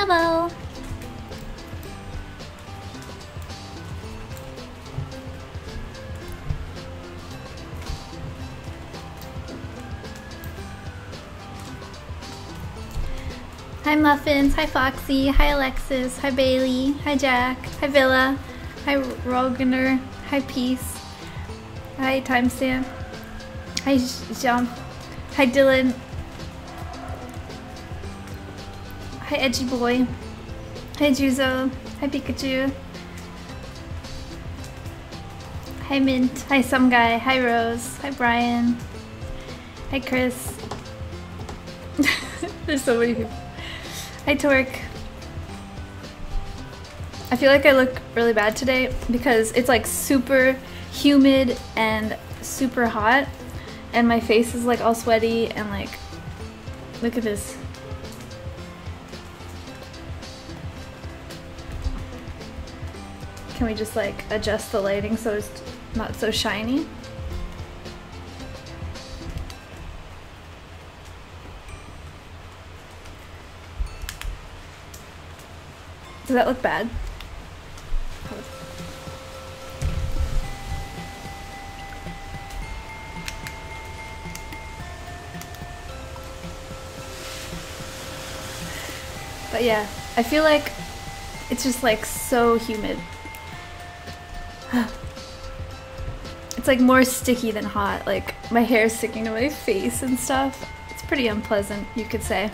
Hello. Hi Muffins, hi Foxy, hi Alexis, hi Bailey, hi Jack, hi Villa, hi Rogener, hi Peace, hi Timestamp, hi Jean, hi Dylan, hi Edgy Boy, hi Juzo, hi Pikachu, hi Mint, hi Some Guy, hi Rose, hi Brian, hi Chris. There's so many people. Hi Torque. I feel like I look really bad today because it's like super humid and super hot and my face is like all sweaty and like, look at this. Can we just like adjust the lighting so it's not so shiny? Does that look bad? But yeah, I feel like it's just like so humid. It's like more sticky than hot. Like my hair is sticking to my face and stuff. It's pretty unpleasant, you could say.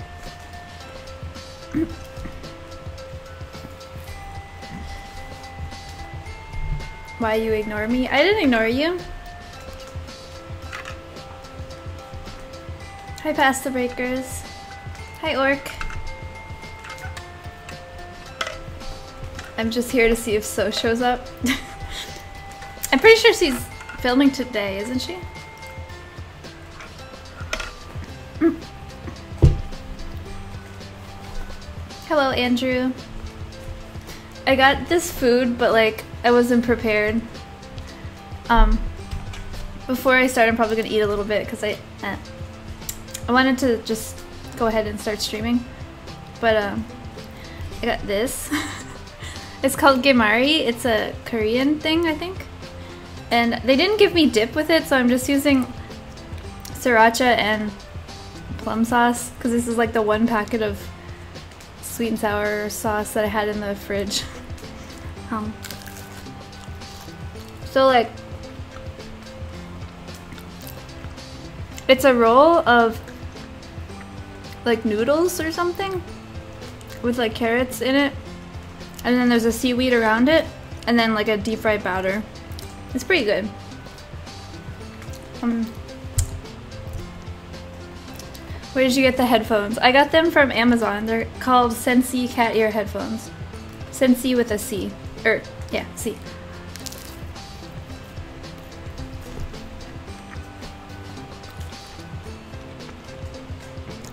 Why you ignore me? I didn't ignore you. Hi Pasta Breakers. Hi Orc. I'm just here to see if So shows up. I'm pretty sure she's filming today, isn't she? Hello Andrew. I got this food, but like I wasn't prepared. Before I start, I'm probably gonna eat a little bit because I wanted to just go ahead and start streaming, but I got this. It's called Gemari. It's a Korean thing, I think, and they didn't give me dip with it, so I'm just using sriracha and plum sauce because this is like the one packet of sweet and sour sauce that I had in the fridge. So like, it's a roll of like noodles or something with like carrots in it, and then there's a seaweed around it, and then like a deep fried batter. It's pretty good. Where did you get the headphones? I got them from Amazon. They're called Sensi cat ear headphones. Sensi with a C. Yeah, C.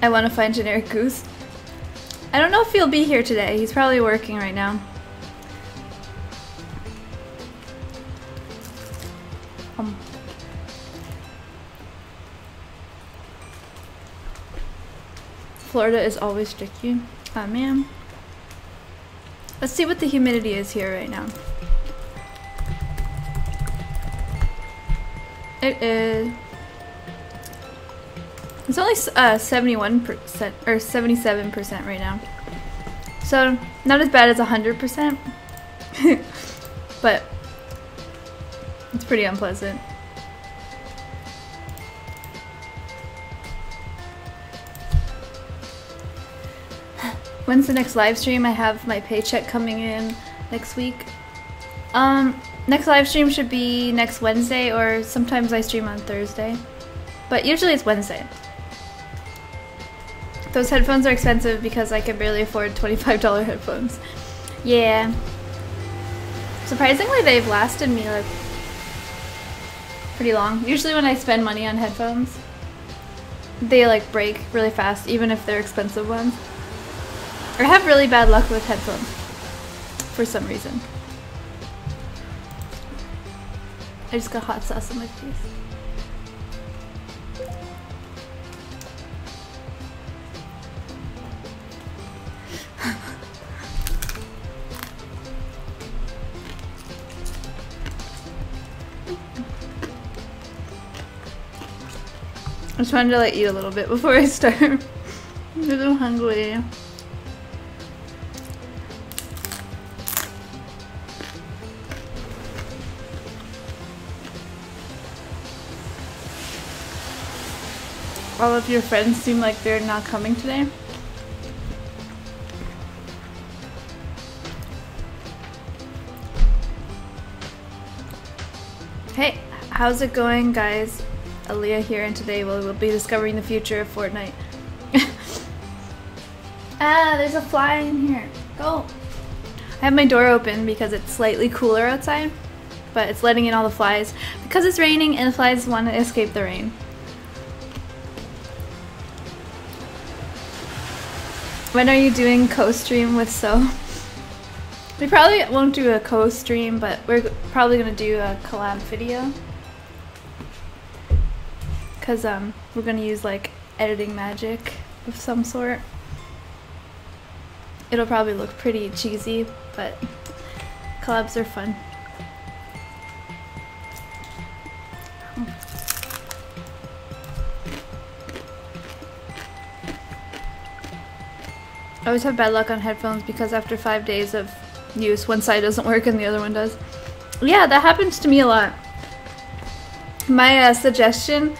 I want to find generic Goose. I don't know if he'll be here today. He's probably working right now. Florida is always sticky. Oh man. Let's see what the humidity is here right now. It is... It's only 71% or 77% right now. So not as bad as 100%, but it's pretty unpleasant. When's the next live stream? I have my paycheck coming in next week. Next live stream should be next Wednesday, or sometimes I stream on Thursday, but usually it's Wednesday. Those headphones are expensive because I can barely afford $25 headphones. Yeah. Surprisingly, they've lasted me like pretty long. Usually when I spend money on headphones, they like break really fast, even if they're expensive ones. Or I have really bad luck with headphones for some reason. I just got hot sauce on my face. I just wanted to like eat a little bit before I start. I'm hungry. All of your friends seem like they're not coming today. Hey, how's it going, guys? Aaliyah here, and today we'll be discovering the future of Fortnite. Ah, there's a fly in here. Go! I have my door open because it's slightly cooler outside, but it's letting in all the flies because it's raining and the flies want to escape the rain. When are you doing co-stream with So? We probably won't do a co-stream, but we're probably gonna do a collab video. Cause we're gonna use like editing magic of some sort. It'll probably look pretty cheesy, but collabs are fun. I always have bad luck on headphones because after 5 days of use, one side doesn't work and the other one does. Yeah, that happens to me a lot. My suggestion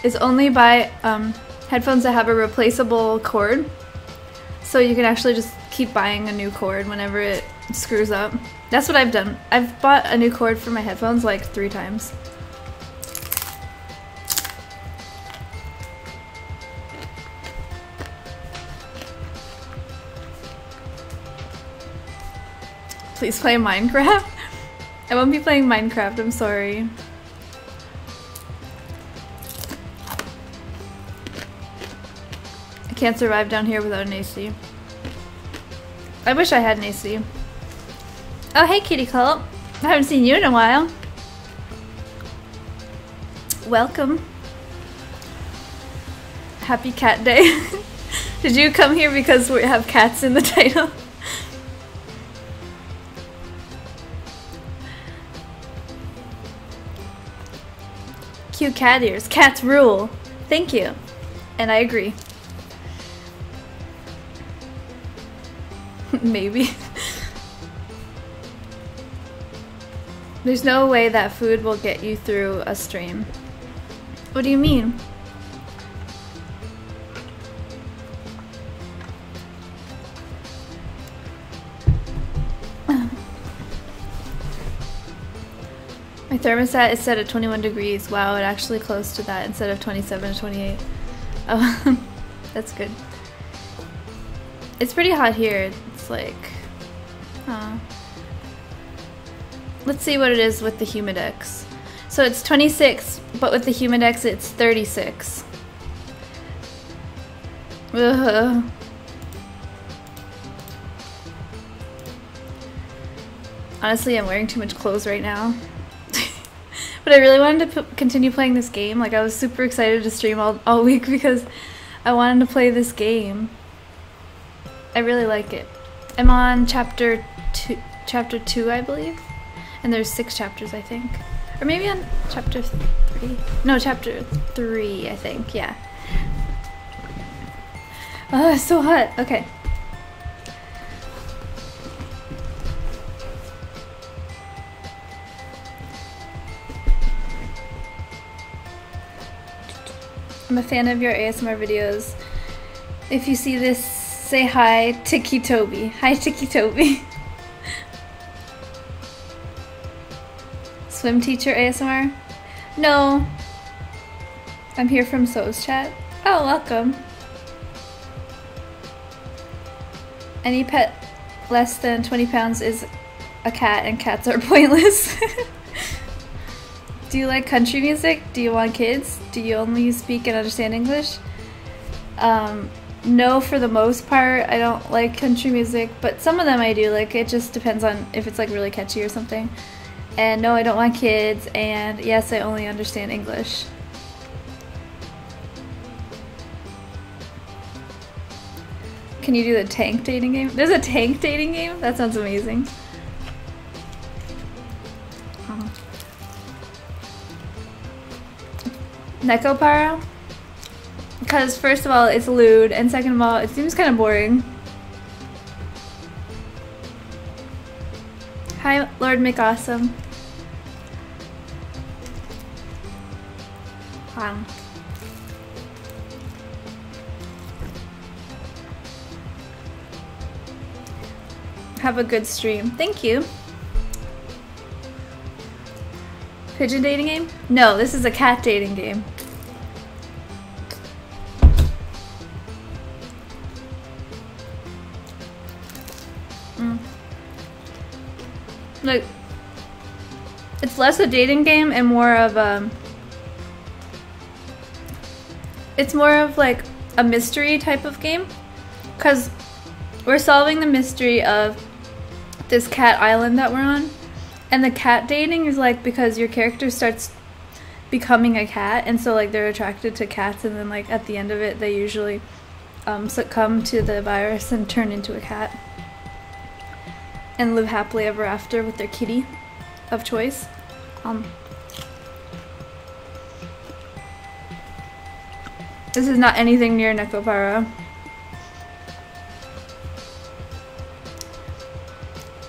is only buy headphones that have a replaceable cord, so you can actually just keep buying a new cord whenever it screws up. That's what I've done. I've bought a new cord for my headphones like 3 times. Please play Minecraft? I won't be playing Minecraft, I'm sorry. I can't survive down here without an AC. I wish I had an AC. Oh, hey Kitty Cult. I haven't seen you in a while. Welcome. Happy Cat Day. Did you come here because we have cats in the title? Cute cat ears. Cats rule. Thank you. And I agree. Maybe. There's no way that food will get you through a stream. What do you mean? My thermostat is set at 21 degrees. Wow, it's actually close to that instead of 27 to 28. Oh, that's good. It's pretty hot here. It's like... let's see what it is with the Humidex. So it's 26, but with the Humidex it's 36. Ugh. Honestly, I'm wearing too much clothes right now. But I really wanted to continue playing this game. Like, I was super excited to stream all week because I wanted to play this game. I really like it. I'm on chapter 2, I believe. And there's 6 chapters, I think. Or maybe on chapter 3. No, chapter 3, I think. Yeah. Oh, it's so hot. Okay. I'm a fan of your ASMR videos. If you see this, say hi, Tiki Toby. Hi, Tiki Toby. Swim teacher ASMR? No. I'm here from So's chat. Oh, welcome. Any pet less than 20 pounds is a cat, and cats are pointless. Do you like country music? Do you want kids? Do you only speak and understand English? No, for the most part. I don't like country music, but some of them I do. Like, it just depends on if it's like really catchy or something. And no, I don't want kids, and yes, I only understand English. Can you do the tank dating game? There's a tank dating game? That sounds amazing. Neko Paro? Because first of all, it's lewd, and second of all, it seems kind of boring. Hi, Lord McAwesome. Wow. Have a good stream. Thank you. Pigeon dating game? No, this is a cat dating game. Like, it's less a dating game and more of it's more of like a mystery type of game, because we're solving the mystery of this cat island that we're on, and the cat dating is like because your character starts becoming a cat, and so like they're attracted to cats, and then like at the end of it they usually succumb to the virus and turn into a cat and live happily ever after with their kitty of choice. This is not anything near Necopara.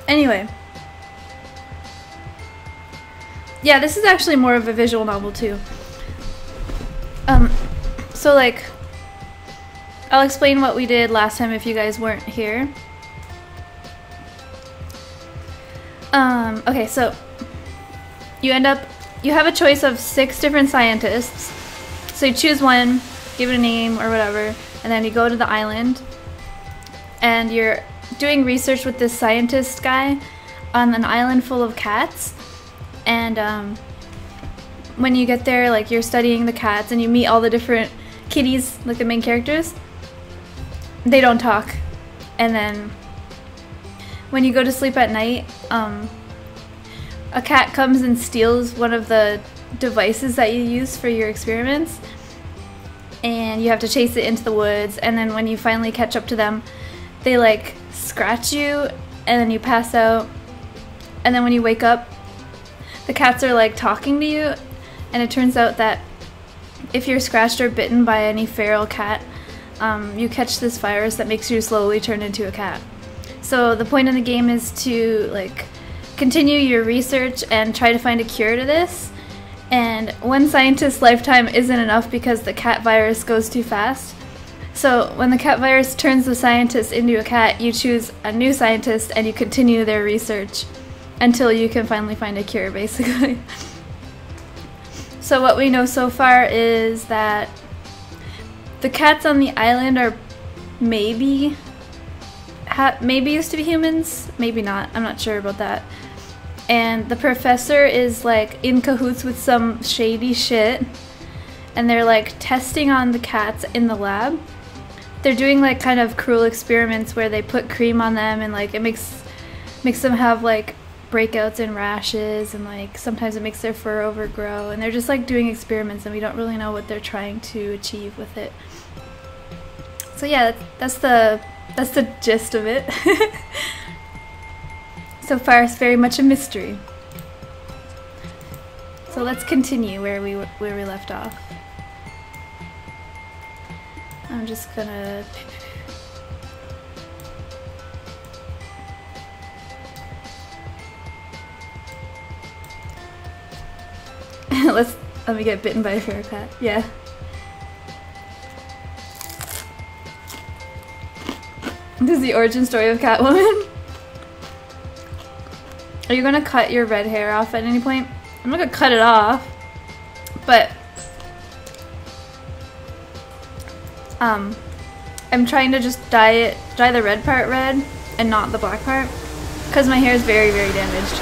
Anyway. Yeah, this is actually more of a visual novel too. So like, I'll explain what we did last time if you guys weren't here. Okay, so you have a choice of 6 different scientists. So you choose one, give it a name or whatever, and then you go to the island and you're doing research with this scientist guy on an island full of cats. And when you get there, like, you're studying the cats and you meet all the different kitties, like the main characters. They don't talk. And then when you go to sleep at night, a cat comes and steals one of the devices that you use for your experiments, and you have to chase it into the woods, and then when you finally catch up to them, they like scratch you and then you pass out, and then when you wake up, the cats are like talking to you, and it turns out that if you're scratched or bitten by any feral cat, you catch this virus that makes you slowly turn into a cat. So the point of the game is to like continue your research and try to find a cure to this. And one scientist's lifetime isn't enough because the cat virus goes too fast. So when the cat virus turns the scientist into a cat, you choose a new scientist and you continue their research until you can finally find a cure, basically. So what we know so far is that the cats on the island are maybe used to be humans, maybe not, I'm not sure about that. And the professor is like in cahoots with some shady shit, and they're like testing on the cats in the lab. They're doing like kind of cruel experiments where they put cream on them, and like it makes them have like breakouts and rashes, and like sometimes it makes their fur overgrow, and they're just like doing experiments and we don't really know what they're trying to achieve with it. So yeah, that's the gist of it. So far, it's very much a mystery. So let's continue where we left off. I'm just gonna let me get bitten by a feral cat. Yeah. This is the origin story of Catwoman. Are you gonna cut your red hair off at any point? I'm not gonna cut it off, but I'm trying to just dye the red part red and not the black part, because my hair is very, very damaged.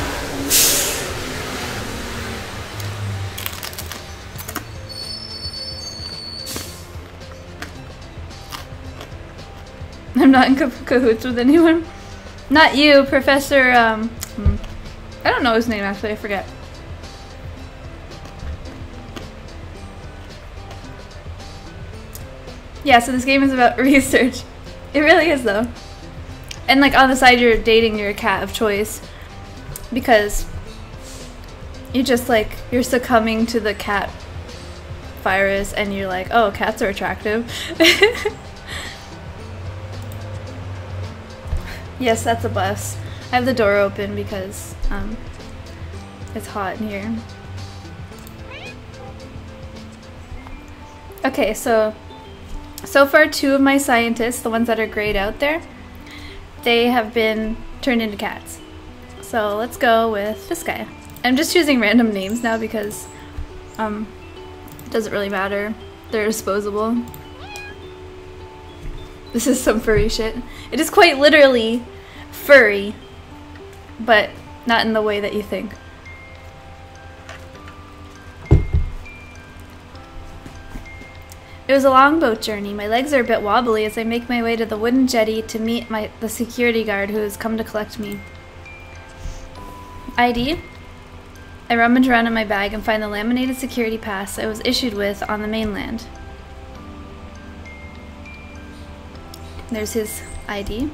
I'm not in cahoots with anyone. Not you, Professor, I don't know his name actually, I forget. Yeah, so this game is about research. It really is though. And like on the side you're dating your cat of choice, because you just like, you're succumbing to the cat virus and you're like, oh, cats are attractive. Yes, that's a bus. I have the door open because it's hot in here. Okay, so far 2 of my scientists, the ones that are grayed out there, they have been turned into cats. So let's go with this guy. I'm just choosing random names now because it doesn't really matter. They're disposable. This is some furry shit. It is quite literally furry, but not in the way that you think. It was a long boat journey. My legs are a bit wobbly as I make my way to the wooden jetty to meet the security guard who has come to collect me. ID? I rummage around in my bag and find the laminated security pass I was issued with on the mainland. There's his ID.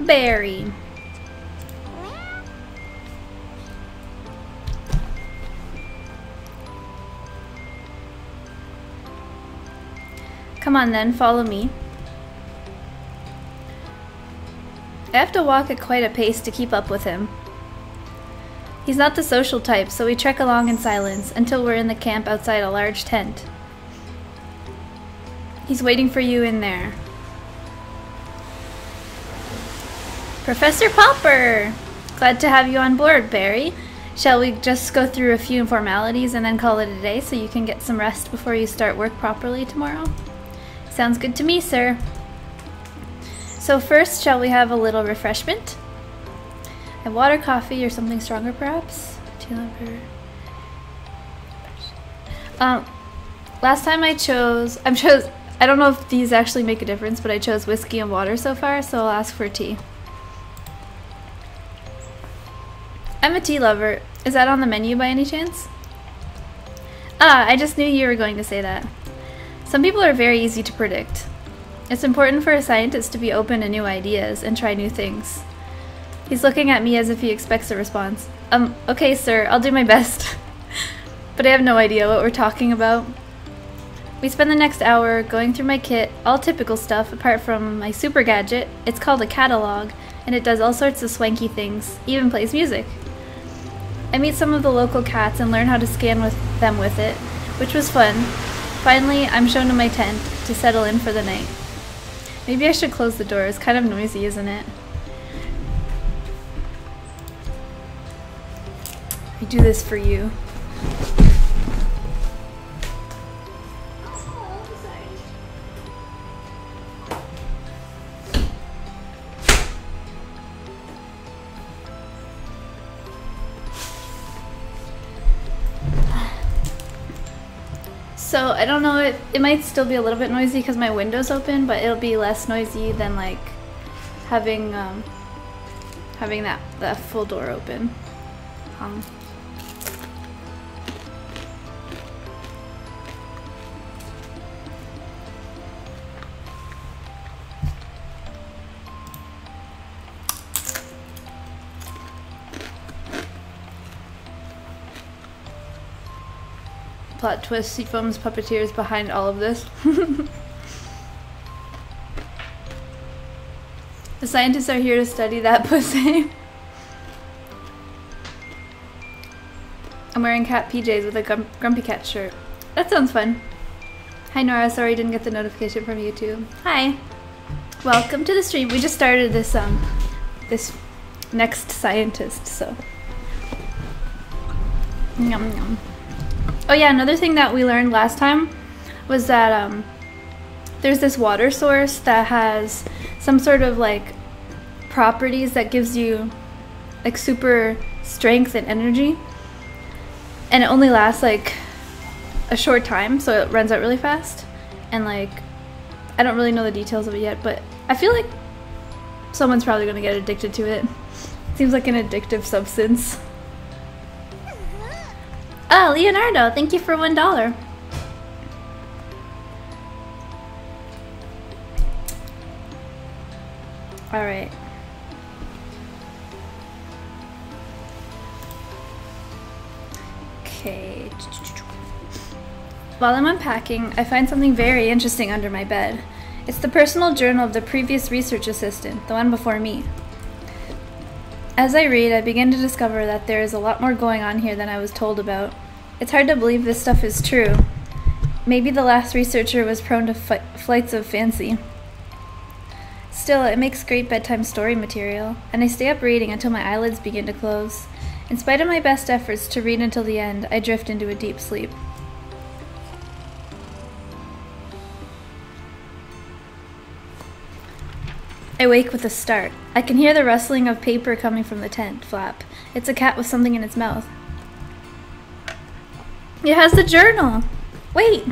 Barry. Come on then, follow me. I have to walk at quite a pace to keep up with him. He's not the social type, so we trek along in silence until we're in the camp outside a large tent. He's waiting for you in there. Professor Popper! Glad to have you on board, Barry. Shall we just go through a few formalities and then call it a day so you can get some rest before you start work properly tomorrow? Sounds good to me, sir. So first, shall we have a little refreshment? A water, coffee, or something stronger, perhaps? Tea lover. Last time I chose, I don't know if these actually make a difference, but I chose whiskey and water so far, so I'll ask for tea. I'm a tea lover. Is that on the menu by any chance? Ah, I just knew you were going to say that. Some people are very easy to predict. It's important for a scientist to be open to new ideas and try new things. He's looking at me as if he expects a response. Okay, sir, I'll do my best. But I have no idea what we're talking about. We spend the next hour going through my kit, all typical stuff apart from my super gadget. It's called a catalog, and it does all sorts of swanky things, even plays music. I meet some of the local cats and learn how to scan with them with it, which was fun. Finally, I'm shown to my tent to settle in for the night. Maybe I should close the door. It's kind of noisy, isn't it? I do this for you. So I don't know, it might still be a little bit noisy because my window's open, but it'll be less noisy than like having that full door open. Plot twist, Seafoam's puppeteer is behind all of this. The scientists are here to study that pussy. I'm wearing cat PJs with a grumpy cat shirt. That sounds fun. Hi Nora, sorry I didn't get the notification from YouTube. Hi. Welcome to the stream. We just started this this next scientist, so. Yum yum. Oh yeah, another thing that we learned last time was that there's this water source that has some sort of like properties that gives you like super strength and energy, and it only lasts like a short time, so it runs out really fast. And like, I don't really know the details of it yet, but I feel like someone's probably gonna get addicted to it. It seems like an addictive substance. Oh, Leonardo, thank you for $1. All right. Okay. While I'm unpacking, I find something very interesting under my bed. It's the personal journal of the previous research assistant, the one before me. As I read, I begin to discover that there is a lot more going on here than I was told about. It's hard to believe this stuff is true. Maybe the last researcher was prone to flights of fancy. Still, it makes great bedtime story material, and I stay up reading until my eyelids begin to close. In spite of my best efforts to read until the end, I drift into a deep sleep. I wake with a start. I can hear the rustling of paper coming from the tent flap. It's a cat with something in its mouth. It has the journal! Wait!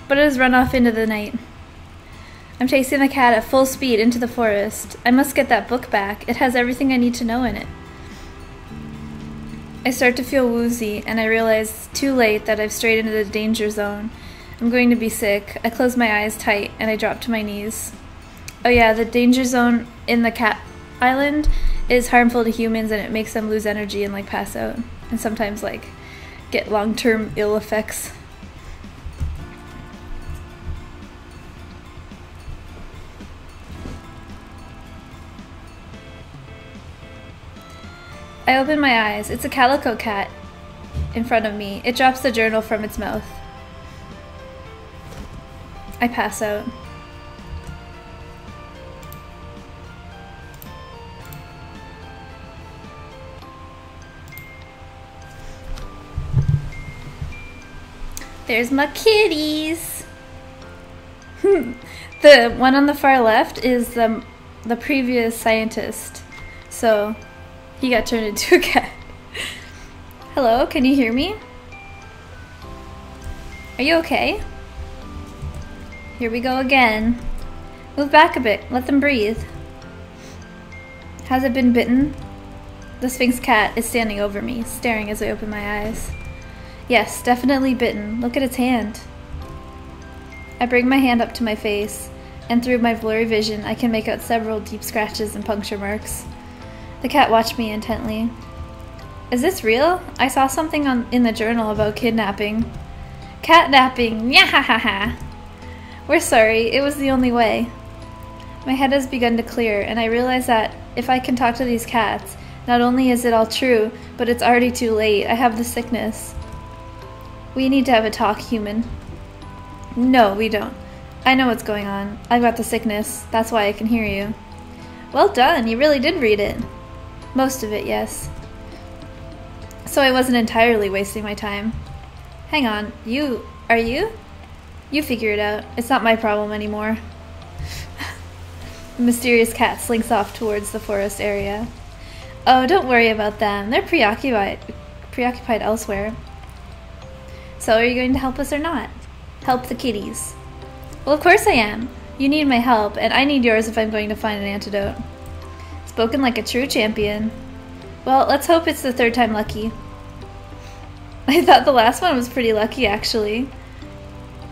But it has run off into the night. I'm chasing the cat at full speed into the forest. I must get that book back. It has everything I need to know in it. I start to feel woozy, and I realize too late that I've strayed into the danger zone. I'm going to be sick. I close my eyes tight, and I drop to my knees. Oh yeah, the danger zone in the cat island is harmful to humans, and it makes them lose energy and like pass out. And sometimes like get long-term ill effects. I open my eyes. It's a calico cat in front of me. It drops the journal from its mouth. I pass out. There's my kitties! The one on the far left is the previous scientist. So he got turned into a cat. Hello, can you hear me? Are you okay? Here we go again. Move back a bit, let them breathe. Has it been bitten? The Sphinx cat is standing over me, staring as I open my eyes. Yes, definitely bitten. Look at its hand. I bring my hand up to my face, and through my blurry vision, I can make out several deep scratches and puncture marks. The cat watched me intently. Is this real? I saw something in the journal about kidnapping. Catnapping! Nyahahaha! We're sorry, it was the only way. My head has begun to clear, and I realize that if I can talk to these cats, not only is it all true, but it's already too late. I have the sickness. We need to have a talk, human. No, we don't. I know what's going on. I've got the sickness. That's why I can hear you. Well done, you really did read it. Most of it, yes. So I wasn't entirely wasting my time. Hang on, are you? You figure it out. It's not my problem anymore. The mysterious cat slinks off towards the forest area. Oh, don't worry about them. They're preoccupied elsewhere. So are you going to help us or not? Help the kitties. Well, of course I am. You need my help, and I need yours if I'm going to find an antidote. Spoken like a true champion. Well, let's hope it's the third time lucky. I thought the last one was pretty lucky, actually.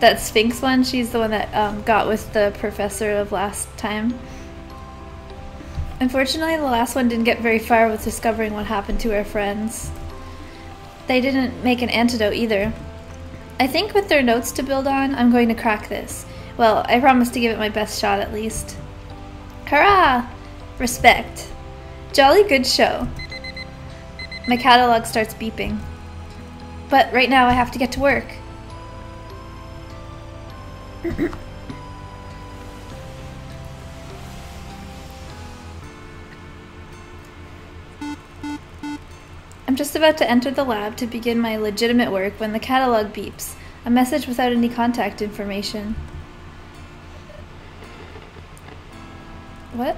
That Sphinx one, she's the one that got with the professor of last time. Unfortunately, the last one didn't get very far with discovering what happened to her friends. They didn't make an antidote either. I think with their notes to build on, I'm going to crack this. Well, I promise to give it my best shot at least. Hurrah! Respect. Jolly good show. My catalog starts beeping. But right now I have to get to work. I'm just about to enter the lab to begin my legitimate work when the catalog beeps. A message without any contact information. What?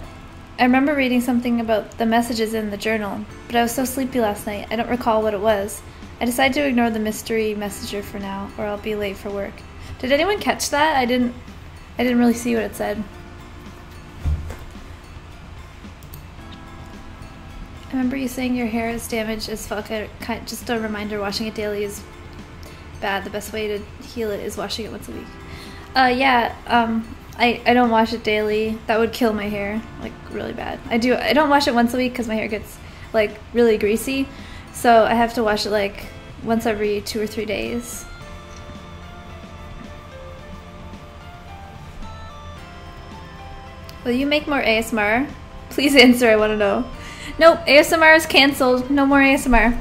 I remember reading something about the messages in the journal, but I was so sleepy last night, I don't recall what it was. I decided to ignore the mystery messenger for now, or I'll be late for work. Did anyone catch that? I didn't really see what it said. I remember you saying your hair is damaged as fuck. Just a reminder, washing it daily is bad. The best way to heal it is washing it once a week. I don't wash it daily. That would kill my hair, like, really bad. I don't wash it once a week because my hair gets, like, really greasy. So I have to wash it, like, once every 2 or 3 days. Will you make more ASMR? Please answer, I want to know. Nope, ASMR is cancelled. No more ASMR.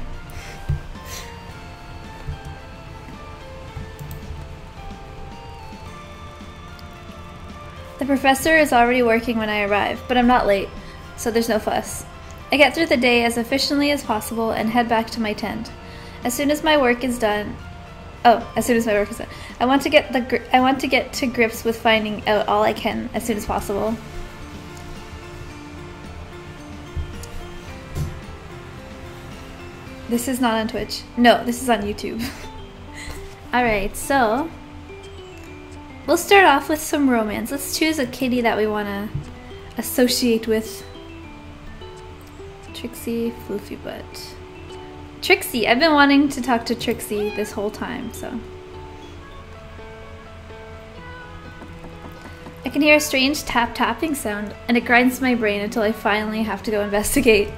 The professor is already working when I arrive, but I'm not late, so there's no fuss. I get through the day as efficiently as possible and head back to my tent. As soon as my work is done, I want to get to grips with finding out all I can as soon as possible. This is not on Twitch. No, this is on YouTube. Alright, so we'll start off with some romance. Let's choose a kitty that we want to associate with. Trixie, Floofy Butt. Trixie! I've been wanting to talk to Trixie this whole time, so. I can hear a strange tapping sound, and it grinds my brain until I finally have to go investigate.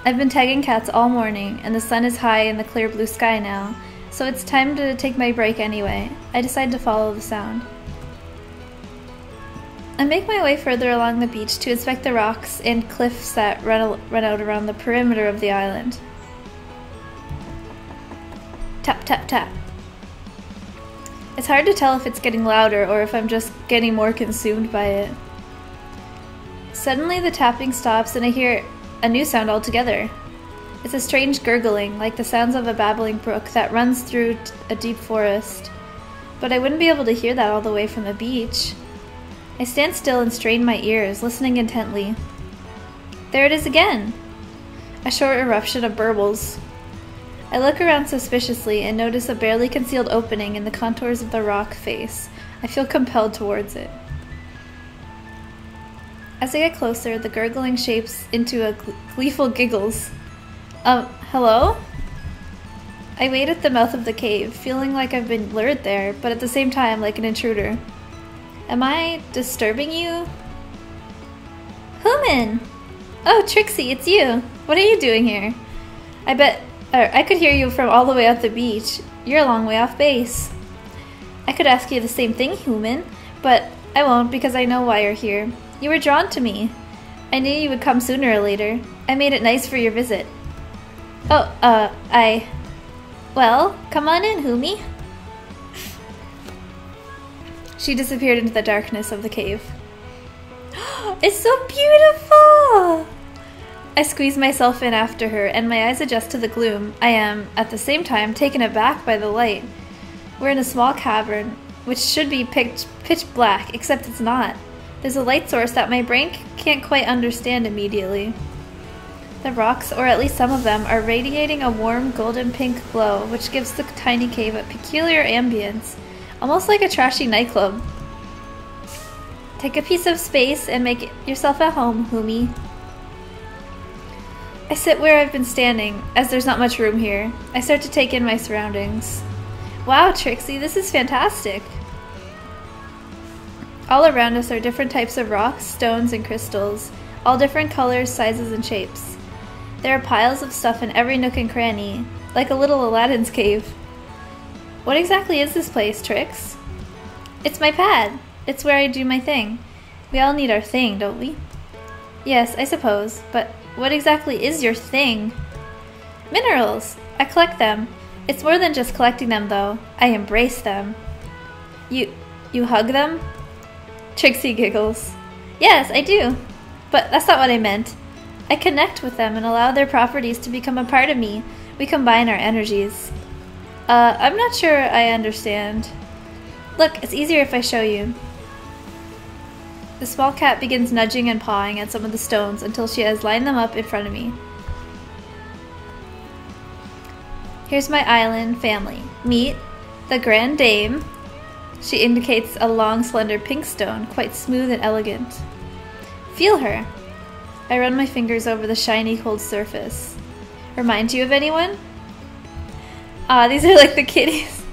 I've been tagging cats all morning, and the sun is high in the clear blue sky now, so it's time to take my break anyway. I decide to follow the sound. I make my way further along the beach to inspect the rocks and cliffs that run out around the perimeter of the island. Tap, tap, tap. It's hard to tell if it's getting louder or if I'm just getting more consumed by it. Suddenly the tapping stops and I hear a new sound altogether. It's a strange gurgling, like the sounds of a babbling brook that runs through a deep forest. But I wouldn't be able to hear that all the way from the beach. I stand still and strain my ears, listening intently. There it is again! A short eruption of burbles. I look around suspiciously and notice a barely concealed opening in the contours of the rock face. I feel compelled towards it. As I get closer, the gurgling shapes into a gleeful giggles. Hello? I wait at the mouth of the cave, feeling like I've been lured there, but at the same time like an intruder. Am I disturbing you? Human! Oh, Trixie, it's you! What are you doing here? I could hear you from all the way out the beach. You're a long way off base. I could ask you the same thing, Human, but I won't because I know why you're here. You were drawn to me. I knew you would come sooner or later. I made it nice for your visit. Oh, well, come on in, Humi. She disappeared into the darkness of the cave. It's so beautiful! I squeeze myself in after her, and my eyes adjust to the gloom. I am, at the same time, taken aback by the light. We're in a small cavern, which should be pitch black, except it's not. There's a light source that my brain can't quite understand immediately. The rocks, or at least some of them, are radiating a warm golden pink glow, which gives the tiny cave a peculiar ambience, almost like a trashy nightclub. Take a piece of space and make yourself at home, Humi. I sit where I've been standing, as there's not much room here. I start to take in my surroundings. Wow, Trixie, this is fantastic! All around us are different types of rocks, stones, and crystals, all different colors, sizes, and shapes. There are piles of stuff in every nook and cranny, like a little Aladdin's cave. What exactly is this place, Trix? It's my pad. It's where I do my thing. We all need our thing, don't we? Yes, I suppose, but what exactly is your thing? Minerals! I collect them. It's more than just collecting them, though. I embrace them. You hug them? Trixie giggles. Yes, I do. But that's not what I meant. I connect with them and allow their properties to become a part of me. We combine our energies. I'm not sure I understand. Look, it's easier if I show you. The small cat begins nudging and pawing at some of the stones until she has lined them up in front of me. Here's my island family. Meet the Grand Dame. She indicates a long, slender pink stone, quite smooth and elegant. Feel her. I run my fingers over the shiny, cold surface. Remind you of anyone? Ah, these are like the kitties.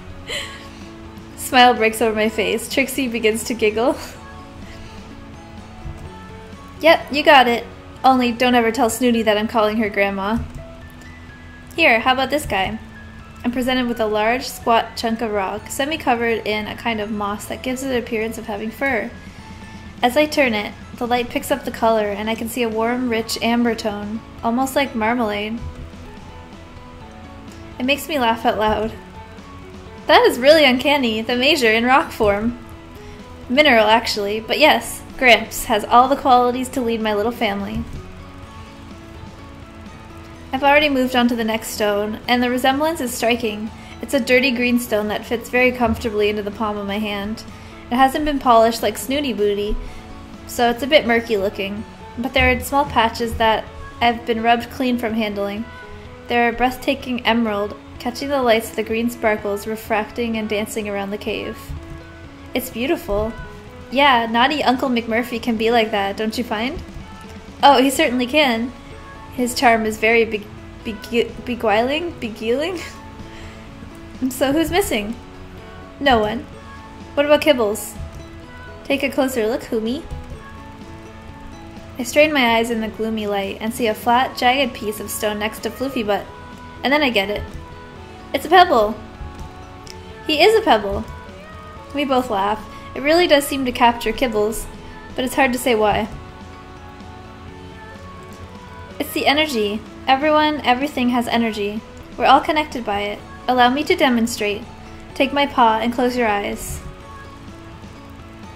Smile breaks over my face. Trixie begins to giggle. Yep, you got it. Only don't ever tell Snooty that I'm calling her Grandma. Here, how about this guy? I'm presented with a large, squat chunk of rock, semi-covered in a kind of moss that gives it the appearance of having fur. As I turn it, the light picks up the color and I can see a warm, rich amber tone, almost like marmalade. It makes me laugh out loud. That is really uncanny, the major in rock form. Mineral, actually, but yes, Gramps has all the qualities to lead my little family. I've already moved on to the next stone, and the resemblance is striking. It's a dirty green stone that fits very comfortably into the palm of my hand. It hasn't been polished like Snooty Booty, so it's a bit murky looking, but there are small patches that have been rubbed clean from handling. There are breathtaking emerald, catching the lights of the green sparkles refracting and dancing around the cave. It's beautiful. Yeah, naughty Uncle McMurphy can be like that, don't you find? Oh, he certainly can. His charm is very beguiling? So who's missing? No one. What about Kibbles? Take a closer look, Humi. I strain my eyes in the gloomy light and see a flat, jagged piece of stone next to Floofy Butt. And then I get it. It's a pebble! He is a pebble! We both laugh. It really does seem to capture Kibbles, but it's hard to say why. It's the energy. Everyone, everything has energy. We're all connected by it. Allow me to demonstrate. Take my paw and close your eyes.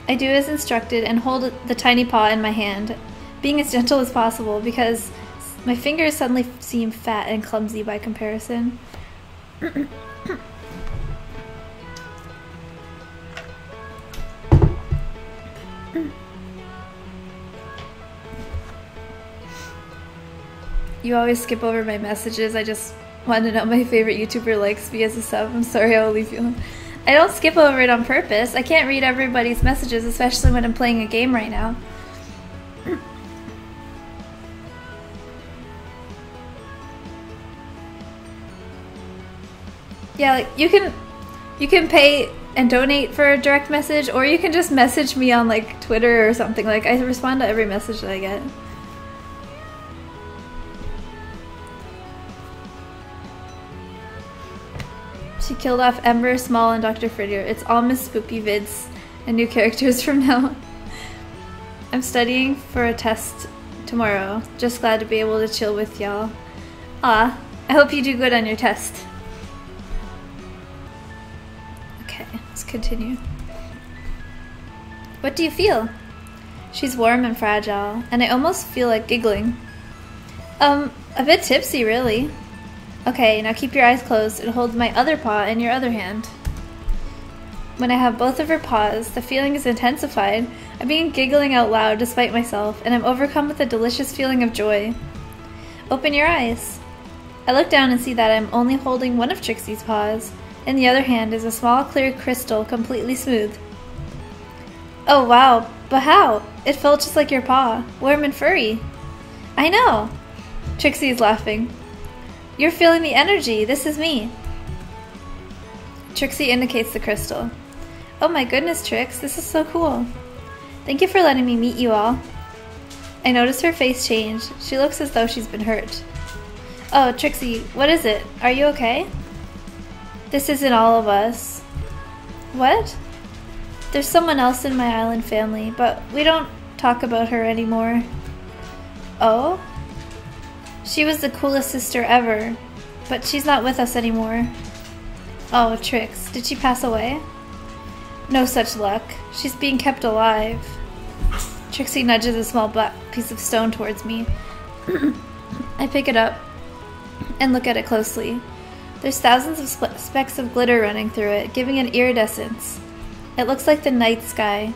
I do as instructed and hold the tiny paw in my hand, being as gentle as possible because my fingers suddenly seem fat and clumsy by comparison. You always skip over my messages. I just want to know my favorite YouTuber likes me as a sub. I'm sorry, I'll leave you. I don't skip over it on purpose. I can't read everybody's messages, especially when I'm playing a game right now. Yeah, like you can pay and donate for a direct message, or you can just message me on like Twitter or something. Like I respond to every message that I get. She killed off Ember, Small, and Dr. Fritter. It's all Miss Spoopy vids and new characters from now on. I'm studying for a test tomorrow. Just glad to be able to chill with y'all. Ah, I hope you do good on your test. Okay, let's continue. What do you feel? She's warm and fragile, and I almost feel like giggling. A bit tipsy, really. Okay, now keep your eyes closed and hold my other paw in your other hand. When I have both of her paws, the feeling is intensified. I begin giggling out loud despite myself, and I'm overcome with a delicious feeling of joy. Open your eyes. I look down and see that I'm only holding one of Trixie's paws. In the other hand is a small clear crystal, completely smooth. Oh wow, but how? It felt just like your paw, warm and furry. I know. Trixie is laughing. You're feeling the energy. This is me. Trixie indicates the crystal. Oh my goodness, Trix. This is so cool. Thank you for letting me meet you all. I notice her face change. She looks as though she's been hurt. Oh, Trixie, what is it? Are you okay? This isn't all of us. What? There's someone else in my island family, but we don't talk about her anymore. Oh? She was the coolest sister ever, but she's not with us anymore. Oh, Trix, did she pass away? No such luck. She's being kept alive. Trixie nudges a small black piece of stone towards me. I pick it up and look at it closely. There's thousands of specks of glitter running through it, giving an iridescence. It looks like the night sky.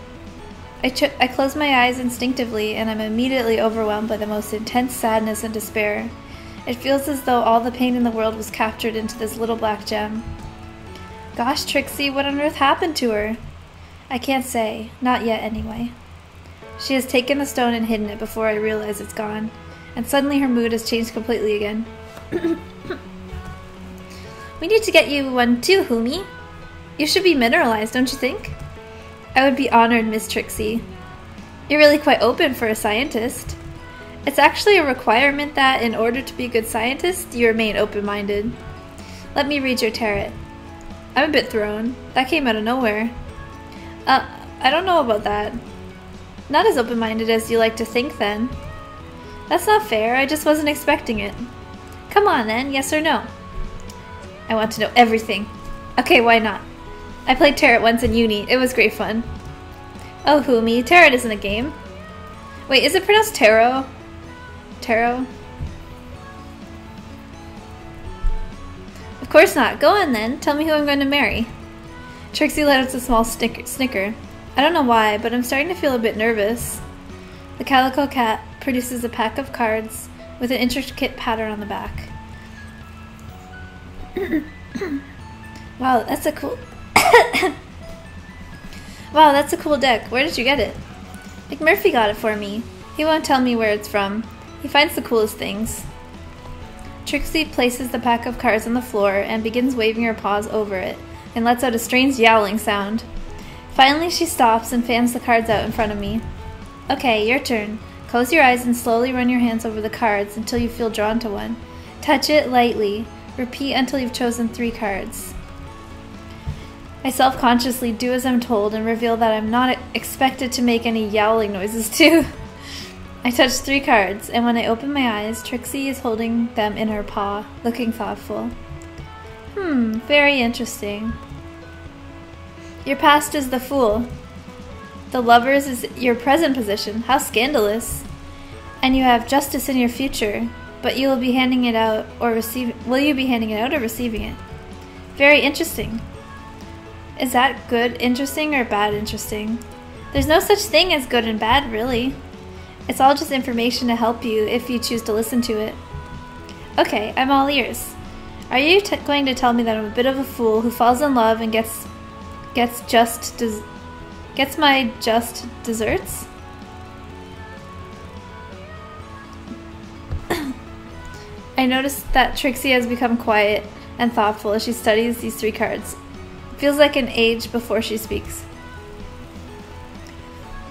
I close my eyes instinctively, and I'm immediately overwhelmed by the most intense sadness and despair. It feels as though all the pain in the world was captured into this little black gem. Gosh, Trixie, what on earth happened to her? I can't say. Not yet, anyway. She has taken the stone and hidden it before I realize it's gone, and suddenly her mood has changed completely again. We need to get you one too, Humi. You should be mineralized, don't you think? I would be honored, Miss Trixie. You're really quite open for a scientist. It's actually a requirement that, in order to be a good scientist, you remain open-minded. Let me read your tarot. I'm a bit thrown. That came out of nowhere. I don't know about that. Not as open-minded as you like to think, then. That's not fair. I just wasn't expecting it. Come on, then. Yes or no? I want to know everything. Okay, why not? I played Tarot once in uni. It was great fun. Oh, Humi. Tarot isn't a game. Wait, is it pronounced tarot? Tarot? Of course not. Go on, then. Tell me who I'm going to marry. Trixie let out a small snicker. I don't know why, but I'm starting to feel a bit nervous. The calico cat produces a pack of cards with an intricate pattern on the back. Wow, that's a cool... Wow, that's a cool deck. Where did you get it? McMurphy got it for me. He won't tell me where it's from. He finds the coolest things. Trixie places the pack of cards on the floor and begins waving her paws over it, and lets out a strange yowling sound. Finally, she stops and fans the cards out in front of me. Okay, your turn. Close your eyes and slowly run your hands over the cards until you feel drawn to one. Touch it lightly. Repeat until you've chosen 3 cards. I self-consciously do as I'm told and reveal that I'm not expected to make any yowling noises too. I touch 3 cards, and when I open my eyes, Trixie is holding them in her paw, looking thoughtful. Very interesting. Your past is the Fool. The Lovers is your present position. How scandalous. And you have Justice in your future, but you will be handing it out or will you be handing it out or receiving it? Very interesting. Is that good interesting or bad interesting? There's no such thing as good and bad, really. It's all just information to help you if you choose to listen to it. Okay, I'm all ears. Are you going to tell me that I'm a bit of a fool who falls in love and gets my just desserts? I notice that Trixie has become quiet and thoughtful as she studies these 3 cards. It feels like an age before she speaks.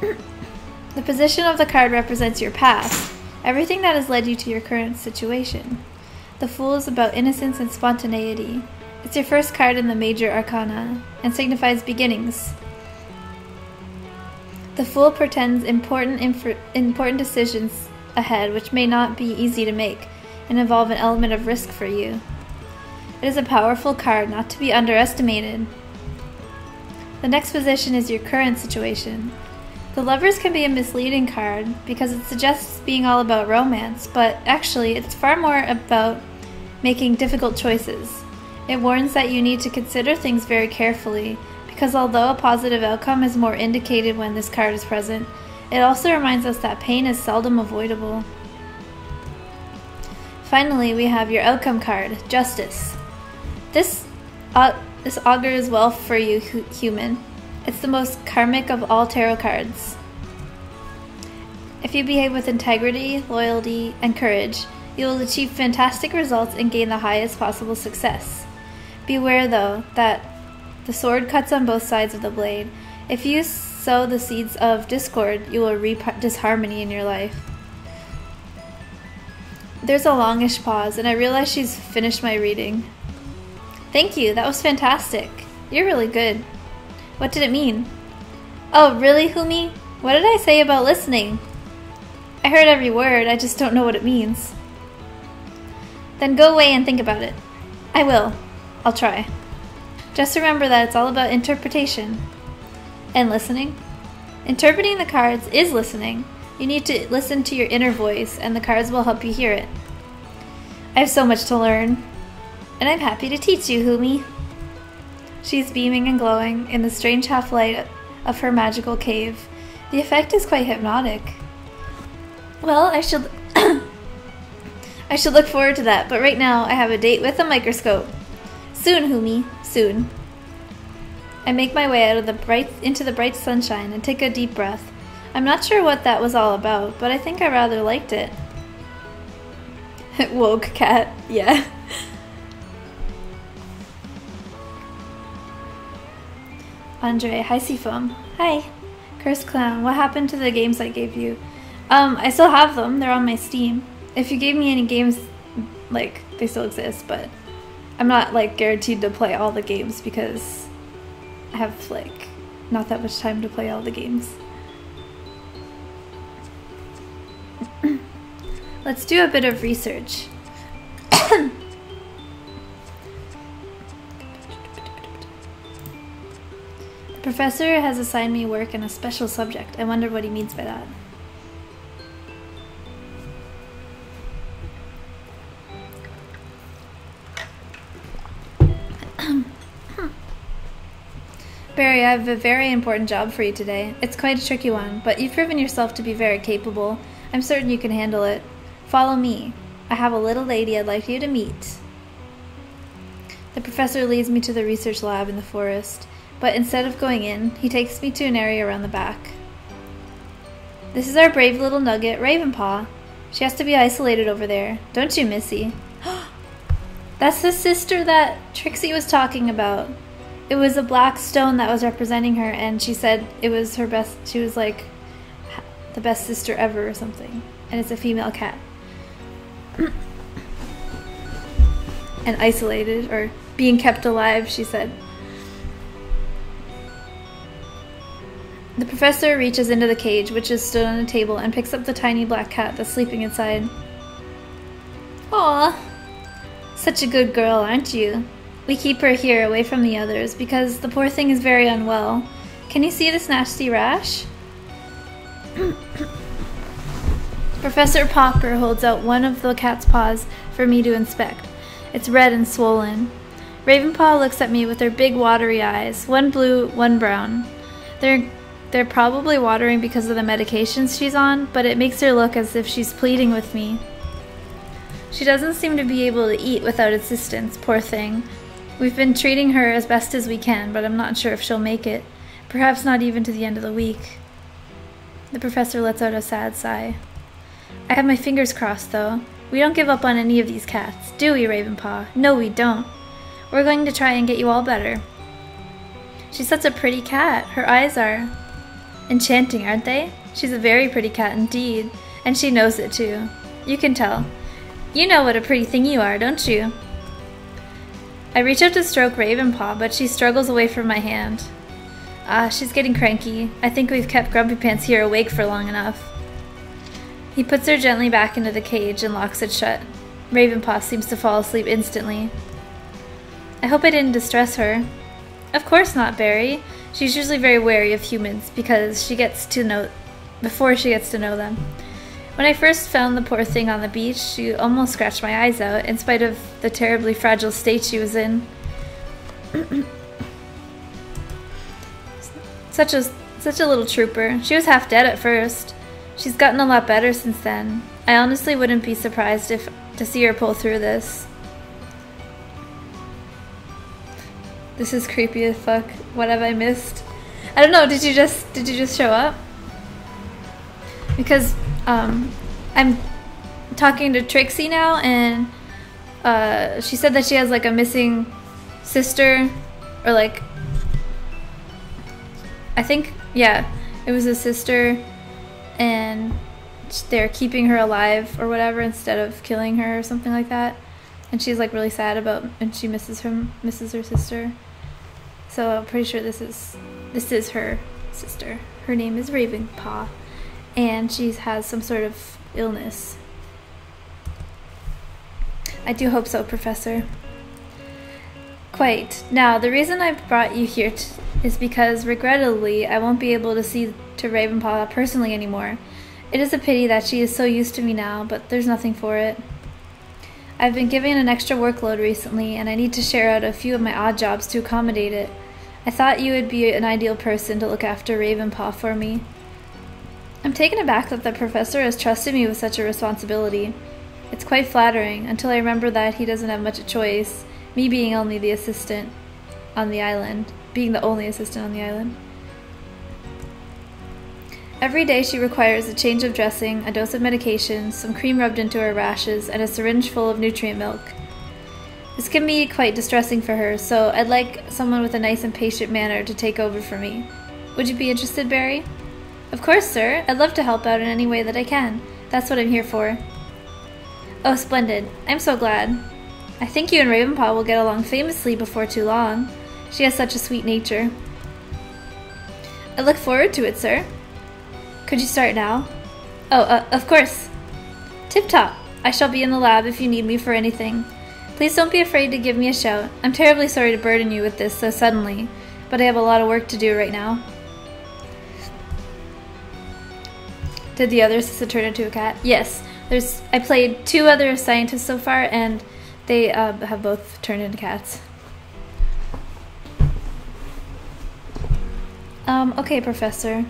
The position of the card represents your past, everything that has led you to your current situation. The Fool is about innocence and spontaneity. It's your first card in the major arcana and signifies beginnings. The Fool portends important decisions ahead which may not be easy to make and involve an element of risk for you. It is a powerful card not to be underestimated. The next position is your current situation. The Lovers can be a misleading card because it suggests being all about romance, but actually it's far more about making difficult choices. It warns that you need to consider things very carefully because although a positive outcome is more indicated when this card is present, it also reminds us that pain is seldom avoidable. Finally, we have your outcome card, Justice. This augurs well for you, human. It's the most karmic of all tarot cards. If you behave with integrity, loyalty, and courage, you will achieve fantastic results and gain the highest possible success. Beware, though, that the sword cuts on both sides of the blade. If you sow the seeds of discord, you will reap disharmony in your life. There's a longish pause, and I realize she's finished my reading. Thank you, that was fantastic. You're really good. What did it mean? Oh, really, Humi? What did I say about listening? I heard every word, I just don't know what it means. Then go away and think about it. I will. I'll try. Just remember that it's all about interpretation. And listening. Interpreting the cards is listening. You need to listen to your inner voice, and the cards will help you hear it. I have so much to learn. And I'm happy to teach you, Humi. She's beaming and glowing in the strange half-light of her magical cave. The effect is quite hypnotic. Well, I should I should look forward to that, but right now I have a date with a microscope. Soon, Humi, soon. I make my way out of into the bright sunshine and take a deep breath. I'm not sure what that was all about, but I think I rather liked it. Woke cat, yeah. Andre, hi Seafoam. Hi. Cursed Clown, what happened to the games I gave you? I still have them. They're on my Steam. If you gave me any games, like, they still exist, but I'm not, like, guaranteed to play all the games because I have, like, not that much time to play all the games. Let's do a bit of research. The professor has assigned me work in a special subject. I wonder what he means by that. Barry, I have a very important job for you today. It's quite a tricky one, but you've proven yourself to be very capable. I'm certain you can handle it. Follow me. I have a little lady I'd like you to meet. The professor leads me to the research lab in the forest, but instead of going in, he takes me to an area around the back. This is our brave little nugget, Ravenpaw. She has to be isolated over there. Don't you, Missy? That's the sister that Trixie was talking about. It was a black stone that was representing her, and she said it was her best, she was like the best sister ever or something. And it's a female cat. And isolated, or being kept alive, she said. The professor reaches into the cage, which is stood on a table, and picks up the tiny black cat that's sleeping inside. Aw, such a good girl, aren't you? We keep her here away from the others because the poor thing is very unwell. Can you see this nasty rash? Professor Popper holds out one of the cat's paws for me to inspect. It's red and swollen. Ravenpaw looks at me with her big watery eyes, one blue, one brown. They're probably watering because of the medications she's on, but it makes her look as if she's pleading with me. She doesn't seem to be able to eat without assistance, poor thing. We've been treating her as best as we can, but I'm not sure if she'll make it. Perhaps not even to the end of the week. The professor lets out a sad sigh. I have my fingers crossed, though. We don't give up on any of these cats, do we, Ravenpaw? No, we don't. We're going to try and get you all better. She's such a pretty cat. Her eyes are enchanting, aren't they? She's a very pretty cat indeed, and she knows it too. You can tell. You know what a pretty thing you are, don't you? I reach out to stroke Ravenpaw, but she struggles away from my hand. She's getting cranky. I think we've kept Grumpy Pants here awake for long enough. He puts her gently back into the cage and locks it shut. Ravenpaw seems to fall asleep instantly. I hope I didn't distress her. Of course not, Barry. She's usually very wary of humans before she gets to know them. When I first found the poor thing on the beach, she almost scratched my eyes out, in spite of the terribly fragile state she was in. Such a little trooper. She was half dead at first. She's gotten a lot better since then. I honestly wouldn't be surprised to see her pull through this. This is creepy as fuck. What have I missed? I don't know, did you just show up? Because I'm talking to Trixie now, and she said that she has like a missing sister, or like, I think, yeah, it was a sister, and they're keeping her alive or whatever instead of killing her or something like that. And she's like really sad about, and she misses her sister. So I'm pretty sure this is her sister. Her name is Ravenpaw, and she has some sort of illness. I do hope so, Professor. Quite. Now, the reason I brought you here is because, regrettably, I won't be able to see to Ravenpaw personally anymore. It is a pity that she is so used to me now, but there's nothing for it. I've been given an extra workload recently, and I need to share out a few of my odd jobs to accommodate it. I thought you would be an ideal person to look after Ravenpaw for me. I'm taken aback that the professor has trusted me with such a responsibility. It's quite flattering, until I remember that he doesn't have much a choice, me being only the assistant on the island, being the only assistant on the island. Every day she requires a change of dressing, a dose of medication, some cream rubbed into her rashes, and a syringe full of nutrient milk. This can be quite distressing for her, so I'd like someone with a nice and patient manner to take over for me. Would you be interested, Barry? Of course, sir. I'd love to help out in any way that I can. That's what I'm here for. Oh, splendid. I'm so glad. I think you and Ravenpaw will get along famously before too long. She has such a sweet nature. I look forward to it, sir. Could you start now? Oh, of course. Tip-top. I shall be in the lab if you need me for anything. Please don't be afraid to give me a shout. I'm terribly sorry to burden you with this so suddenly, but I have a lot of work to do right now. Did the other assistant turn into a cat? Yes. I played 2 other scientists so far, and they have both turned into cats. Okay, Professor.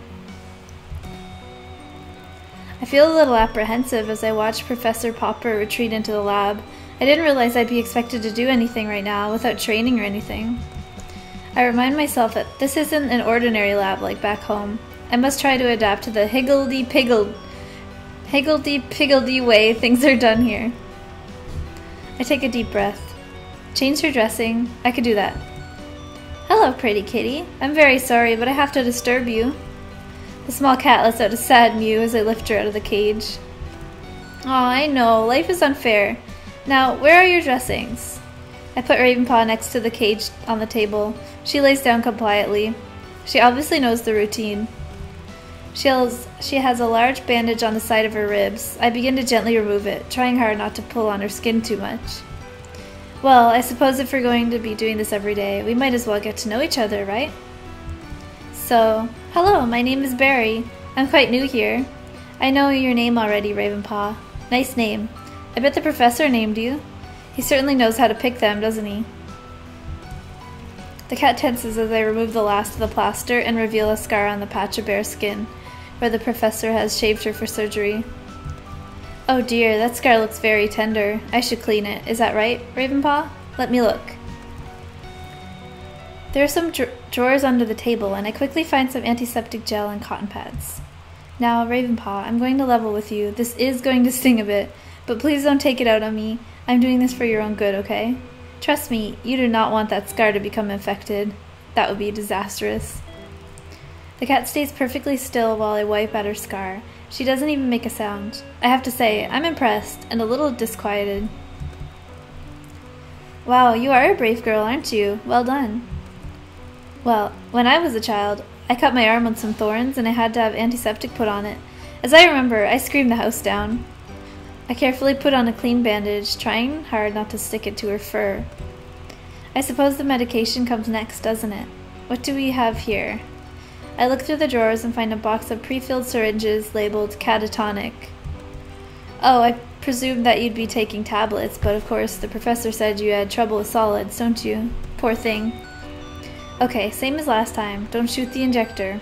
I feel a little apprehensive as I watch Professor Popper retreat into the lab. I didn't realize I'd be expected to do anything right now without training or anything. I remind myself that this isn't an ordinary lab like back home. I must try to adapt to the higgledy-piggledy way things are done here. I take a deep breath. Change her dressing. I could do that. Hello, pretty kitty. I'm very sorry, but I have to disturb you. The small cat lets out a sad mew as I lift her out of the cage. Aw, I know. Life is unfair. Now, where are your dressings? I put Ravenpaw next to the cage on the table. She lays down compliantly. She obviously knows the routine. She has a large bandage on the side of her ribs. I begin to gently remove it, trying hard not to pull on her skin too much. Well, I suppose if we're going to be doing this every day, we might as well get to know each other, right? So, hello, my name is Barry. I'm quite new here. I know your name already, Ravenpaw. Nice name. I bet the professor named you. He certainly knows how to pick them, doesn't he? The cat tenses as I remove the last of the plaster and reveal a scar on the patch of bare skin, where the professor has shaved her for surgery. Oh dear, that scar looks very tender. I should clean it. Is that right, Ravenpaw? Let me look. There are some drawers under the table, and I quickly find some antiseptic gel and cotton pads. Now, Ravenpaw, I'm going to level with you. This is going to sting a bit, but please don't take it out on me. I'm doing this for your own good, okay? Trust me, you do not want that scar to become infected. That would be disastrous. The cat stays perfectly still while I wipe at her scar. She doesn't even make a sound. I have to say, I'm impressed and a little disquieted. Wow, you are a brave girl, aren't you? Well done. Well, when I was a child, I cut my arm on some thorns and I had to have antiseptic put on it. As I remember, I screamed the house down. I carefully put on a clean bandage, trying hard not to stick it to her fur. I suppose the medication comes next, doesn't it? What do we have here? I look through the drawers and find a box of pre-filled syringes labeled catatonic. Oh, I presumed that you'd be taking tablets, but of course the professor said you had trouble with solids, don't you? Poor thing. Okay, same as last time. Don't shoot the injector.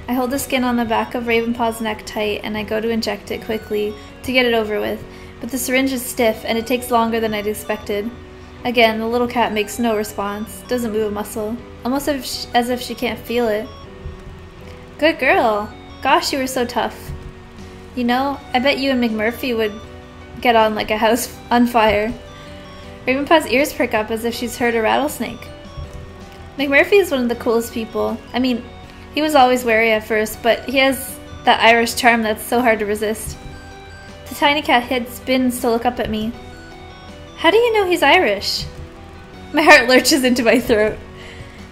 I hold the skin on the back of Ravenpaw's neck tight and I go to inject it quickly to get it over with, but the syringe is stiff and it takes longer than I'd expected. Again, the little cat makes no response, doesn't move a muscle, almost as if she can't feel it. Good girl! Gosh, you were so tough. You know, I bet you and McMurphy would get on like a house on fire. Ravenpaw's ears prick up as if she's heard a rattlesnake. McMurphy is one of the coolest people. I mean, he was always wary at first, but he has that Irish charm that's so hard to resist. The tiny cat head spins to look up at me. How do you know he's Irish? My heart lurches into my throat.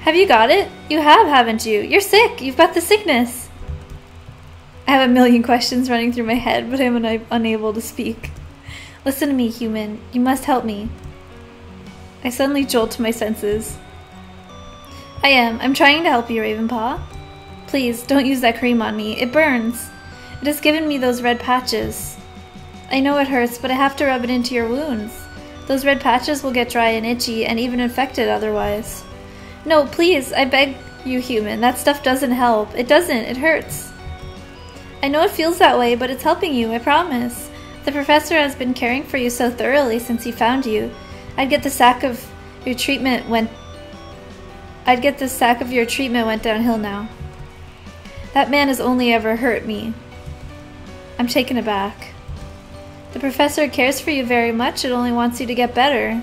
Have you got it? You have, haven't you? You're sick. You've got the sickness. I have a million questions running through my head, but I'm unable to speak. Listen to me, human. You must help me. I suddenly jolt to my senses. I'm trying to help you, Ravenpaw. Please, don't use that cream on me. It burns. It has given me those red patches. I know it hurts, but I have to rub it into your wounds. Those red patches will get dry and itchy and even infected otherwise. No, please, I beg you, human. That stuff doesn't help. It doesn't. It hurts. I know it feels that way, but it's helping you, I promise. The professor has been caring for you so thoroughly since he found you. I'd get the sack of your treatment went downhill now. That man has only ever hurt me. I'm taken aback. The professor cares for you very much, it only wants you to get better.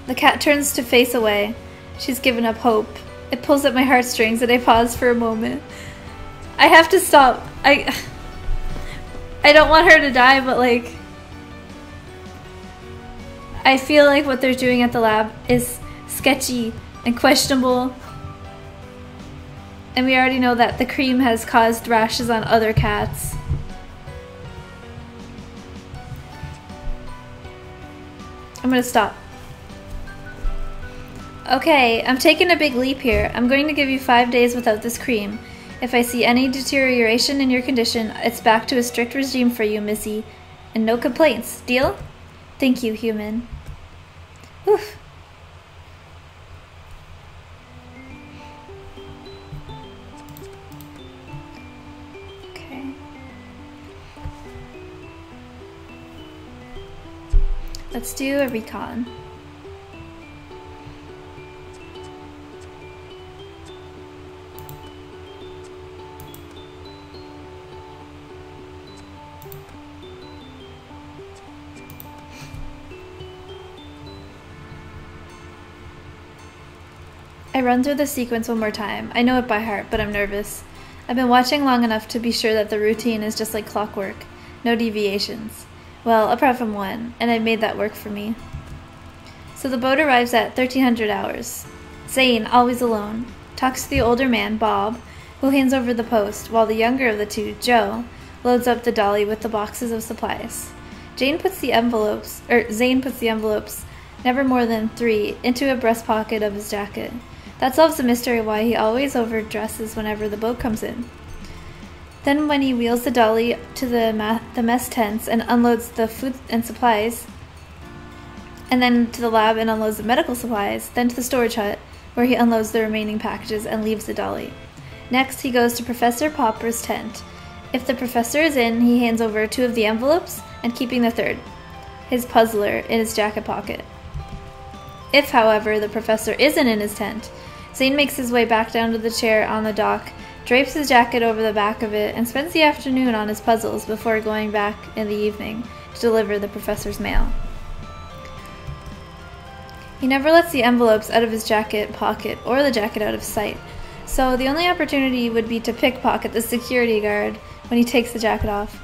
The cat turns to face away. She's given up hope. It pulls at my heartstrings and I pause for a moment. I have to stop. I don't want her to die, but like, I feel like what they're doing at the lab is sketchy and questionable. And we already know that the cream has caused rashes on other cats. I'm gonna stop. Okay, I'm taking a big leap here. I'm going to give you 5 days without this cream. If I see any deterioration in your condition, it's back to a strict regime for you, Missy. And no complaints. Deal? Thank you, human. Oof. Okay. Let's do a recon. I run through the sequence one more time. I know it by heart, but I'm nervous. I've been watching long enough to be sure that the routine is just like clockwork. No deviations. Well, apart from one, and I made that work for me. So the boat arrives at 1300 hours. Zane, always alone, talks to the older man, Bob, who hands over the post, while the younger of the two, Joe, loads up the dolly with the boxes of supplies. Zane puts the envelopes, never more than 3, into a breast pocket of his jacket. That solves the mystery why he always overdresses whenever the boat comes in. Then when he wheels the dolly to the mess tents and unloads the food and supplies, and then to the lab and unloads the medical supplies, then to the storage hut, where he unloads the remaining packages and leaves the dolly. Next, he goes to Professor Popper's tent. If the professor is in, he hands over 2 of the envelopes, and keeping the 3rd, his puzzler, in his jacket pocket. If, however, the professor isn't in his tent, Zane makes his way back down to the chair on the dock, drapes his jacket over the back of it, and spends the afternoon on his puzzles before going back in the evening to deliver the professor's mail. He never lets the envelopes out of his jacket pocket or the jacket out of sight, so the only opportunity would be to pickpocket the security guard when he takes the jacket off.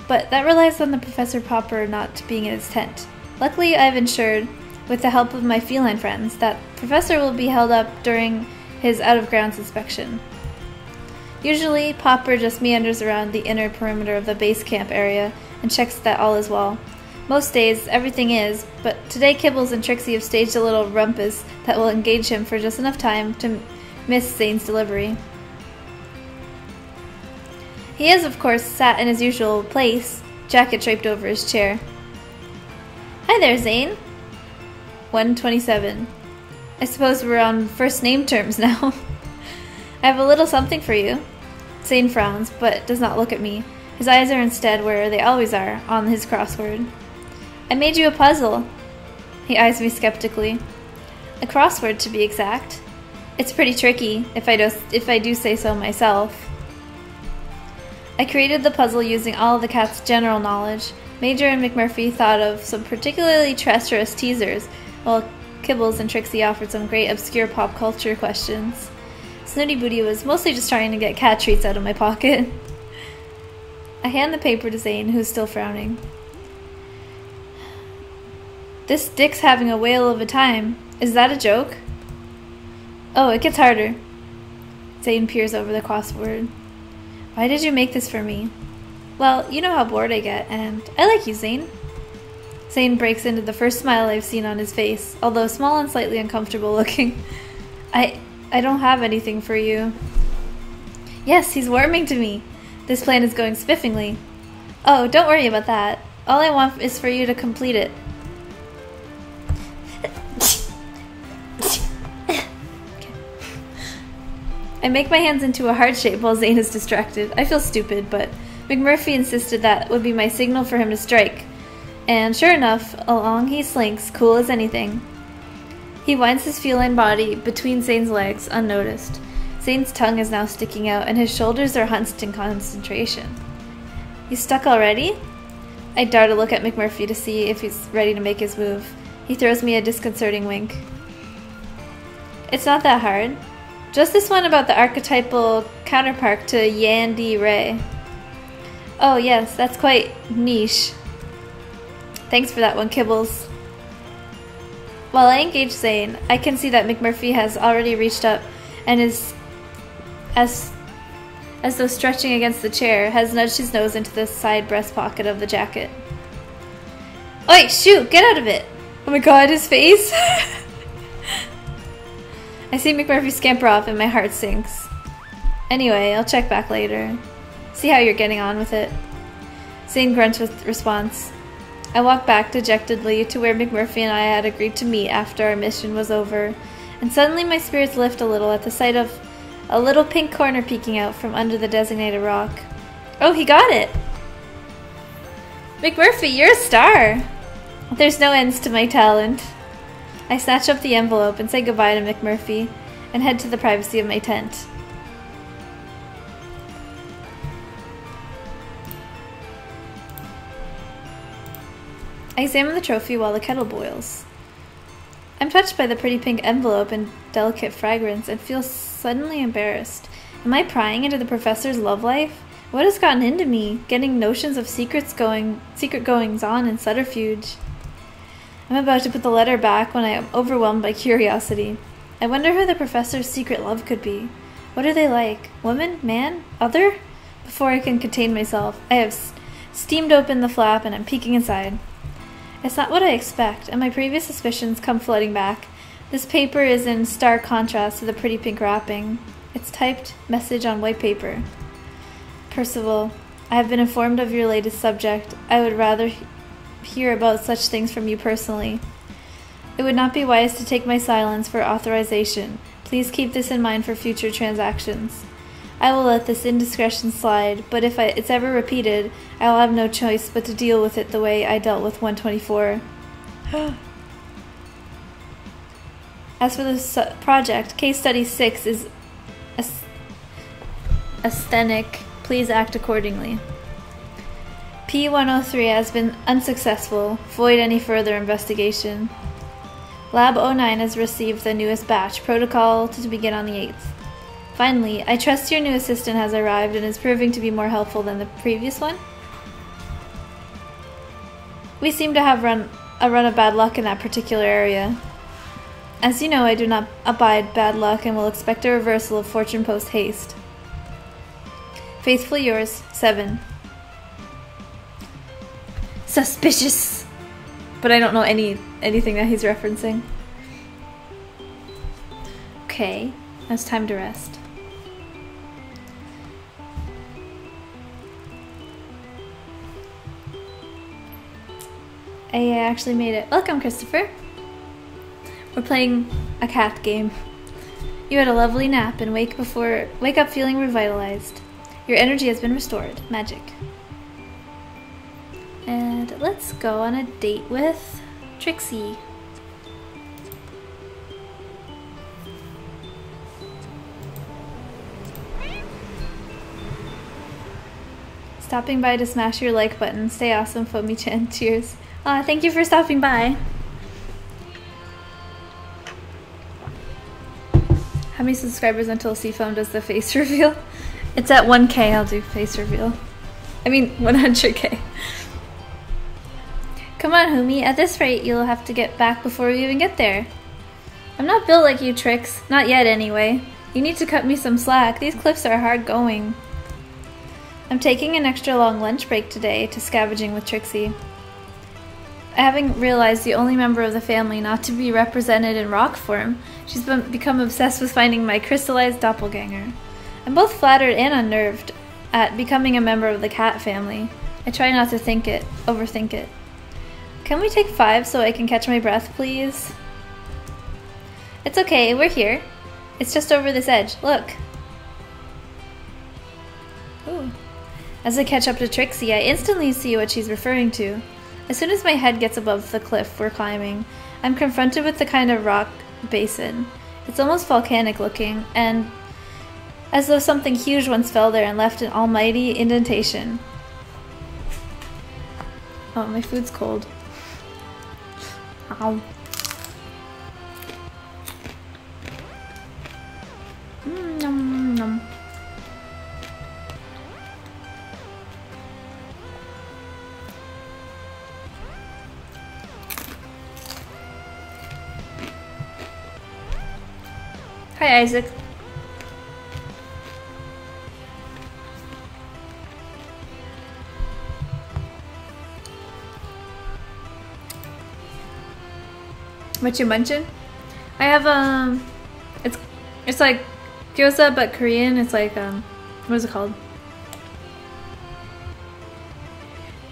But that relies on the Professor Popper not being in his tent. Luckily, I've ensured, with the help of my feline friends, that Professor will be held up during his out-of-grounds inspection. Usually, Popper just meanders around the inner perimeter of the base camp area and checks that all is well. Most days, everything is, but today Kibbles and Trixie have staged a little rumpus that will engage him for just enough time to miss Zane's delivery. He is, of course, sat in his usual place, jacket draped over his chair. Hi there, Zane. 127. I suppose we're on first name terms now. I have a little something for you. Zane frowns, but does not look at me. His eyes are instead where they always are, on his crossword. I made you a puzzle. He eyes me skeptically. A crossword, to be exact. It's pretty tricky, if I do say so myself. I created the puzzle using all of the cat's general knowledge. Major and McMurphy thought of some particularly treacherous teasers, while Kibbles and Trixie offered some great obscure pop culture questions. Snooty Booty was mostly just trying to get cat treats out of my pocket. I hand the paper to Zane, who's still frowning. This Dick's having a whale of a time. Is that a joke? Oh, it gets harder. Zane peers over the crossword. Why did you make this for me? Well, you know how bored I get, and I like you, Zane. Zane breaks into the first smile I've seen on his face, although small and slightly uncomfortable looking. I don't have anything for you. Yes, he's warming to me. This plan is going spiffingly. Oh, don't worry about that. All I want is for you to complete it. I make my hands into a heart shape while Zane is distracted. I feel stupid, but McMurphy insisted that would be my signal for him to strike. And sure enough, along he slinks, cool as anything. He winds his feline body between Zane's legs, unnoticed. Zane's tongue is now sticking out, and his shoulders are hunched in concentration. You stuck already? I dart a look at McMurphy to see if he's ready to make his move. He throws me a disconcerting wink. It's not that hard. Just this one about the archetypal counterpart to Yandy Ray. Oh yes, that's quite niche. Thanks for that one, Kibbles. While I engage Zane, I can see that McMurphy has already reached up and is, as though stretching against the chair, has nudged his nose into the side breast pocket of the jacket. Oi, shoot, get out of it! Oh my god, his face! I see McMurphy scamper off and my heart sinks. Anyway, I'll check back later. See how you're getting on with it. Zane grunts with response. I walk back dejectedly to where McMurphy and I had agreed to meet after our mission was over, and suddenly my spirits lift a little at the sight of a little pink corner peeking out from under the designated rock. Oh, he got it! McMurphy, you're a star! There's no ends to my talent. I snatch up the envelope and say goodbye to McMurphy and head to the privacy of my tent. I examine the trophy while the kettle boils. I'm touched by the pretty pink envelope and delicate fragrance and feel suddenly embarrassed. Am I prying into the professor's love life? What has gotten into me, getting notions of secret goings-on and subterfuge? I'm about to put the letter back when I am overwhelmed by curiosity. I wonder who the professor's secret love could be. What are they like? Woman? Man? Other? Before I can contain myself, I have steamed open the flap and I'm peeking inside. It's not what I expect, and my previous suspicions come flooding back. This paper is in stark contrast to the pretty pink wrapping. It's typed message on white paper. Percival, I have been informed of your latest subject. I would rather hear about such things from you personally. It would not be wise to take my silence for authorization. Please keep this in mind for future transactions. I will let this indiscretion slide, but if it's ever repeated, I will have no choice but to deal with it the way I dealt with 124. As for the project, Case Study 6 is aesthetic. Please act accordingly. P-103 has been unsuccessful. Void any further investigation. Lab 09 has received the newest batch. Protocol to begin on the 8th. Finally, I trust your new assistant has arrived and is proving to be more helpful than the previous one. We seem to have run of bad luck in that particular area. As you know, I do not abide bad luck and will expect a reversal of fortune post haste. Faithfully yours, 7. Suspicious! But I don't know anything that he's referencing. Okay, now it's time to rest. I actually made it. Welcome, Christopher. We're playing a cat game. You had a lovely nap and wake up feeling revitalized. Your energy has been restored. Magic. And let's go on a date with Trixie. Stopping by to smash your like button. Stay awesome, Fomi-chan. Cheers. Thank you for stopping by. How many subscribers until Seafoam does the face reveal? It's at 1K, I'll do face reveal. I mean, 100K. Come on, Humi. At this rate, you'll have to get back before we even get there. I'm not built like you, Trix. Not yet, anyway. You need to cut me some slack. These cliffs are hard going. I'm taking an extra long lunch break today to scavenging with Trixie. I haven't realized the only member of the family not to be represented in rock form. She's become obsessed with finding my crystallized doppelganger. I'm both flattered and unnerved at becoming a member of the cat family. I try not to overthink it. Can we take 5 so I can catch my breath, please? It's okay, we're here. It's just over this edge. Look. Ooh. As I catch up to Trixie, I instantly see what she's referring to. As soon as my head gets above the cliff we're climbing, I'm confronted with the kind of rock basin. It's almost volcanic looking, and as though something huge once fell there and left an almighty indentation. Oh, my food's cold. Ow. Nom, nom. Hi, Isaac. What you munching? I have it's like gyoza but Korean. It's like what is it called?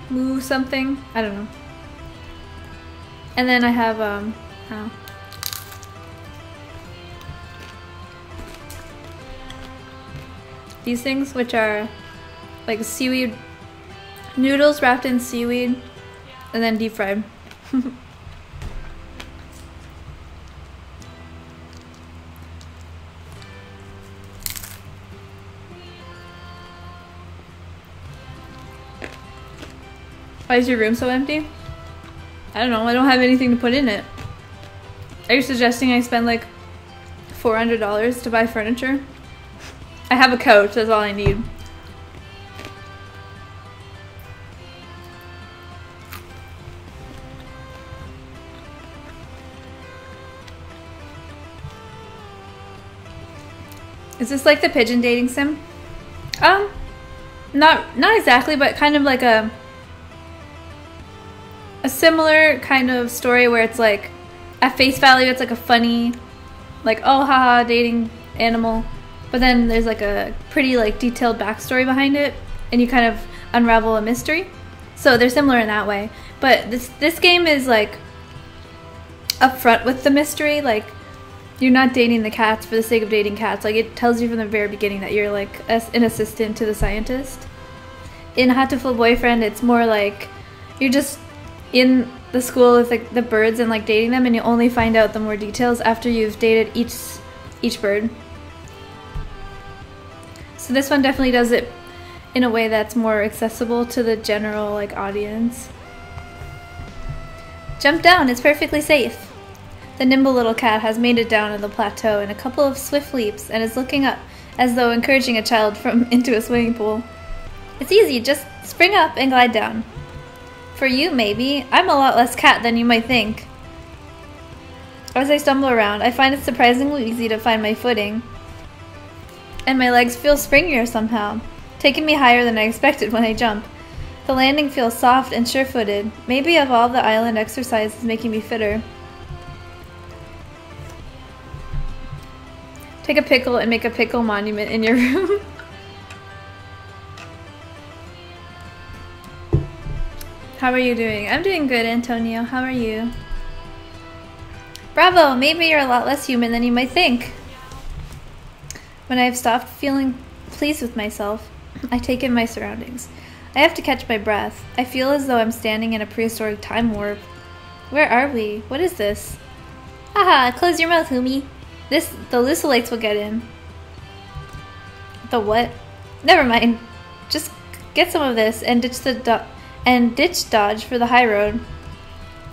Moo something? I don't know. And then I have these things, which are like seaweed noodles wrapped in seaweed and then deep fried. Why is your room so empty? I don't know, I don't have anything to put in it. Are you suggesting I spend like $400 to buy furniture? I have a couch, that's all I need. Is this like the pigeon dating sim? Not exactly, but kind of like a similar kind of story where it's like, at face value, it's like a funny, like, oh haha, dating animal. But then there's like a pretty like detailed backstory behind it, and you kind of unravel a mystery. So they're similar in that way. But this game is like upfront with the mystery. Like, you're not dating the cats for the sake of dating cats. Like, it tells you from the very beginning that you're like an assistant to the scientist. In Hatoful Boyfriend, it's more like you're just in the school with like the birds and like dating them, and you only find out the more details after you've dated each bird. So this one definitely does it in a way that's more accessible to the general like audience. Jump down, it's perfectly safe. The nimble little cat has made it down on the plateau in a couple of swift leaps and is looking up as though encouraging a child from into a swimming pool. It's easy, just spring up and glide down. For you, maybe. I'm a lot less cat than you might think. As I stumble around, I find it surprisingly easy to find my footing. And my legs feel springier somehow, taking me higher than I expected when I jump. The landing feels soft and sure-footed. Maybe of all the island exercise is making me fitter. Take a pickle and make a pickle monument in your room. How are you doing? I'm doing good, Antonio. How are you? Bravo! Maybe you're a lot less human than you might think. When I have stopped feeling pleased with myself, I take in my surroundings. I have to catch my breath. I feel as though I'm standing in a prehistoric time warp. Where are we? What is this? Haha, close your mouth, Humi. The Lucilites will get in. The what? Never mind. Just get some of this and ditch dodge for the high road.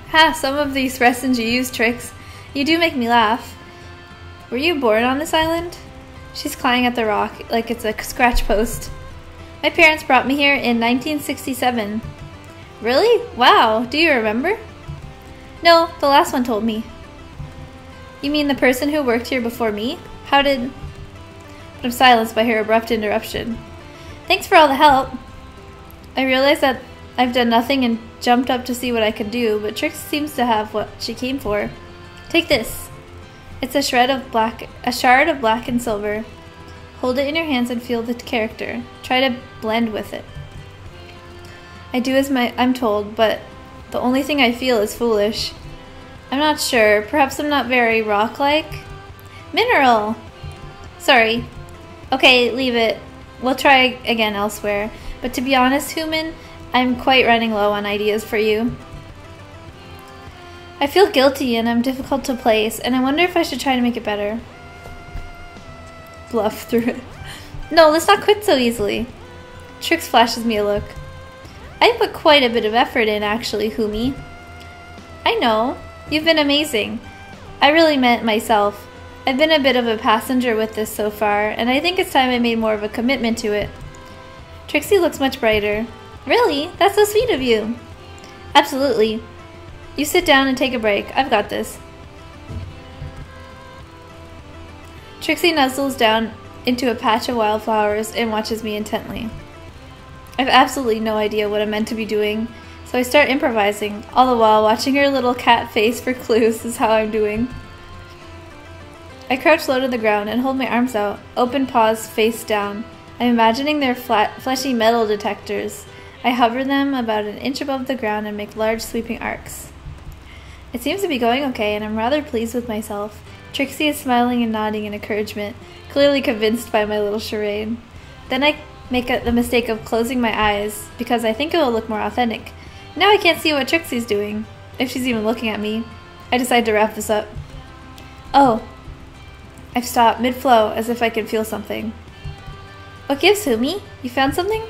Ha, some of these rest and use tricks. You do make me laugh. Were you born on this island? She's clawing at the rock like it's a scratch post. My parents brought me here in 1967. Really? Wow, do you remember? No, the last one told me. You mean the person who worked here before me? How did... But I'm silenced by her abrupt interruption. Thanks for all the help. I realize that I've done nothing and jumped up to see what I could do, but Trix seems to have what she came for. Take this. It's a shard of black and silver. Hold it in your hands and feel the character. Try to blend with it. I do as I'm told, but the only thing I feel is foolish. I'm not sure. Perhaps I'm not very rock-like? Mineral! Sorry. Okay, leave it. We'll try again elsewhere. But to be honest, Human, I'm quite running low on ideas for you. I feel guilty and I'm difficult to place, and I wonder if I should try to make it better. Bluff through it. No, let's not quit so easily. Trix flashes me a look. I put quite a bit of effort in, actually, Humi. I know. You've been amazing. I really meant myself. I've been a bit of a passenger with this so far, and I think it's time I made more of a commitment to it. Trixie looks much brighter. Really? That's so sweet of you. Absolutely. You sit down and take a break. I've got this. Trixie nuzzles down into a patch of wildflowers and watches me intently. I have absolutely no idea what I'm meant to be doing, So I start improvising, all the while watching her little cat face for clues is how I'm doing. I crouch low to the ground and hold my arms out, open paws face down. I'm imagining they're flat, fleshy metal detectors. I hover them about an inch above the ground and make large sweeping arcs. It seems to be going okay, and I'm rather pleased with myself. Trixie is smiling and nodding in encouragement, clearly convinced by my little charade. Then I make the mistake of closing my eyes, because I think it will look more authentic. Now I can't see what Trixie's doing, if she's even looking at me. I decide to wrap this up. Oh. I've stopped mid-flow, as if I can feel something. What gives, Humi? You found something?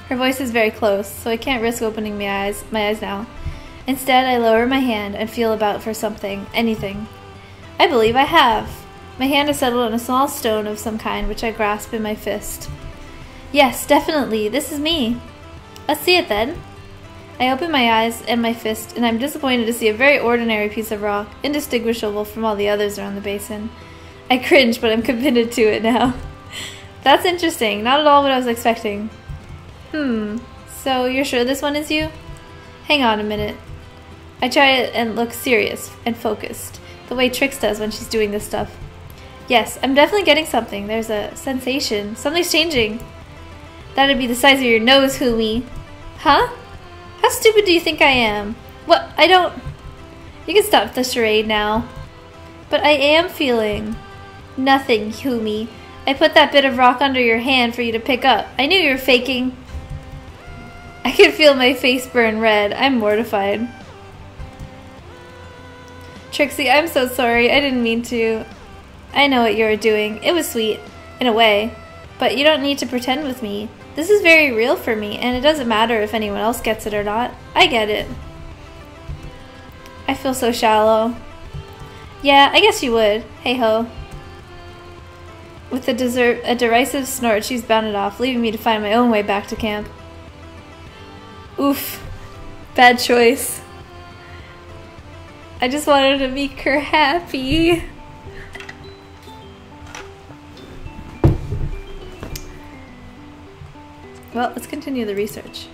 Her voice is very close, so I can't risk opening my eyes now. Instead, I lower my hand and feel about for something, anything. I believe I have. My hand is settled on a small stone of some kind, which I grasp in my fist. Yes, definitely, this is me. Let's see it then. I open my eyes and my fist, and I'm disappointed to see a very ordinary piece of rock, indistinguishable from all the others around the basin. I cringe, but I'm committed to it now. That's interesting, not at all what I was expecting. So you're sure this one is you? Hang on a minute. I try it and look serious and focused, the way Trix does when she's doing this stuff. Yes, I'm definitely getting something. There's a sensation. Something's changing. That'd be the size of your nose, Humi. Huh? How stupid do you think I am? What? I don't... You can stop the charade now. But I am feeling... Nothing, Humi. I put that bit of rock under your hand for you to pick up. I knew you were faking. I can feel my face burn red. I'm mortified. Trixie, I'm so sorry. I didn't mean to. I know what you were doing. It was sweet, in a way. But you don't need to pretend with me. This is very real for me, and it doesn't matter if anyone else gets it or not. I get it. I feel so shallow. Yeah, I guess you would. Hey ho. With a derisive snort, she's bounded off, leaving me to find my own way back to camp. Oof. Bad choice. I just wanted to make her happy. Well, let's continue the research.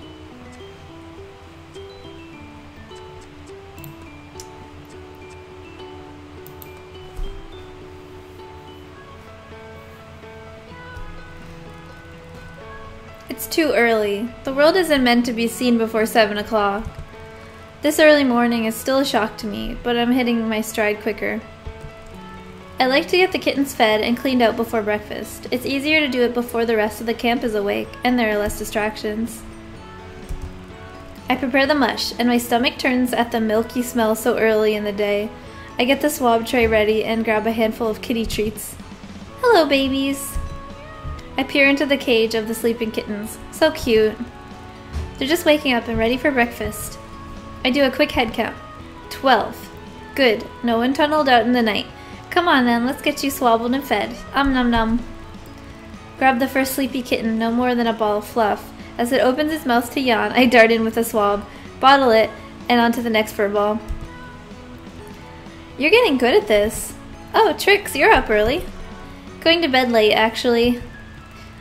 It's too early. The world isn't meant to be seen before 7 o'clock. This early morning is still a shock to me, but I'm hitting my stride quicker. I like to get the kittens fed and cleaned out before breakfast. It's easier to do it before the rest of the camp is awake, and there are less distractions. I prepare the mush, and my stomach turns at the milky smell so early in the day. I get the swab tray ready and grab a handful of kitty treats. Hello, babies! I peer into the cage of the sleeping kittens. So cute. They're just waking up and ready for breakfast. I do a quick head count. 12. Good. No one tunneled out in the night. Come on then, let's get you swabbled and fed. Nom nom. Grab the first sleepy kitten, no more than a ball of fluff. As it opens its mouth to yawn, I dart in with a swab, bottle it, and onto the next fur ball. You're getting good at this. Oh, Trix, you're up early. Going to bed late, actually.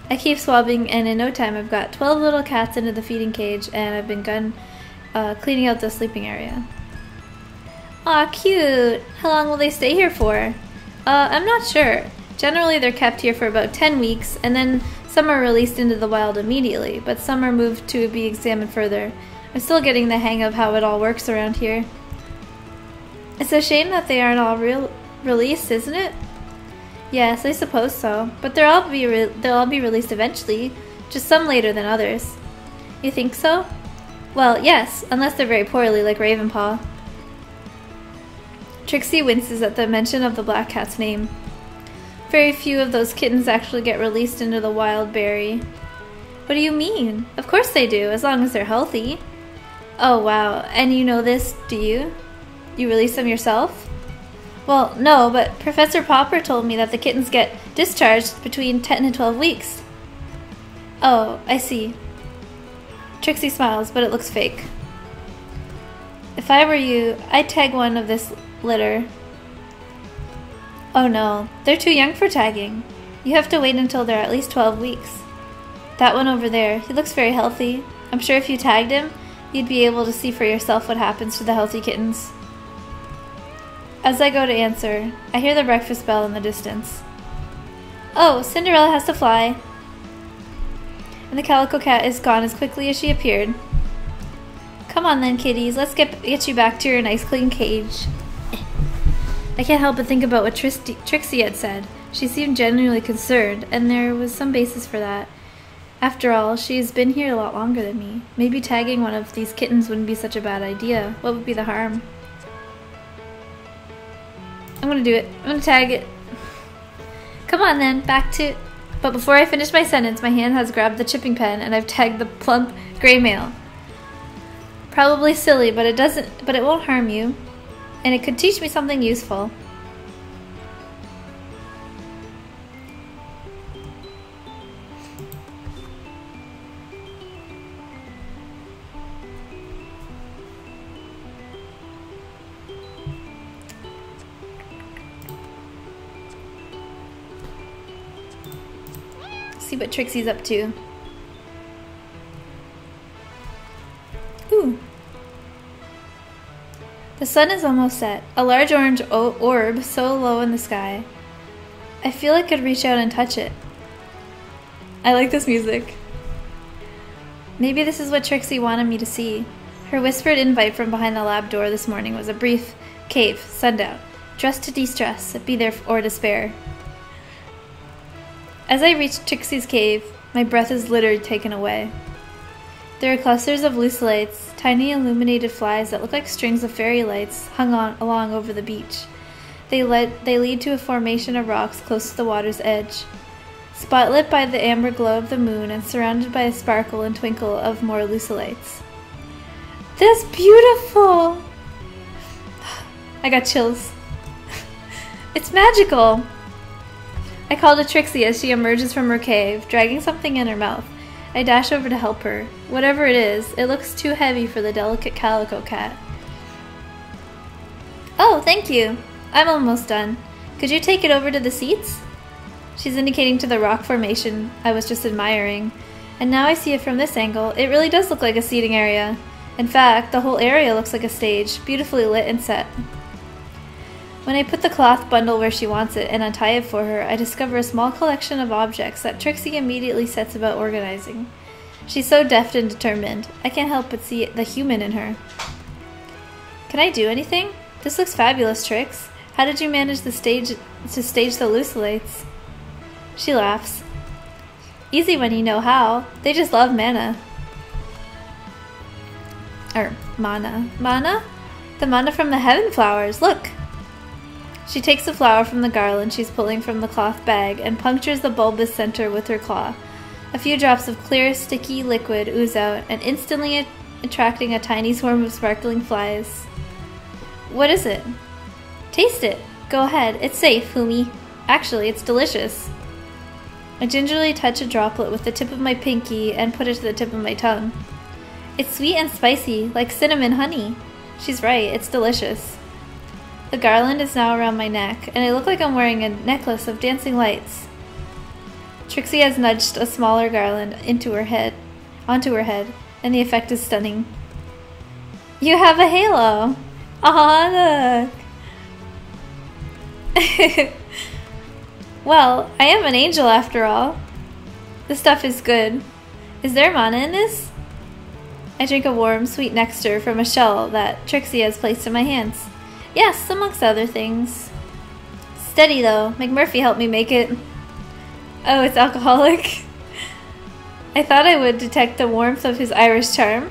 I keep swabbing, and in no time I've got 12 little cats into the feeding cage, and I've begun cleaning out the sleeping area. Aw, cute! How long will they stay here for? I'm not sure. Generally they're kept here for about 10 weeks, and then some are released into the wild immediately, but some are moved to be examined further. I'm still getting the hang of how it all works around here. It's a shame that they aren't all released, isn't it? Yes, I suppose so, but they'll all be released eventually, just some later than others. You think so? Well, yes, unless they're very poorly, like Ravenpaw. Trixie winces at the mention of the black cat's name. Very few of those kittens actually get released into the wild berry. What do you mean? Of course they do, as long as they're healthy. Oh wow, and you know this, do you? You release them yourself? Well, no, but Professor Popper told me that the kittens get discharged between 10 and 12 weeks. Oh, I see. Trixie smiles, but it looks fake. If I were you, I'd tag one of this litter. Oh no, they're too young for tagging. You have to wait until they're at least 12 weeks. That one over there, he looks very healthy. I'm sure if you tagged him, you'd be able to see for yourself what happens to the healthy kittens. As I go to answer, I hear the breakfast bell in the distance. Oh, Cinderella has to fly. And the calico cat is gone as quickly as she appeared. Come on then, kitties, let's get you back to your nice clean cage. I can't help but think about what Trixie had said. She seemed genuinely concerned, and there was some basis for that. After all, she's been here a lot longer than me. Maybe tagging one of these kittens wouldn't be such a bad idea. What would be the harm? I'm gonna do it. I'm gonna tag it. Come on then, back to... But before I finish my sentence, my hand has grabbed the chipping pen and I've tagged the plump gray male. Probably silly, but it won't harm you. And it could teach me something useful. See what Trixie's up to. Ooh. The sun is almost set. A large orange orb so low in the sky. I feel I could reach out and touch it. I like this music. Maybe this is what Trixie wanted me to see. Her whispered invite from behind the lab door this morning was a brief cave, sundown. Dress to de-stress, be there or despair. As I reach Trixie's cave, my breath is literally taken away. There are clusters of lucilites, tiny illuminated flies that look like strings of fairy lights hung along over the beach. They lead to a formation of rocks close to the water's edge, spotlit by the amber glow of the moon and surrounded by a sparkle and twinkle of more lucilites. That's beautiful! I got chills. It's magical! I call to Trixie as she emerges from her cave, dragging something in her mouth. I dash over to help her. Whatever it is, it looks too heavy for the delicate calico cat. Oh, thank you. I'm almost done. Could you take it over to the seats? She's indicating to the rock formation I was just admiring. And now I see it from this angle. It really does look like a seating area. In fact, the whole area looks like a stage, beautifully lit and set. When I put the cloth bundle where she wants it and untie it for her, I discover a small collection of objects that Trixie immediately sets about organizing. She's so deft and determined. I can't help but see the human in her. Can I do anything? This looks fabulous, Trix. How did you manage to stage the lucilites? She laughs. Easy when you know how. They just love mana. Mana. Mana? The mana from the heaven flowers. Look! She takes a flower from the garland she's pulling from the cloth bag and punctures the bulbous center with her claw. A few drops of clear, sticky liquid ooze out and instantly attracting a tiny swarm of sparkling flies. What is it? Taste it. Go ahead. It's safe, Fumi. Actually, it's delicious. I gingerly touch a droplet with the tip of my pinky and put it to the tip of my tongue. It's sweet and spicy, like cinnamon honey. She's right, it's delicious. The garland is now around my neck, and I look like I'm wearing a necklace of dancing lights. Trixie has nudged a smaller garland onto her head, and the effect is stunning. You have a halo! Aw, look! Well, I am an angel after all. This stuff is good. Is there mana in this? I drink a warm, sweet nectar from a shell that Trixie has placed in my hands. Yes, amongst other things. Steady though, McMurphy helped me make it. Oh, it's alcoholic. I thought I would detect the warmth of his Irish charm.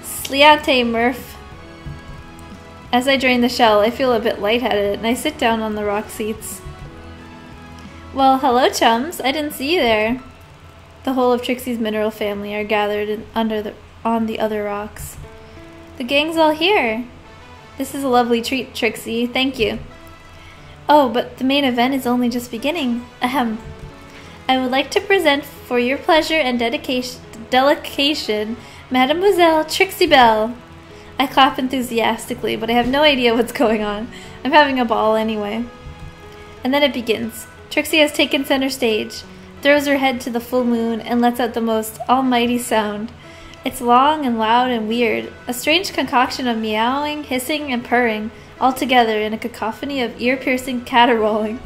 Sliante Murph. As I drain the shell, I feel a bit lightheaded and I sit down on the rock seats. Well, hello chums, I didn't see you there. The whole of Trixie's mineral family are gathered on the other rocks. The gang's all here. This is a lovely treat, Trixie. Thank you. Oh, but the main event is only just beginning. Ahem. I would like to present for your pleasure and delectation, Mademoiselle Trixie Belle. I clap enthusiastically, but I have no idea what's going on. I'm having a ball anyway. And then it begins. Trixie has taken center stage, throws her head to the full moon, and lets out the most almighty sound. It's long and loud and weird, a strange concoction of meowing, hissing, and purring, all together in a cacophony of ear-piercing caterwauling.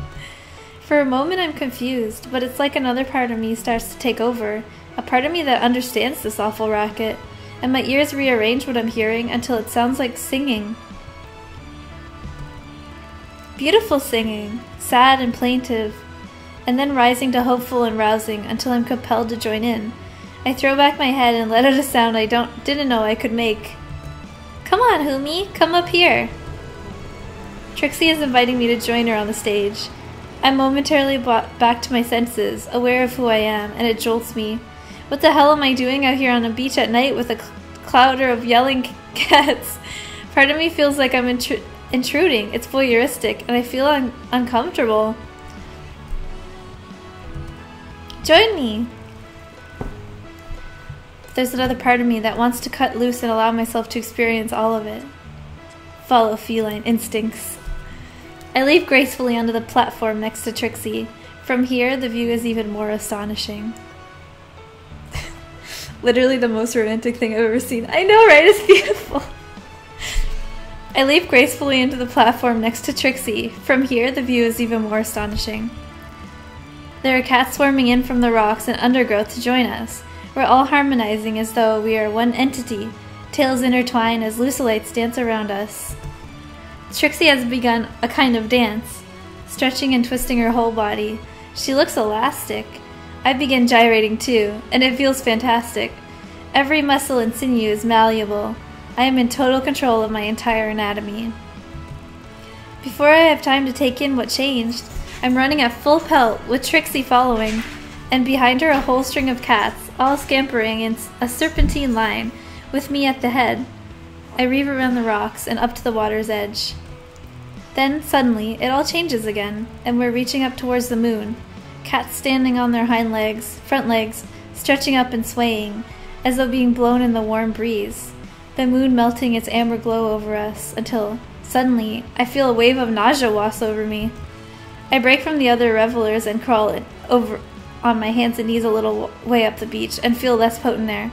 For a moment I'm confused, but it's like another part of me starts to take over, a part of me that understands this awful racket, and my ears rearrange what I'm hearing until it sounds like singing. Beautiful singing, sad and plaintive, and then rising to hopeful and rousing until I'm compelled to join in. I throw back my head and let out a sound I didn't know I could make. Come on, Humi, come up here. Trixie is inviting me to join her on the stage. I'm momentarily brought back to my senses, aware of who I am, and it jolts me. What the hell am I doing out here on a beach at night with a clouder of yelling cats? Part of me feels like I'm intruding. It's voyeuristic, and I feel uncomfortable. Join me! There's another part of me that wants to cut loose and allow myself to experience all of it. Follow feline instincts. I leap gracefully onto the platform next to Trixie. From here, the view is even more astonishing. Literally the most romantic thing I've ever seen. I know, right? It's beautiful. I leap gracefully into the platform next to Trixie. From here, the view is even more astonishing. There are cats swarming in from the rocks and undergrowth to join us. We're all harmonizing as though we are one entity, tails intertwine as lucilites dance around us. Trixie has begun a kind of dance, stretching and twisting her whole body. She looks elastic. I begin gyrating too, and it feels fantastic. Every muscle and sinew is malleable. I am in total control of my entire anatomy. Before I have time to take in what changed, I'm running at full pelt with Trixie following, and behind her a whole string of cats, all scampering in a serpentine line, with me at the head. I reeve around the rocks and up to the water's edge. Then, suddenly, it all changes again, and we're reaching up towards the moon. Cats standing on their front legs, stretching up and swaying, as though being blown in the warm breeze. The moon melting its amber glow over us, until, suddenly, I feel a wave of nausea wash over me. I break from the other revelers and crawl over on my hands and knees a little way up the beach, and feel less potent there.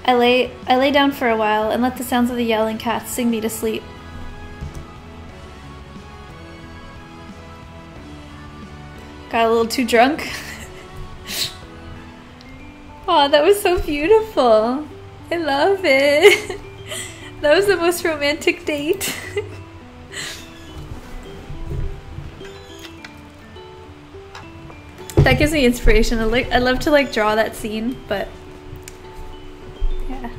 I lay down for a while and let the sounds of the yelling cats sing me to sleep. Got a little too drunk. Aw, that was so beautiful. I love it. That was the most romantic date. That gives me inspiration. I love to like draw that scene, but yeah.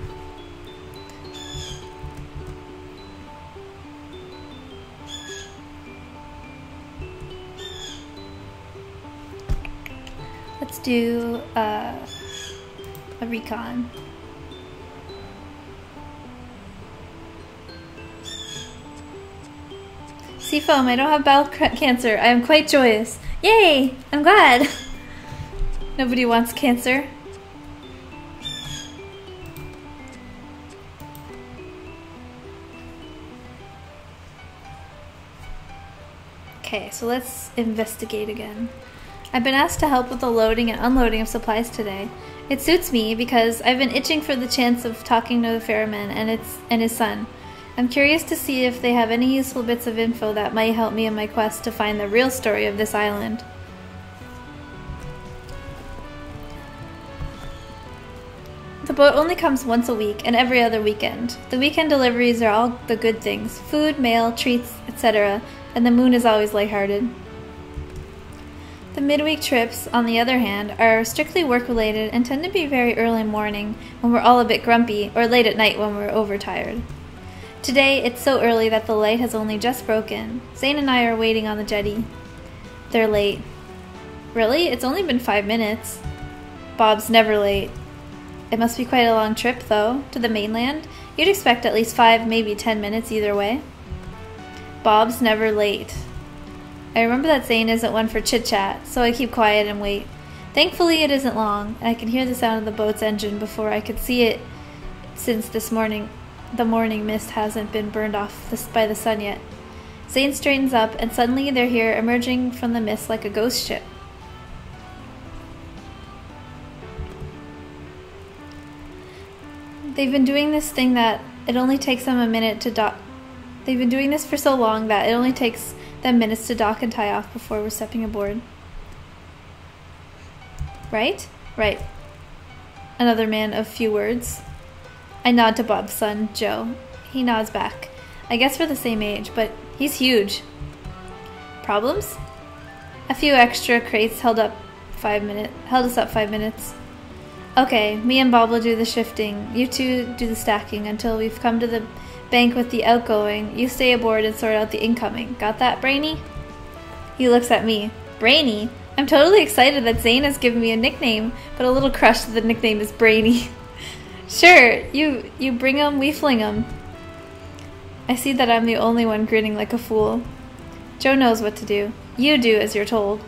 Let's do a recon. Seafoam, I don't have bowel cancer. I am quite joyous. Yay! I'm glad. Nobody wants cancer. Okay, so let's investigate again. I've been asked to help with the loading and unloading of supplies today. It suits me because I've been itching for the chance of talking to the ferryman and his son. I'm curious to see if they have any useful bits of info that might help me in my quest to find the real story of this island. The boat only comes once a week and every other weekend. The weekend deliveries are all the good things, food, mail, treats, etc., and the moon is always lighthearted. The midweek trips, on the other hand, are strictly work-related and tend to be very early morning when we're all a bit grumpy, or late at night when we're overtired. Today, it's so early that the light has only just broken. Zane and I are waiting on the jetty. They're late. Really? It's only been 5 minutes. Bob's never late. It must be quite a long trip, though, to the mainland. You'd expect at least 5, maybe 10 minutes either way. Bob's never late. I remember that Zane isn't one for chit-chat, so I keep quiet and wait. Thankfully, it isn't long, and I can hear the sound of the boat's engine before I could see it, since this morning the morning mist hasn't been burned off by the sun yet. Zane straightens up, and suddenly they're here, emerging from the mist like a ghost ship. . They've been doing this thing that it only takes them a minute to dock. They've been doing this for so long that it only takes them minutes to dock and tie off before we're stepping aboard. Right? Right. Another man of few words. I nod to Bob's son, Joe. He nods back. I guess we're the same age, but he's huge. Problems? A few extra crates held us up 5 minutes. Okay, me and Bob will do the shifting. You two do the stacking until we've come to the bank with the outgoing. You stay aboard and sort out the incoming. Got that, Brainy? He looks at me. Brainy? I'm totally excited that Zane has given me a nickname, but a little crushed that the nickname is Brainy. Sure, you bring 'em, we fling 'em. I see that I'm the only one grinning like a fool. Joe knows what to do. You do as you're told.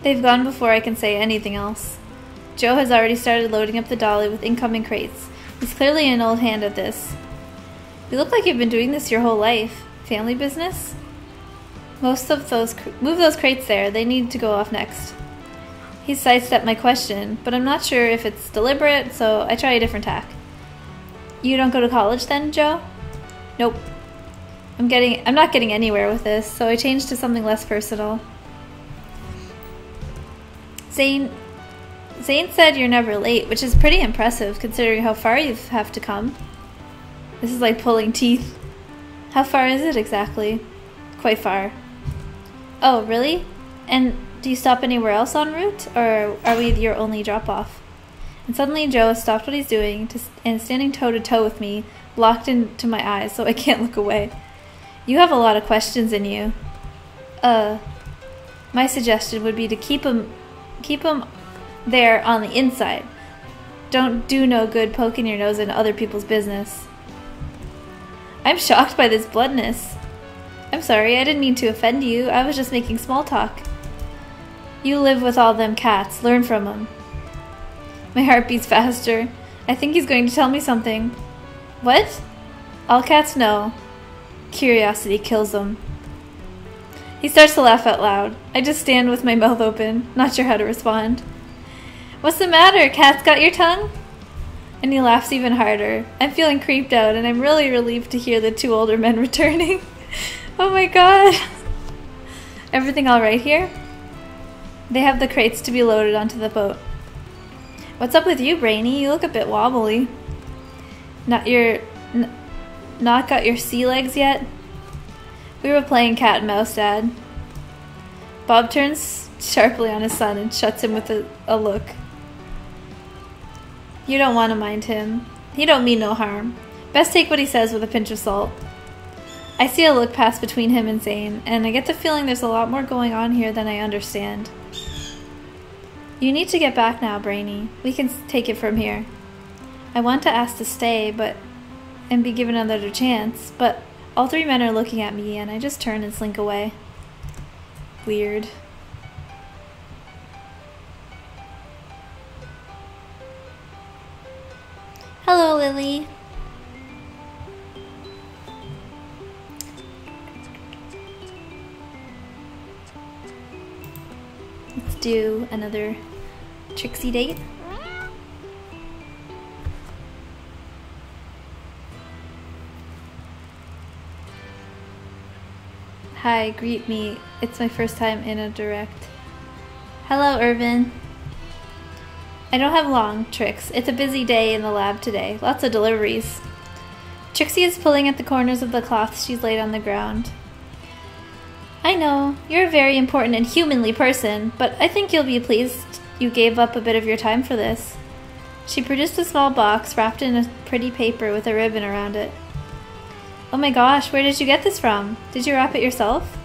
They've gone before I can say anything else. Joe has already started loading up the dolly with incoming crates. He's clearly an old hand at this. You look like you've been doing this your whole life. Family business? Move those crates there. They need to go off next. He sidestepped my question, but I'm not sure if it's deliberate, so I try a different tack. You don't go to college then, Joe? Nope. I'm not getting anywhere with this, so I changed to something less personal. Zane said you're never late, which is pretty impressive considering how far you have to come. This is like pulling teeth. How far is it exactly? Quite far. Oh, really? And do you stop anywhere else en route, or are we your only drop-off? And suddenly Joe has stopped what he's doing and is standing toe-to-toe with me, locked into my eyes so I can't look away. You have a lot of questions in you. My suggestion would be to keep 'em there on the inside. Don't do no good poking your nose into other people's business. I'm shocked by this bluntness. I'm sorry, I didn't mean to offend you. I was just making small talk. You live with all them cats. Learn from 'em. My heart beats faster. I think he's going to tell me something. What? All cats know. Curiosity kills them. He starts to laugh out loud. I just stand with my mouth open, not sure how to respond. What's the matter? Cat's got your tongue? And he laughs even harder. I'm feeling creeped out, and I'm really relieved to hear the two older men returning. Oh my god. Everything all right here? They have the crates to be loaded onto the boat. What's up with you, Brainy? You look a bit wobbly. Not got your sea legs yet? We were playing cat and mouse, Dad. Bob turns sharply on his son and shuts him with a look. You don't want to mind him. He don't mean no harm. Best take what he says with a pinch of salt. I see a look pass between him and Zane, and I get the feeling there's a lot more going on here than I understand. You need to get back now, Brainy. We can take it from here. I want to ask to stay, and be given another chance, but all three men are looking at me, and I just turn and slink away. Weird. Hello, Lily. Let's do another Trixie date. Hi, greet me. It's my first time in a direct. Hello, Irvin. I don't have long, Trix. It's a busy day in the lab today. Lots of deliveries. Trixie is pulling at the corners of the cloth she's laid on the ground. I know, you're a very important and humanly person, but I think you'll be pleased you gave up a bit of your time for this. She produced a small box wrapped in a pretty paper with a ribbon around it. Oh my gosh, where did you get this from? Did you wrap it yourself?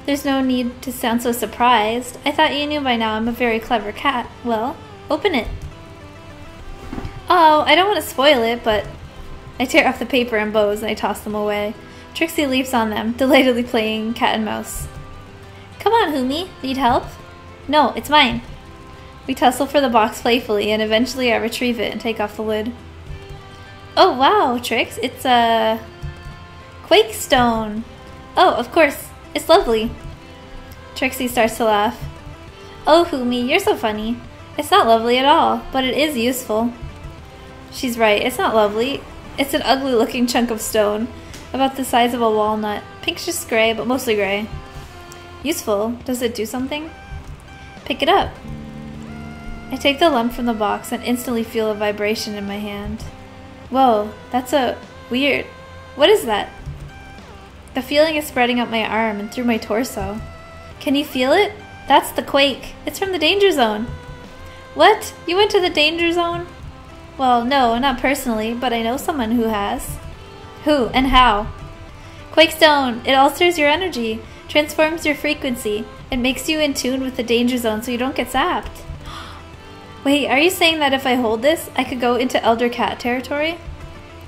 There's no need to sound so surprised. I thought you knew by now I'm a very clever cat. Well, open it. Oh, I don't want to spoil it, but... I tear off the paper and bows and I toss them away. Trixie leaps on them, delightedly playing cat and mouse. Come on, Humi. Need help? No, it's mine. We tussle for the box playfully, and eventually I retrieve it and take off the lid. Oh wow, Trix, it's a... Quake stone! Oh, of course, it's lovely. Trixie starts to laugh. Oh, Humi, you're so funny. It's not lovely at all, but it is useful. She's right, it's not lovely. It's an ugly looking chunk of stone, about the size of a walnut. Pinkish gray, but mostly gray. Useful. Does it do something? Pick it up. I take the lump from the box and instantly feel a vibration in my hand. Whoa, that's a weird... What is that? The feeling is spreading up my arm and through my torso. Can you feel it? That's the quake. It's from the danger zone. What? You went to the danger zone? Well, no, not personally, but I know someone who has. Who and how? Quake stone. It alters your energy, transforms your frequency. It makes you in tune with the danger zone so you don't get zapped. Wait, are you saying that if I hold this, I could go into Elder Cat territory?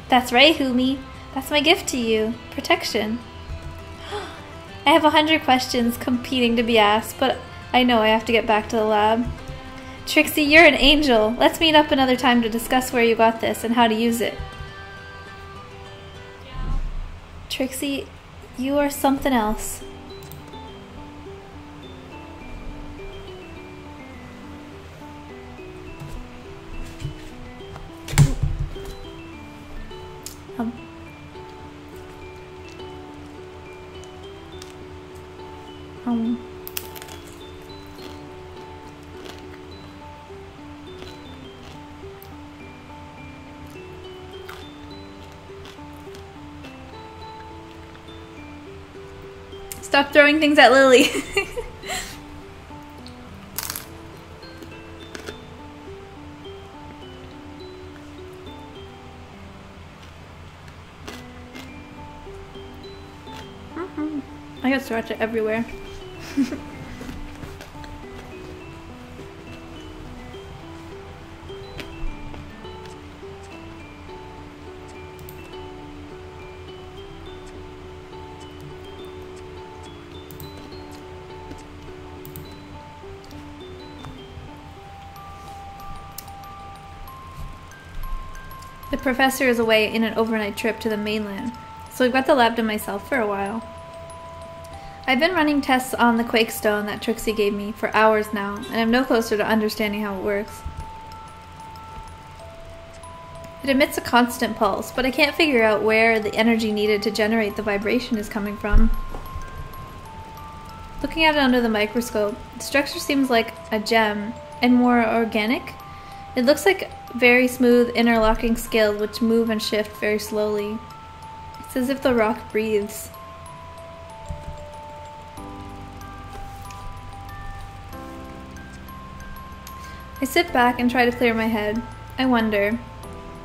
That's right, Humi. That's my gift to you. Protection. I have 100 questions competing to be asked, but I know I have to get back to the lab. Trixie, you're an angel. Let's meet up another time to discuss where you got this and how to use it. Trixie, you are something else. Stop throwing things at Lily. I got sriracha everywhere. The professor is away in an overnight trip to the mainland, so I've got the lab to myself for a while. I've been running tests on the quake stone that Trixie gave me for hours now, and I'm no closer to understanding how it works. It emits a constant pulse, but I can't figure out where the energy needed to generate the vibration is coming from. Looking at it under the microscope, the structure seems like a gem and more organic. It looks like very smooth interlocking scales which move and shift very slowly. It's as if the rock breathes. I sit back and try to clear my head. I wonder.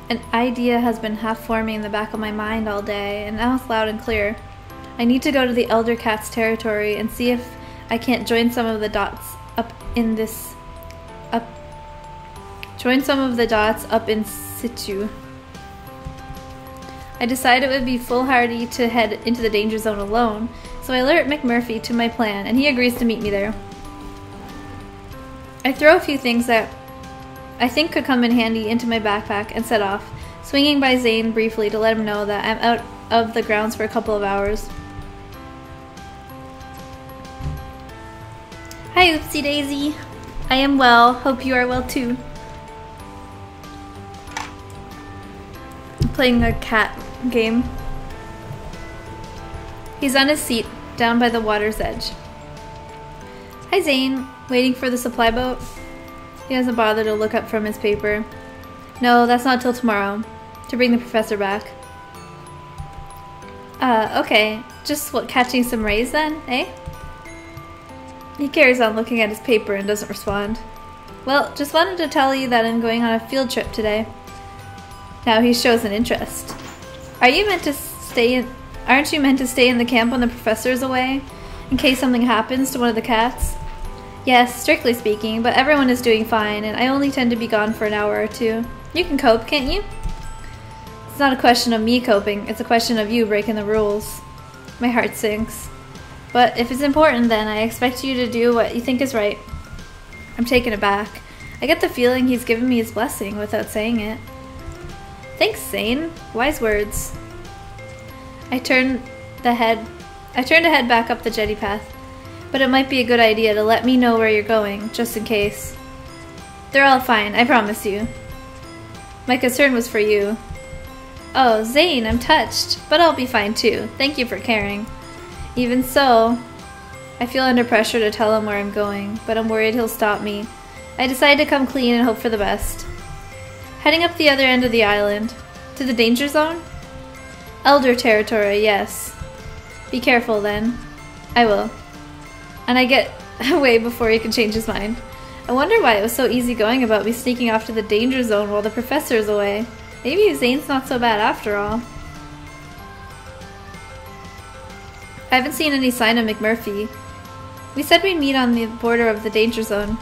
An idea has been half forming in the back of my mind all day, and now it's loud and clear. I need to go to the Elder Cat's territory and see if I can't join some of the dots up in situ. I decide it would be foolhardy to head into the danger zone alone, so I alert McMurphy to my plan, and he agrees to meet me there. I throw a few things that I think could come in handy into my backpack and set off, swinging by Zane briefly to let him know that I'm out of the grounds for a couple of hours. Hi, Oopsie Daisy. I am well. Hope you are well too. I'm playing a cat game. He's on his seat, down by the water's edge. Hi, Zane. Waiting for the supply boat? He doesn't bother to look up from his paper. No, that's not till tomorrow. To bring the professor back. Okay. Just what, catching some rays then, eh? He carries on looking at his paper and doesn't respond. Well, just wanted to tell you that I'm going on a field trip today. Now he shows an interest. Aren't you meant to stay in the camp when the professor is away? In case something happens to one of the cats? Yes, strictly speaking, but everyone is doing fine, and I only tend to be gone for an hour or two. You can cope, can't you? It's not a question of me coping, it's a question of you breaking the rules. My heart sinks. But if it's important, then I expect you to do what you think is right. I'm taken aback. I get the feeling he's given me his blessing without saying it. Thanks, Zane. Wise words. I turned to head back up the jetty path. But it might be a good idea to let me know where you're going, just in case. They're all fine, I promise you. My concern was for you. Oh, Zane, I'm touched. But I'll be fine too. Thank you for caring. Even so, I feel under pressure to tell him where I'm going, but I'm worried he'll stop me. I decide to come clean and hope for the best. Heading up the other end of the island. To the danger zone? Elder territory, yes. Be careful then. I will. And I get away before he can change his mind. I wonder why it was so easygoing about me sneaking off to the danger zone while the professor's away. Maybe Zane's not so bad after all. I haven't seen any sign of McMurphy. We said we'd meet on the border of the danger zone.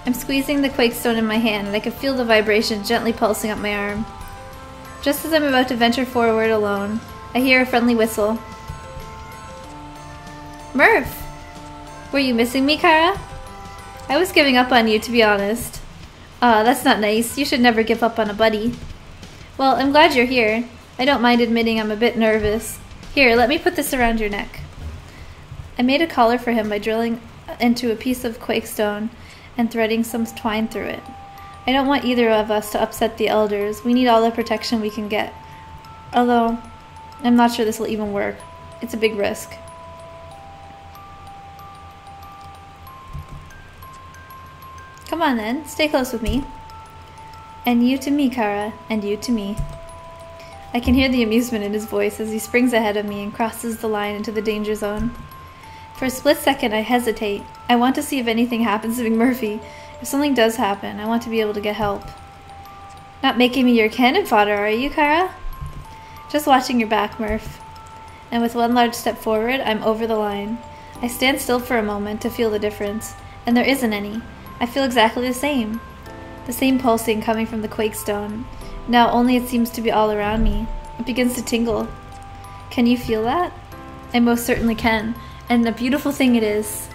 I'm squeezing the quake stone in my hand and I can feel the vibration gently pulsing up my arm. Just as I'm about to venture forward alone, I hear a friendly whistle. Murph! Were you missing me, Kara? I was giving up on you, to be honest. Aw, that's not nice. You should never give up on a buddy. Well, I'm glad you're here. I don't mind admitting I'm a bit nervous. Here, let me put this around your neck. I made a collar for him by drilling into a piece of quake stone and threading some twine through it. I don't want either of us to upset the elders. We need all the protection we can get. Although, I'm not sure this will even work. It's a big risk. Come on then, stay close with me. And you to me, Kara, and you to me. I can hear the amusement in his voice as he springs ahead of me and crosses the line into the danger zone. For a split second, I hesitate. I want to see if anything happens to McMurphy. If something does happen, I want to be able to get help. Not making me your cannon fodder, are you, Kara? Just watching your back, Murph. And with one large step forward, I'm over the line. I stand still for a moment to feel the difference, and there isn't any. I feel exactly the same. The same pulsing coming from the quake stone. Now only it seems to be all around me. It begins to tingle. Can you feel that? I most certainly can, and a beautiful thing it is.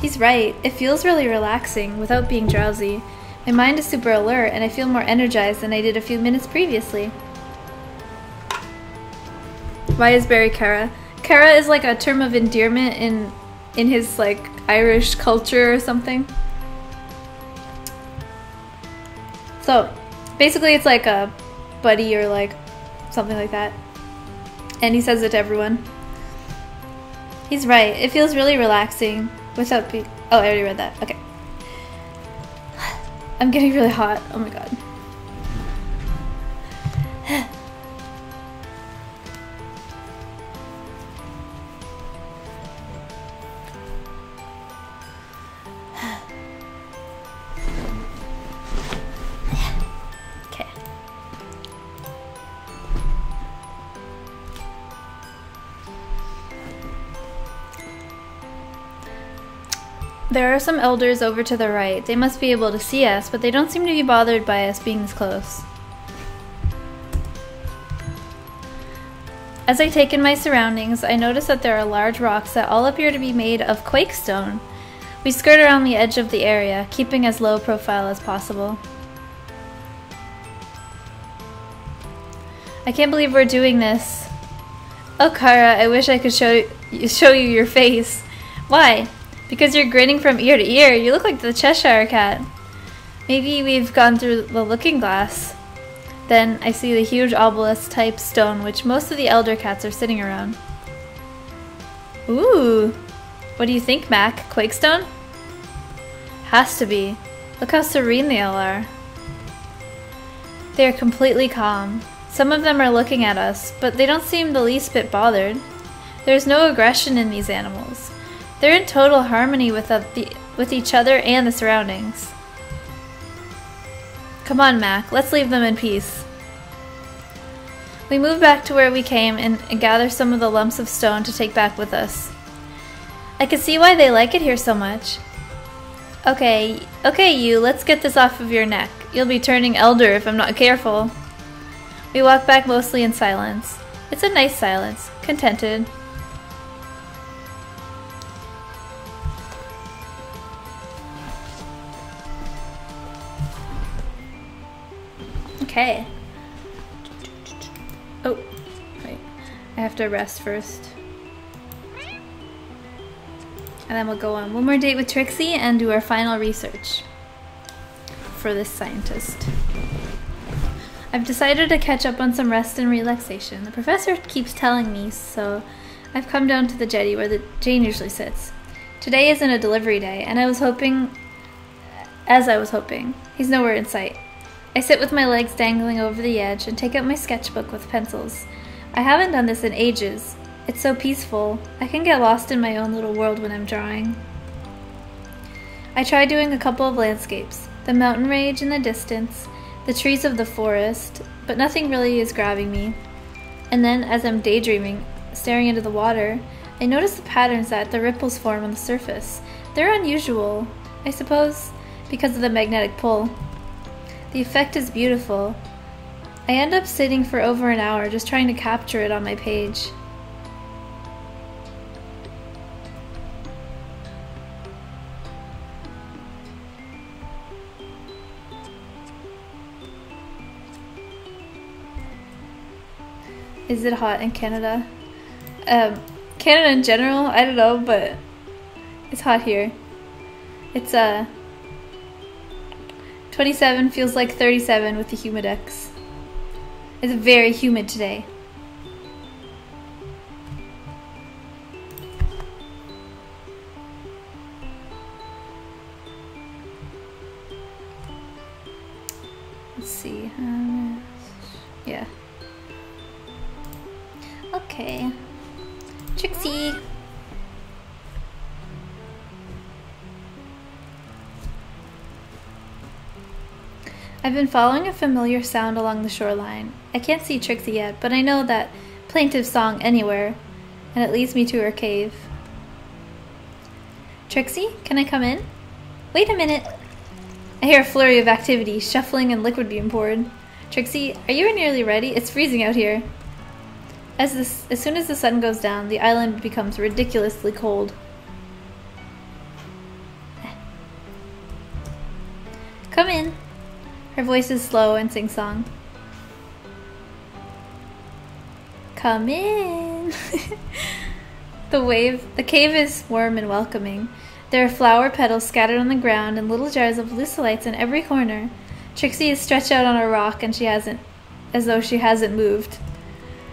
He's right. It feels really relaxing without being drowsy. My mind is super alert and I feel more energized than I did a few minutes previously. Why is Barry Kara? Kara is like a term of endearment in his like Irish culture or something. So basically it's like a buddy or like something like that. And he says it to everyone. He's right. It feels really relaxing without being... Oh, I already read that. Okay. I'm getting really hot. Oh my god. Okay. There are some elders over to the right. They must be able to see us, but they don't seem to be bothered by us being this close. As I take in my surroundings, I notice that there are large rocks that all appear to be made of quake stone. We skirt around the edge of the area, keeping as low profile as possible. I can't believe we're doing this. Oh, Kara, I wish I could show you your face. Why? Because you're grinning from ear to ear. You look like the Cheshire Cat. Maybe we've gone through the looking glass. Then I see the huge obelisk-type stone which most of the elder cats are sitting around. Ooh! What do you think, Mac? Quakestone? Has to be. Look how serene they all are. They are completely calm. Some of them are looking at us, but they don't seem the least bit bothered. There's no aggression in these animals. They're in total harmony with each other and the surroundings. Come on, Mac, let's leave them in peace. We move back to where we came and gather some of the lumps of stone to take back with us. I can see why they like it here so much. Okay, you, let's get this off of your neck. You'll be turning elder if I'm not careful. We walk back mostly in silence. It's a nice silence, contented. Okay. Oh, wait. I have to rest first. And then we'll go on one more date with Trixie and do our final research. for this scientist. I've decided to catch up on some rest and relaxation. The professor keeps telling me, so I've come down to the jetty where Jane usually sits. Today isn't a delivery day, and I was hoping, he's nowhere in sight. I sit with my legs dangling over the edge and take out my sketchbook with pencils. I haven't done this in ages. It's so peaceful. I can get lost in my own little world when I'm drawing. I tried doing a couple of landscapes, the mountain range in the distance, the trees of the forest, but nothing really is grabbing me. And then, as I'm daydreaming, staring into the water, I notice the patterns that the ripples form on the surface. They're unusual, I suppose, because of the magnetic pull. The effect is beautiful. I end up sitting for over an hour just trying to capture it on my page. Is it hot in Canada? Canada in general, I don't know, but it's hot here. It's 27 feels like 37 with the humidex. It's very humid today. Let's see. Yeah. Okay. Trixie! I've been following a familiar sound along the shoreline. I can't see Trixie yet, but I know that plaintive song anywhere, and it leads me to her cave. Trixie, can I come in? Wait a minute! I hear a flurry of activity, shuffling and liquid being poured. Trixie, are you nearly ready? It's freezing out here. As soon as the sun goes down, the island becomes ridiculously cold. Come in. Her voice is slow and sing-song. Come in. The cave is warm and welcoming. There are flower petals scattered on the ground and little jars of lucilites in every corner. Trixie is stretched out on a rock and as though she hasn't moved.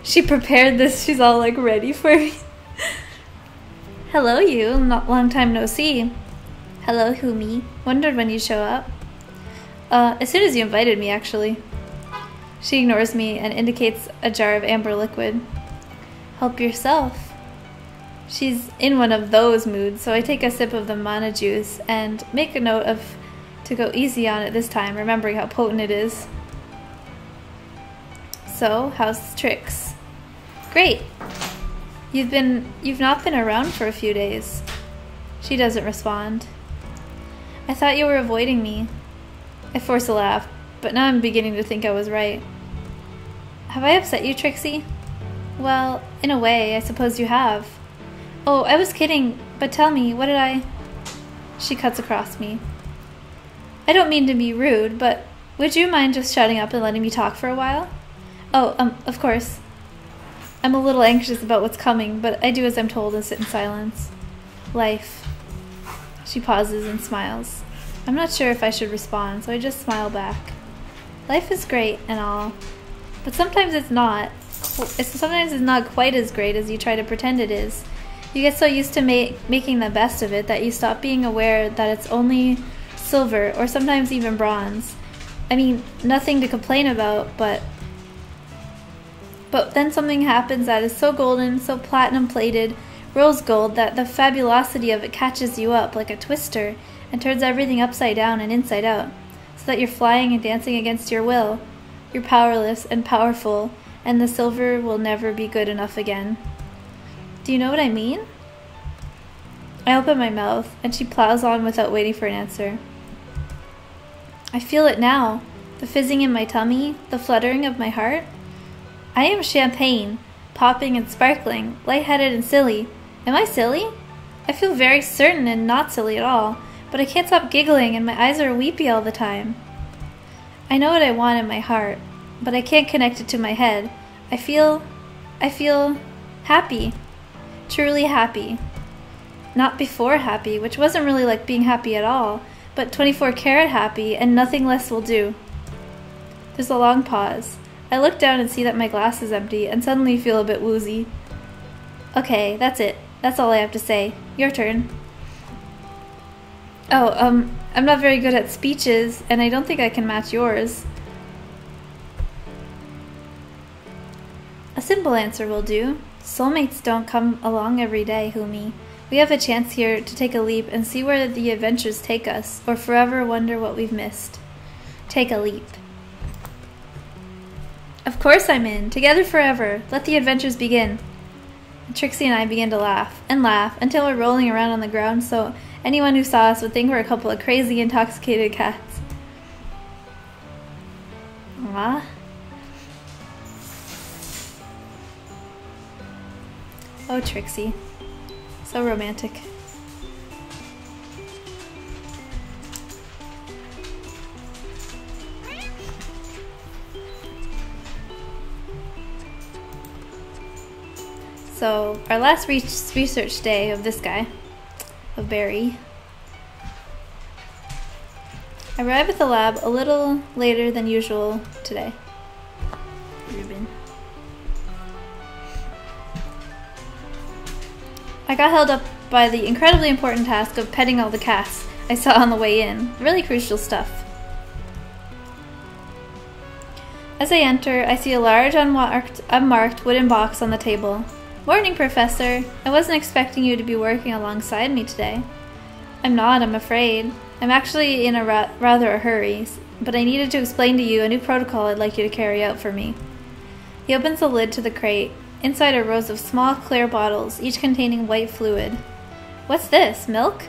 She prepared this, she's all like ready for me. Hello you, long time no see. Hello Humi, wondered when you'd show up. As soon as you invited me actually. She ignores me and indicates a jar of amber liquid. Help yourself. She's in one of those moods, so I take a sip of the mana juice and make a note to go easy on it this time, remembering how potent it is. So, how's Trix? Great. You've not been around for a few days. She doesn't respond. I thought you were avoiding me. I force a laugh, but now I'm beginning to think I was right. Have I upset you, Trixie? Well, in a way, I suppose you have. Oh, I was kidding, but tell me, what did I... She cuts across me. I don't mean to be rude, but would you mind just shutting up and letting me talk for a while? Oh, of course. I'm a little anxious about what's coming, but I do as I'm told and sit in silence. Life. She pauses and smiles. I'm not sure if I should respond, so I just smile back. Life is great and all, but sometimes it's not. Sometimes it's not quite as great as you try to pretend it is. You get so used to making the best of it that you stop being aware that it's only silver or sometimes even bronze. I mean, nothing to complain about, but then something happens that is so golden, so platinum plated, rose gold, that the fabulosity of it catches you up like a twister and turns everything upside down and inside out, so that you're flying and dancing against your will. You're powerless and powerful, and the silver will never be good enough again. Do you know what I mean? I open my mouth, and she plows on without waiting for an answer. I feel it now, the fizzing in my tummy, the fluttering of my heart. I am champagne, popping and sparkling, lightheaded and silly. Am I silly? I feel very certain and not silly at all, but I can't stop giggling and my eyes are weepy all the time. I know what I want in my heart, but I can't connect it to my head. I feel happy. Truly happy. Not before happy, which wasn't really like being happy at all, but 24 karat happy, and nothing less will do. There's a long pause. I look down and see that my glass is empty, and suddenly feel a bit woozy. Okay, that's it. That's all I have to say. Your turn. Oh, I'm not very good at speeches, and I don't think I can match yours. A simple answer will do. Soulmates don't come along every day, Humi. We have a chance here to take a leap and see where the adventures take us, or forever wonder what we've missed. Take a leap. Of course I'm in. Together forever. Let the adventures begin. Trixie and I began to laugh, and laugh, until we're rolling around on the ground so anyone who saw us would think we're a couple of crazy, intoxicated cats. Aww. Oh, Trixie. So romantic. So, our last research day of this guy, of Barry. I arrived at the lab a little later than usual today. Ruben. I got held up by the incredibly important task of petting all the cats I saw on the way in. Really crucial stuff. As I enter, I see a large unmarked wooden box on the table. Morning, Professor. I wasn't expecting you to be working alongside me today. I'm not, I'm afraid. I'm actually in a rather a hurry, but I needed to explain to you a new protocol I'd like you to carry out for me. He opens the lid to the crate. Inside are rows of small, clear bottles, each containing white fluid. What's this? Milk?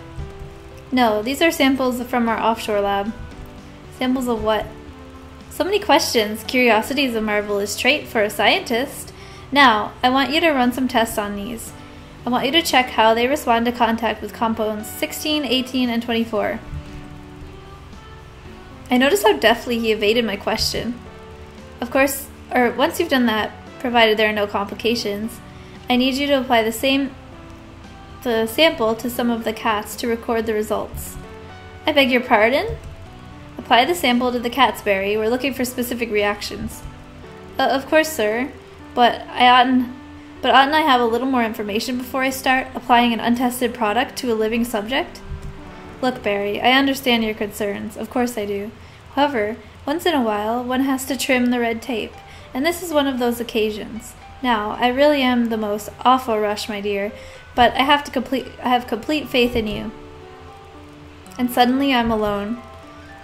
No, these are samples from our offshore lab. Samples of what? So many questions. Curiosity is a marvelous trait for a scientist. Now, I want you to run some tests on these. I want you to check how they respond to contact with compounds 16, 18, and 24. I noticed how deftly he evaded my question. Of course, once you've done that, provided there are no complications, I need you to apply the sample to some of the cats to record the results. I beg your pardon? Apply the sample to the cats, Barry. We're looking for specific reactions. Of course, sir. But oughtn't I have a little more information before I start applying an untested product to a living subject? Look, Barry, I understand your concerns. Of course I do. However, once in a while, one has to trim the red tape, and this is one of those occasions. Now, I really am the most awful rush, my dear, but I have complete faith in you. And suddenly I'm alone.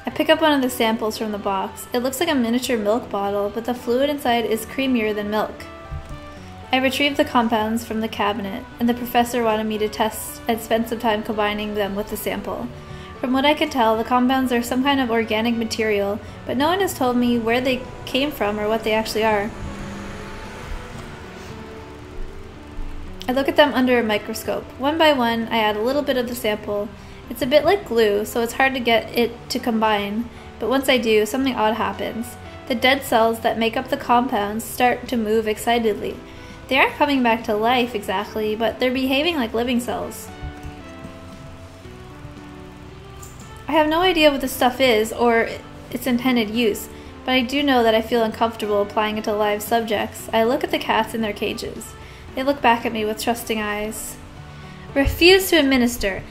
I pick up one of the samples from the box. It looks like a miniature milk bottle, but the fluid inside is creamier than milk. I retrieved the compounds from the cabinet, and the professor wanted me to test and spend some time combining them with the sample. From what I can tell, the compounds are some kind of organic material, but no one has told me where they came from or what they actually are. I look at them under a microscope. One by one, I add a little bit of the sample. It's a bit like glue, so it's hard to get it to combine, but once I do, something odd happens. The dead cells that make up the compounds start to move excitedly. They aren't coming back to life exactly, but they're behaving like living cells. I have no idea what the stuff is or its intended use, but I do know that I feel uncomfortable applying it to live subjects. I look at the cats in their cages. They look back at me with trusting eyes. Refuse to administer.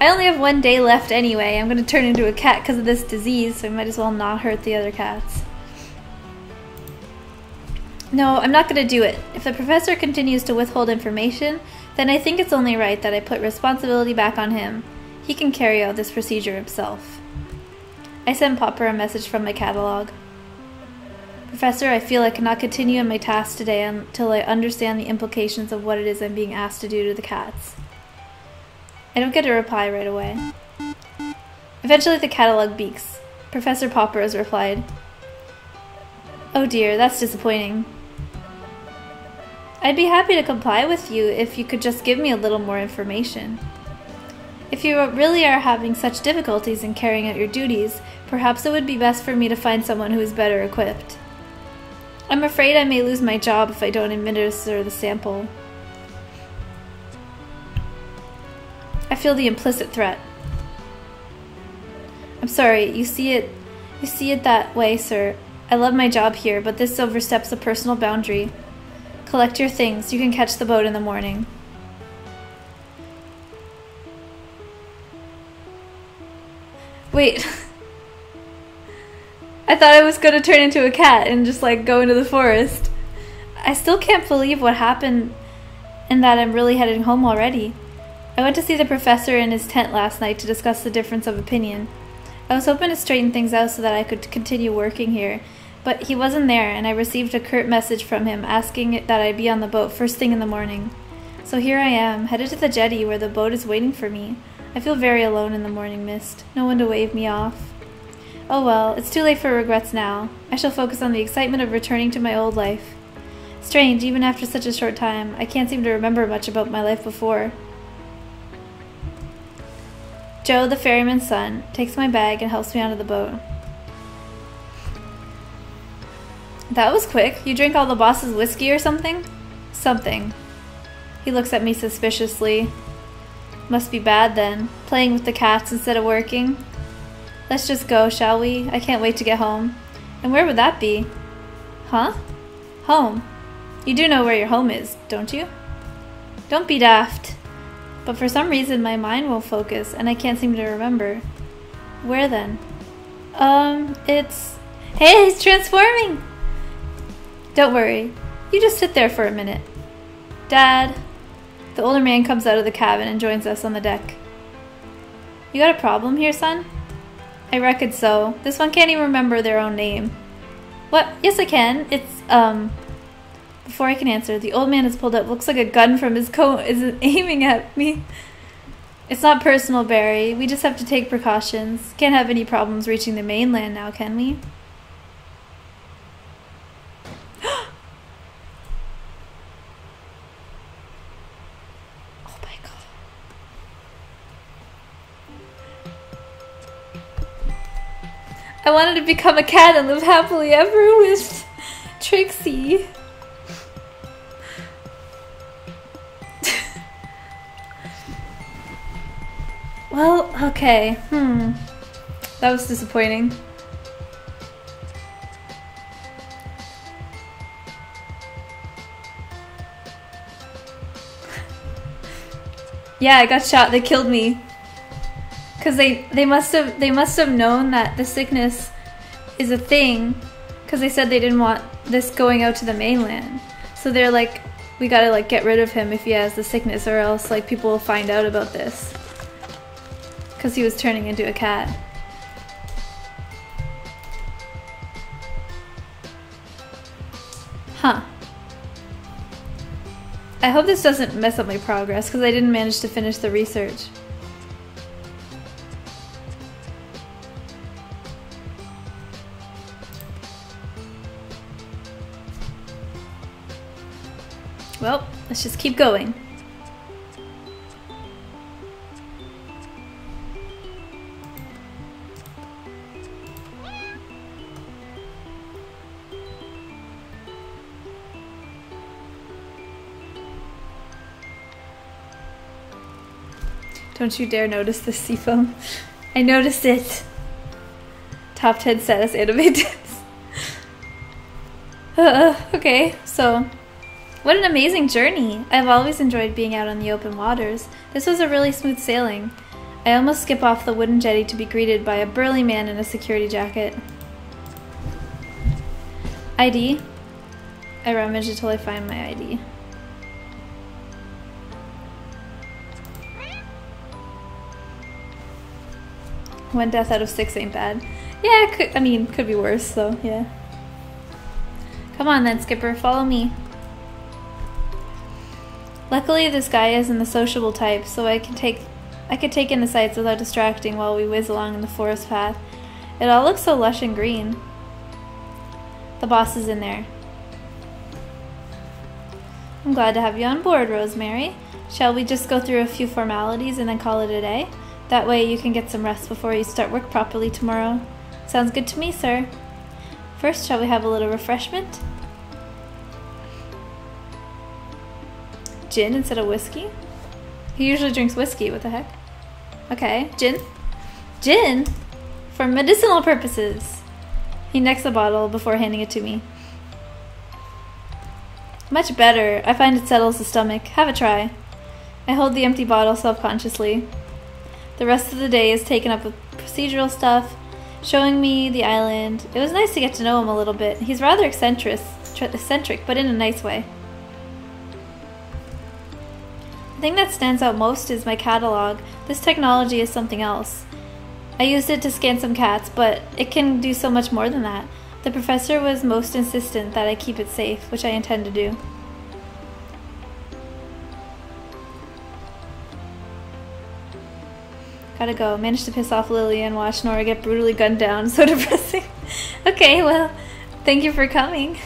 I only have 1 day left anyway. I'm going to turn into a cat because of this disease, so I might as well not hurt the other cats. No, I'm not going to do it. If the professor continues to withhold information, then I think it's only right that I put responsibility back on him. He can carry out this procedure himself. I send Popper a message from my catalog. Professor, I feel I cannot continue in my task today until I understand the implications of what it is I'm being asked to do to the cats. I don't get a reply right away. Eventually the catalog beeps. Professor Popper has replied. Oh dear, that's disappointing. I'd be happy to comply with you if you could just give me a little more information. If you really are having such difficulties in carrying out your duties, perhaps it would be best for me to find someone who is better equipped. I'm afraid I may lose my job if I don't administer the sample. I feel the implicit threat. I'm sorry, you see it that way, sir. I love my job here, but this oversteps a personal boundary. Collect your things. You can catch the boat in the morning. Wait. I thought I was going to turn into a cat and just like go into the forest. I still can't believe what happened and that I'm really heading home already. I went to see the professor in his tent last night to discuss the difference of opinion. I was hoping to straighten things out so that I could continue working here, but he wasn't there, and I received a curt message from him asking that I be on the boat first thing in the morning. So here I am, headed to the jetty where the boat is waiting for me. I feel very alone in the morning mist. No one to wave me off. Oh well, it's too late for regrets now. I shall focus on the excitement of returning to my old life. Strange, even after such a short time, I can't seem to remember much about my life before. Joe, the ferryman's son, takes my bag and helps me onto the boat. That was quick. You drink all the boss's whiskey or something? Something. He looks at me suspiciously. Must be bad then, playing with the cats instead of working. Let's just go, shall we? I can't wait to get home. And where would that be? Huh? Home. You do know where your home is, don't you? Don't be daft. But for some reason my mind won't focus and I can't seem to remember. Where then? It's... Hey, he's transforming! Don't worry. You just sit there for a minute. Dad. The older man comes out of the cabin and joins us on the deck. You got a problem here, son? I reckon so. This one can't even remember their own name. What? Yes, I can. It's, Before I can answer, the old man has pulled up. Looks like a gun from his coat is aiming at me. It's not personal, Barry. We just have to take precautions. Can't have any problems reaching the mainland now, can we? I wanted to become a cat and live happily ever with Trixie. Well, okay. That was disappointing. Yeah, I got shot. They killed me. Cause they must have known that the sickness is a thing, cause they said they didn't want this going out to the mainland. So they're like, we gotta like get rid of him if he has the sickness, or else like people will find out about this. Cause he was turning into a cat. Huh. I hope this doesn't mess up my progress, cause I didn't manage to finish the research. Well, let's just keep going. Don't you dare notice this, Seafoam. I noticed it. Top 10 saddest anime deaths. Okay, so... What an amazing journey! I've always enjoyed being out on the open waters. This was a really smooth sailing. I almost skip off the wooden jetty to be greeted by a burly man in a security jacket. ID? I rummage until I find my ID. One death out of 6 ain't bad. Yeah, could be worse, so yeah. Come on then, Skipper, follow me. Luckily, this guy isn't the sociable type, so I could take in the sights without distracting while we whiz along in the forest path. It all looks so lush and green. The boss is in there. I'm glad to have you on board, Rosemary. Shall we just go through a few formalities and then call it a day? That way you can get some rest before you start work properly tomorrow. Sounds good to me, sir. First, shall we have a little refreshment? Gin instead of whiskey? He usually drinks whiskey, what the heck? Okay, gin? Gin? for medicinal purposes. He necks the bottle before handing it to me. Much better. I find it settles the stomach. Have a try. I hold the empty bottle self-consciously. The rest of the day is taken up with procedural stuff, showing me the island. It was nice to get to know him a little bit. He's rather eccentric, but in a nice way. The thing that stands out most is my catalog. This technology is something else. I used it to scan some cats, but it can do so much more than that. The professor was most insistent that I keep it safe, which I intend to do. Gotta go. Managed to piss off Lily and watch Nora get brutally gunned down. So depressing. Okay, well, thank you for coming.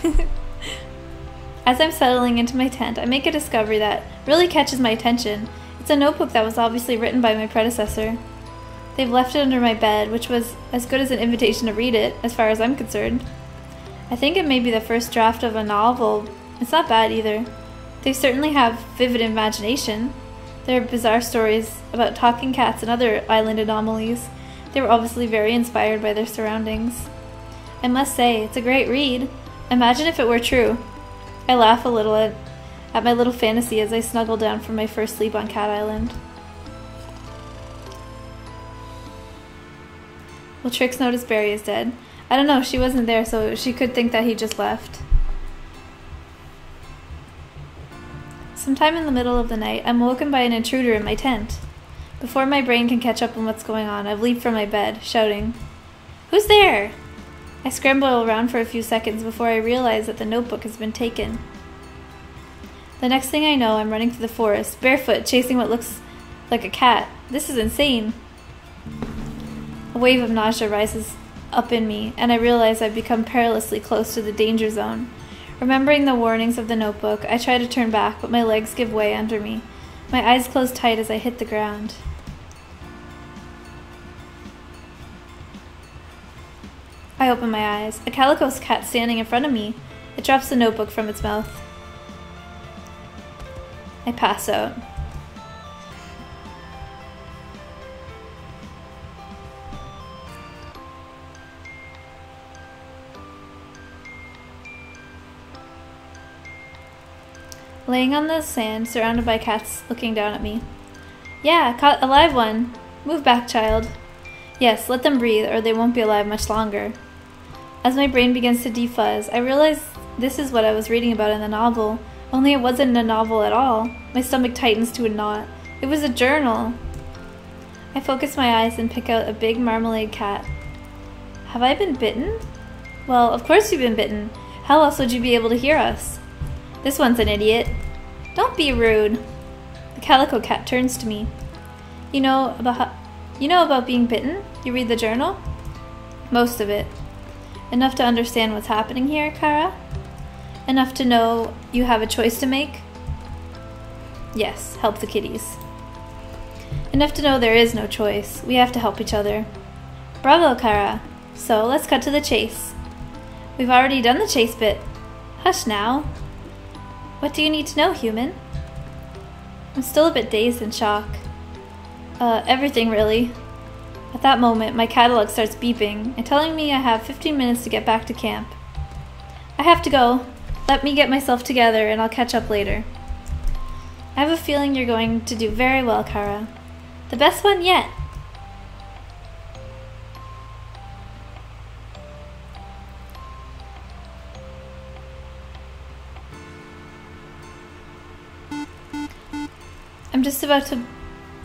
As I'm settling into my tent, I make a discovery that really catches my attention. It's a notebook that was obviously written by my predecessor. They've left it under my bed, which was as good as an invitation to read it, as far as I'm concerned. I think it may be the first draft of a novel. It's not bad either. They certainly have vivid imagination. There are bizarre stories about talking cats and other island anomalies. They were obviously very inspired by their surroundings. I must say, it's a great read. Imagine if it were true. I laugh a little at my little fantasy as I snuggle down for my first sleep on Cat Island. Will Trix notice Barry is dead? I don't know, she wasn't there, so she could think that he just left. Sometime in the middle of the night, I'm woken by an intruder in my tent. Before my brain can catch up on what's going on, I've leaped from my bed, shouting, "Who's there?" I scramble around for a few seconds before I realize that the notebook has been taken. The next thing I know, I'm running through the forest, barefoot, chasing what looks like a cat. This is insane. A wave of nausea rises up in me, and I realize I've become perilously close to the danger zone. Remembering the warnings of the notebook, I try to turn back, but my legs give way under me. My eyes close tight as I hit the ground. I open my eyes. A calico cat standing in front of me. It drops the notebook from its mouth. I pass out. Laying on the sand, surrounded by cats looking down at me. Yeah, caught a live one. Move back, child. Yes, let them breathe, or they won't be alive much longer. As my brain begins to defuzz, I realize this is what I was reading about in the novel, only it wasn't a novel at all. My stomach tightens to a knot. It was a journal. I focus my eyes and pick out a big marmalade cat. Have I been bitten? Well, of course you've been bitten. How else would you be able to hear us? This one's an idiot. Don't be rude. The calico cat turns to me. You know about being bitten? You read the journal? Most of it. Enough to understand what's happening here, Kara? Enough to know you have a choice to make? Yes, help the kitties. Enough to know there is no choice. We have to help each other. Bravo, Kara. So, let's cut to the chase. We've already done the chase bit. Hush now. What do you need to know, human? I'm still a bit dazed in shock. Everything, really. At that moment, my catalog starts beeping and telling me I have 15 minutes to get back to camp. I have to go. Let me get myself together and I'll catch up later. I have a feeling you're going to do very well, Kara. The best one yet. I'm just about to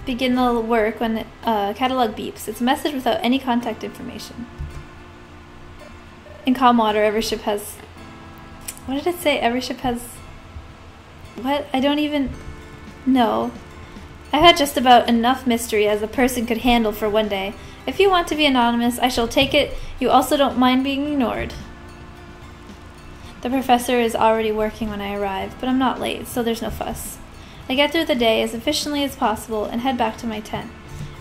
begin the work when the catalog beeps. It's a message without any contact information. In calm water, every ship has... What did it say? Every ship has... What? I don't even know. I've had just about enough mystery as a person could handle for one day. If you want to be anonymous, I shall take it. You also don't mind being ignored. The professor is already working when I arrive, but I'm not late, so there's no fuss. I get through the day as efficiently as possible and head back to my tent.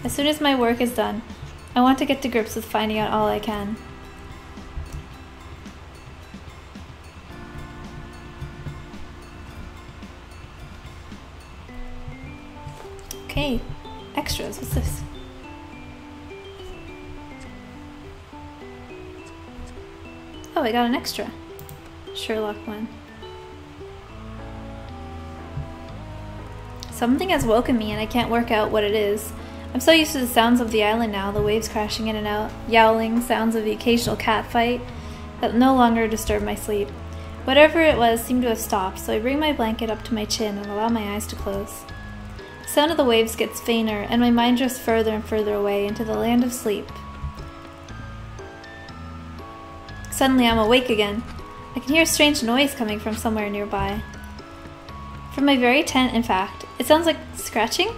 As soon as my work is done, I want to get to grips with finding out all I can. Okay, extras, what's this? Oh, I got an extra. Sherlock one. Something has woken me and I can't work out what it is. I'm so used to the sounds of the island now, the waves crashing in and out, yowling, sounds of the occasional cat fight, that no longer disturb my sleep. Whatever it was seemed to have stopped, so I bring my blanket up to my chin and allow my eyes to close. The sound of the waves gets fainter, and my mind drifts further and further away into the land of sleep. Suddenly I'm awake again. I can hear a strange noise coming from somewhere nearby. From my very tent, in fact. It sounds like scratching?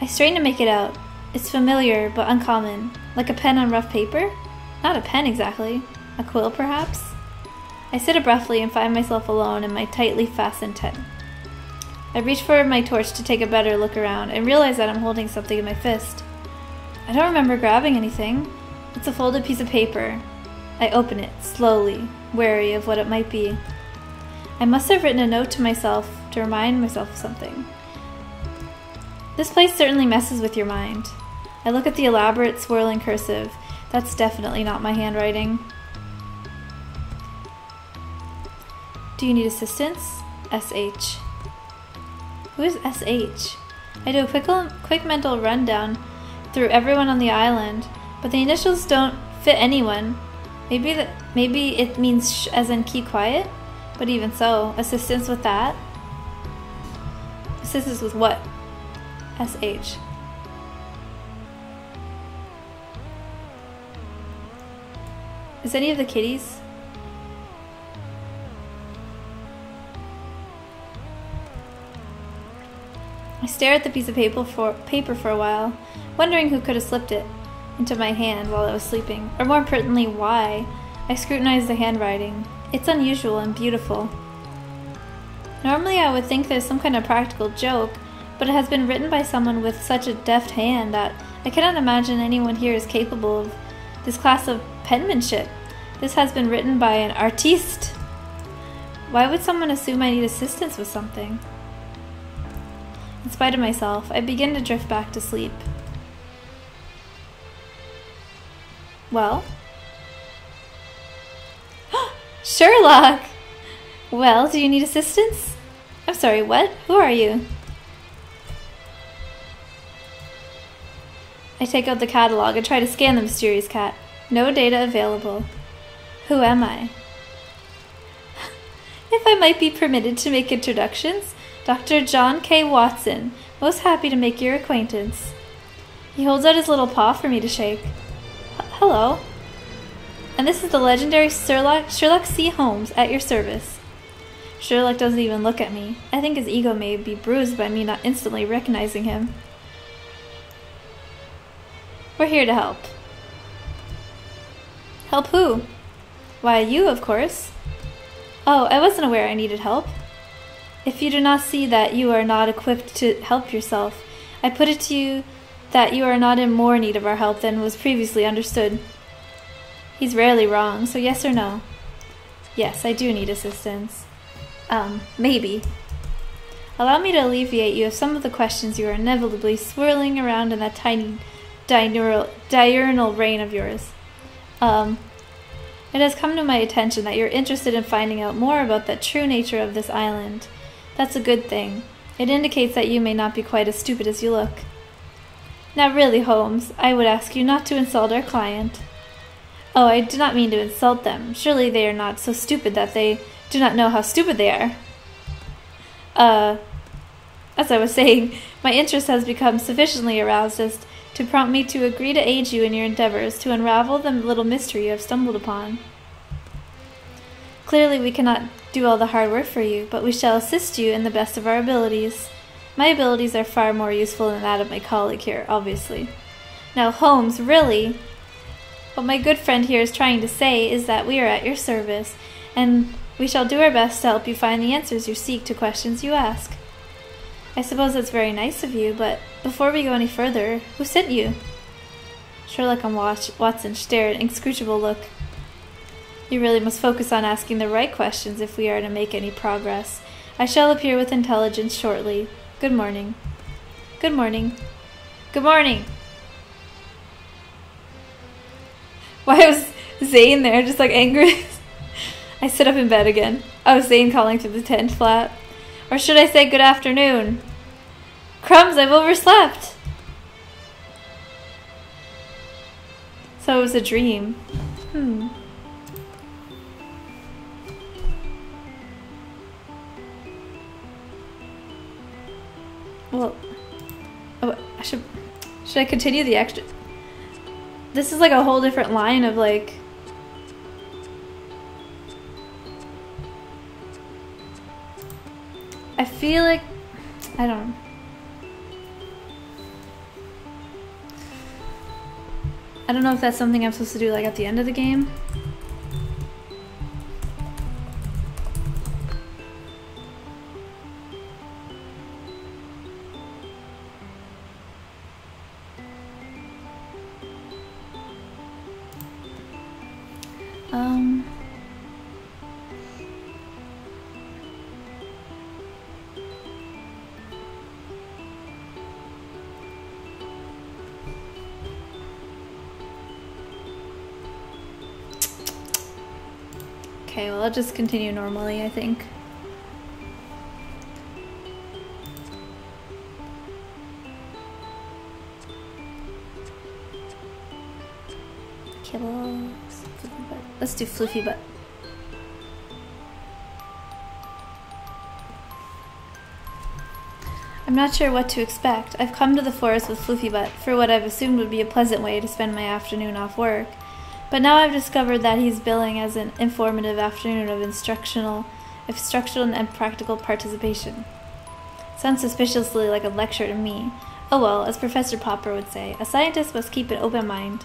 I strain to make it out. It's familiar, but uncommon. Like a pen on rough paper? Not a pen exactly. A quill, perhaps? I sit abruptly and find myself alone in my tightly fastened tent. I reach for my torch to take a better look around and realize that I'm holding something in my fist. I don't remember grabbing anything. It's a folded piece of paper. I open it, slowly, wary of what it might be. I must have written a note to myself to remind myself of something. This place certainly messes with your mind. I look at the elaborate, swirling cursive. That's definitely not my handwriting. Do you need assistance? S.H. Who is S.H.? I do a quick mental rundown through everyone on the island, but the initials don't fit anyone. Maybe it means sh as in keep quiet? But even so, assistance with that? Assistance with what? S.H. Is any of the kitties? I stare at the piece of paper for a while, wondering who could have slipped it into my hand while I was sleeping, or more importantly, why. I scrutinize the handwriting. It's unusual and beautiful. Normally I would think there's some kind of practical joke, but it has been written by someone with such a deft hand that I cannot imagine anyone here is capable of this class of penmanship. This has been written by an artiste. Why would someone assume I need assistance with something? In spite of myself, I begin to drift back to sleep. Well? Sherlock! Well, do you need assistance? I'm sorry, what? Who are you? I take out the catalog and try to scan the mysterious cat. No data available. Who am I? If I might be permitted to make introductions, Dr. John K. Watson, most happy to make your acquaintance. He holds out his little paw for me to shake. Hello. And this is the legendary Sherlock C. Holmes at your service. Sherlock doesn't even look at me. I think his ego may be bruised by me not instantly recognizing him. We're here to help. Help who? Why, you, of course. Oh, I wasn't aware I needed help. If you do not see that you are not equipped to help yourself, I put it to you that you are not in more need of our help than was previously understood. He's rarely wrong, so yes or no? Yes, I do need assistance. Maybe. Allow me to alleviate you of some of the questions you are inevitably swirling around in that tiny diurnal brain of yours. It has come to my attention that you're interested in finding out more about the true nature of this island. That's a good thing. It indicates that you may not be quite as stupid as you look. Now really, Holmes, I would ask you not to insult our client. Oh, I do not mean to insult them. Surely they are not so stupid that they do not know how stupid they are. As I was saying, my interest has become sufficiently aroused as to prompt me to agree to aid you in your endeavors to unravel the little mystery you have stumbled upon. Clearly we cannot do all the hard work for you, but we shall assist you in the best of our abilities. My abilities are far more useful than that of my colleague here, obviously. Now, Holmes, really, what my good friend here is trying to say is that we are at your service, and we shall do our best to help you find the answers you seek to questions you ask. I suppose that's very nice of you, but before we go any further, who sent you? Sherlock and Watson stared an inscrutable look. You really must focus on asking the right questions if we are to make any progress. I shall appear with intelligence shortly. Good morning. Good morning. Good morning! Why was Zane there, just like angry? I sit up in bed again. I was Zane calling through the tent flap. Or should I say good afternoon? Crumbs, I've overslept! So it was a dream. Well, oh, should I continue the extra? This is like a whole different line of like... I feel like... I don't know. I don't know if that's something I'm supposed to do like at the end of the game. Okay, well, I'll just continue normally, I think. Kibbles. Fluffy butt. Let's do Fluffy butt. I'm not sure what to expect. I've come to the forest with Fluffy butt for what I've assumed would be a pleasant way to spend my afternoon off work. But now I've discovered that he's billing as an informative afternoon of instructional and practical participation. Sounds suspiciously like a lecture to me. Oh well, as Professor Popper would say, a scientist must keep an open mind.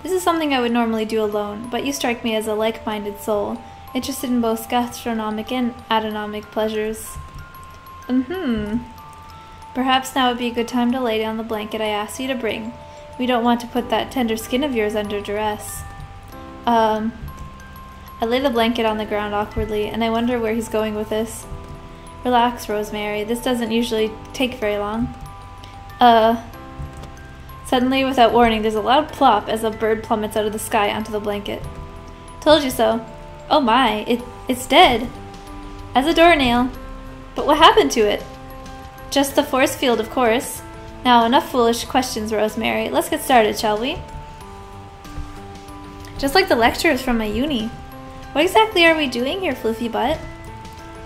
This is something I would normally do alone, but you strike me as a like-minded soul, interested in both gastronomic and autonomic pleasures. Perhaps now would be a good time to lay down the blanket I asked you to bring. We don't want to put that tender skin of yours under duress. I lay the blanket on the ground awkwardly, and I wonder where he's going with this. Relax, Rosemary. This doesn't usually take very long. Suddenly, without warning, there's a loud plop as a bird plummets out of the sky onto the blanket. Told you so. Oh my, it's dead. As a doornail. But what happened to it? Just the force field, of course. Now, enough foolish questions, Rosemary. Let's get started, shall we? Just like the lectures from my uni. What exactly are we doing here, Fluffy Butt?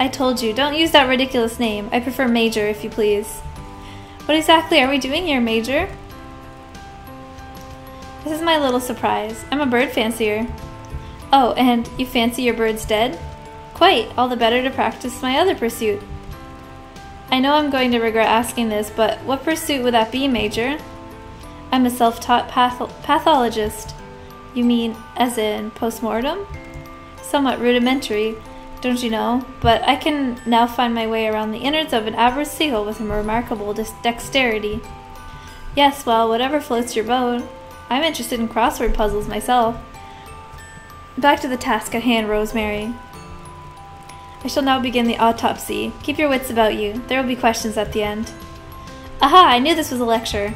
I told you, don't use that ridiculous name. I prefer Major, if you please. What exactly are we doing here, Major? This is my little surprise. I'm a bird fancier. Oh, and you fancy your birds dead? Quite, all the better to practice my other pursuit. I know I'm going to regret asking this, but what pursuit would that be, Major? I'm a self-taught pathologist. You mean as in postmortem? Somewhat rudimentary, don't you know? But I can now find my way around the innards of an average seagull with a remarkable dexterity. Yes, well, whatever floats your boat. I'm interested in crossword puzzles myself. Back to the task at hand, Rosemary. I shall now begin the autopsy. Keep your wits about you. There will be questions at the end. Aha! I knew this was a lecture.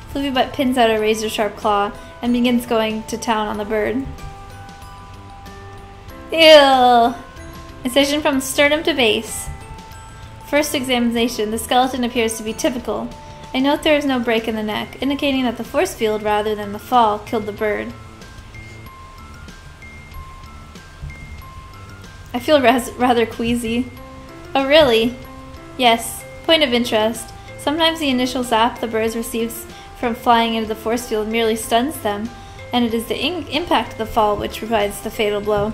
Fluffy Butt pins out a razor-sharp claw and begins going to town on the bird. Ew! Incision from sternum to base. First examination. The skeleton appears to be typical. I note there is no break in the neck, indicating that the force field rather than the fall killed the bird. I feel rather queasy. Oh, really? Yes. Point of interest. Sometimes the initial zap the bird receives from flying into the force field merely stuns them, and it is the impact of the fall which provides the fatal blow.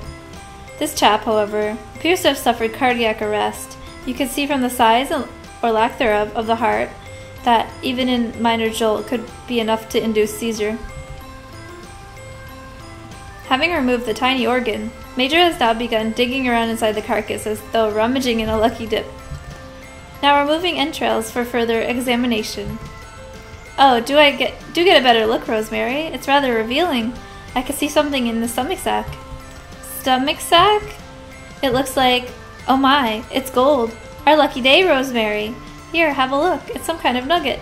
This chap, however, appears to have suffered cardiac arrest. You can see from the size, or lack thereof, of the heart that even a minor jolt could be enough to induce seizure. Having removed the tiny organ, Major has now begun digging around inside the carcass as though rummaging in a lucky dip. Now removing entrails for further examination. Oh, do get a better look, Rosemary. It's rather revealing. I can see something in the stomach sac. Stomach sac? It looks like... Oh my, it's gold. Our lucky day, Rosemary. Here, have a look. It's some kind of nugget.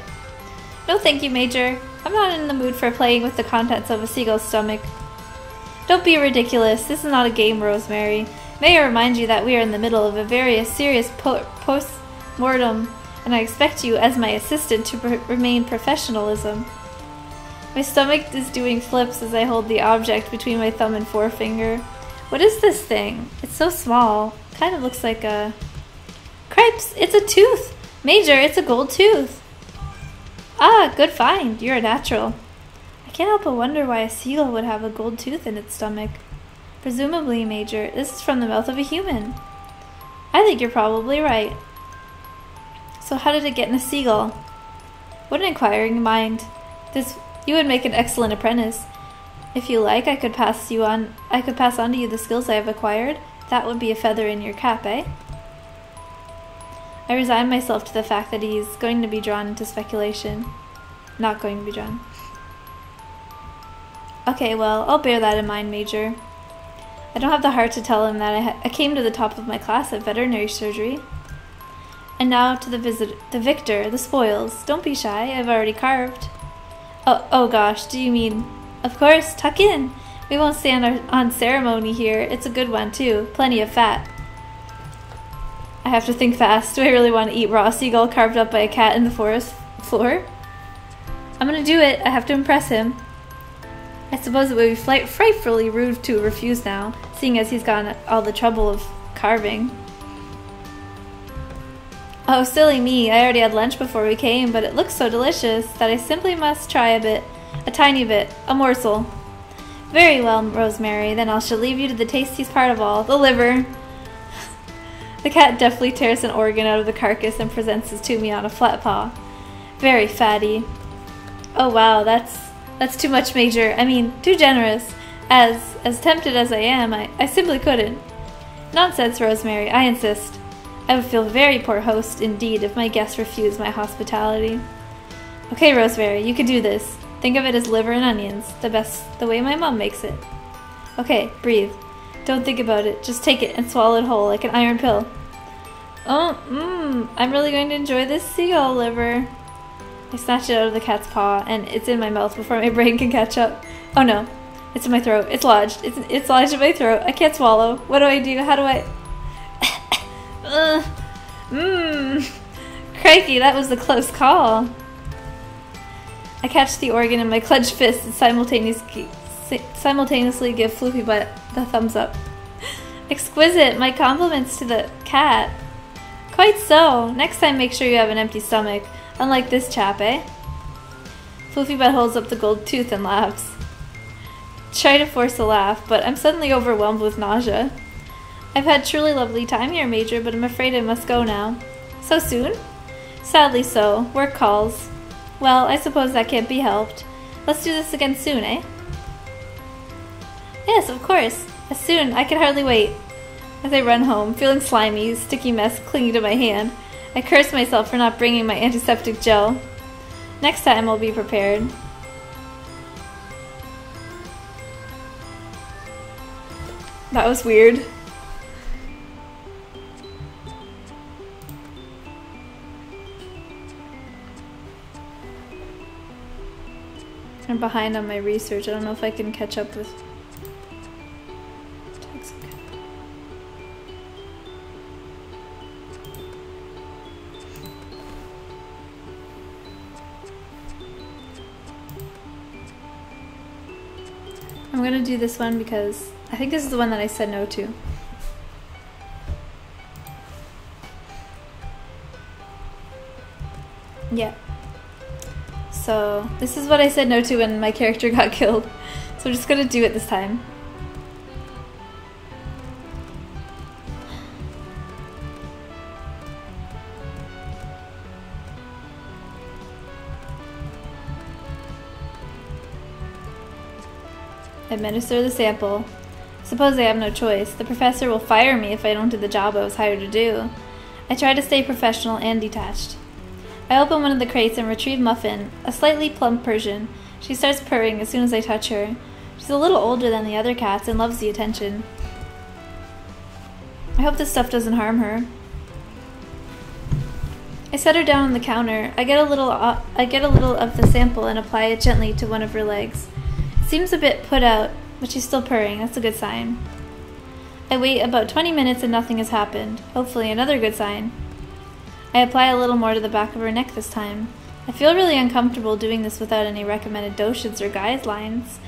No thank you, Major. I'm not in the mood for playing with the contents of a seagull's stomach. Don't be ridiculous. This is not a game, Rosemary. May I remind you that we are in the middle of a very serious post-mortem, and I expect you, as my assistant, to remain professionalism. My stomach is doing flips as I hold the object between my thumb and forefinger. What is this thing? It's so small. Kind of looks like a... Cripes! It's a tooth! Major, it's a gold tooth! Ah, good find. You're a natural. I can't help but wonder why a seagull would have a gold tooth in its stomach. Presumably, Major, this is from the mouth of a human. I think you're probably right. So how did it get in a seagull? What an inquiring mind. You would make an excellent apprentice. If you like, I could pass on to you the skills I have acquired. That would be a feather in your cap, eh? I resign myself to the fact that he's going to be drawn into speculation. Not going to be drawn. Okay, well, I'll bear that in mind, Major. I don't have the heart to tell him that I came to the top of my class at veterinary surgery. And now to the victor, the spoils. Don't be shy, I've already carved. Oh gosh, do you mean... Of course, tuck in. We won't stand on ceremony here. It's a good one, too. Plenty of fat. I have to think fast. Do I really want to eat raw seagull carved up by a cat in the forest floor? I'm gonna do it. I have to impress him. I suppose it would be frightfully rude to refuse now, seeing as he's gone all the trouble of carving. Oh, silly me. I already had lunch before we came, but it looks so delicious that I simply must try a bit. A tiny bit. A morsel. Very well, Rosemary. Then I shall leave you to the tastiest part of all, the liver. The cat deftly tears an organ out of the carcass and presents it to me on a flat paw. Very fatty. Oh wow, that's too much, Major. I mean, too generous. As tempted as I am, I simply couldn't. Nonsense, Rosemary. I insist. I would feel a very poor host indeed if my guests refused my hospitality. Okay, Rosemary, you can do this. Think of it as liver and onions, the way my mom makes it. Okay, breathe. Don't think about it. Just take it and swallow it whole like an iron pill. Oh, I'm really going to enjoy this seagull liver. I snatch it out of the cat's paw, and it's in my mouth before my brain can catch up. Oh no, it's in my throat. It's lodged. It's lodged in my throat. I can't swallow. What do I do? How do I... Crikey, that was a close call. I catch the organ in my clenched fist and simultaneously give Floofy Butt the thumbs up. Exquisite! My compliments to the cat. Quite so. Next time make sure you have an empty stomach. Unlike this chap, eh? Floofy Butt holds up the gold tooth and laughs. Try to force a laugh, but I'm suddenly overwhelmed with nausea. I've had truly lovely time here, Major, but I'm afraid I must go now. So soon? Sadly so. Work calls. Well, I suppose that can't be helped. Let's do this again soon, eh? Yes, of course. As soon. I can hardly wait. As I run home, feeling slimy, sticky mess clinging to my hand, I curse myself for not bringing my antiseptic gel. Next time I'll be prepared. That was weird. I'm behind on my research. I don't know if I can catch up with... I'm gonna do this one because I think this is the one that I said no to. Yeah. So this is what I said no to when my character got killed. So I'm just gonna do it this time. Administer the sample. Suppose I have no choice. The professor will fire me if I don't do the job I was hired to do. I try to stay professional and detached. I open one of the crates and retrieve Muffin, a slightly plump Persian. She starts purring as soon as I touch her. She's a little older than the other cats and loves the attention. I hope this stuff doesn't harm her. I set her down on the counter. I get a little of the sample and apply it gently to one of her legs. It seems a bit put out, but she's still purring. That's a good sign. I wait about 20 minutes and nothing has happened. Hopefully another good sign. I apply a little more to the back of her neck this time. I feel really uncomfortable doing this without any recommended dosages or guidelines.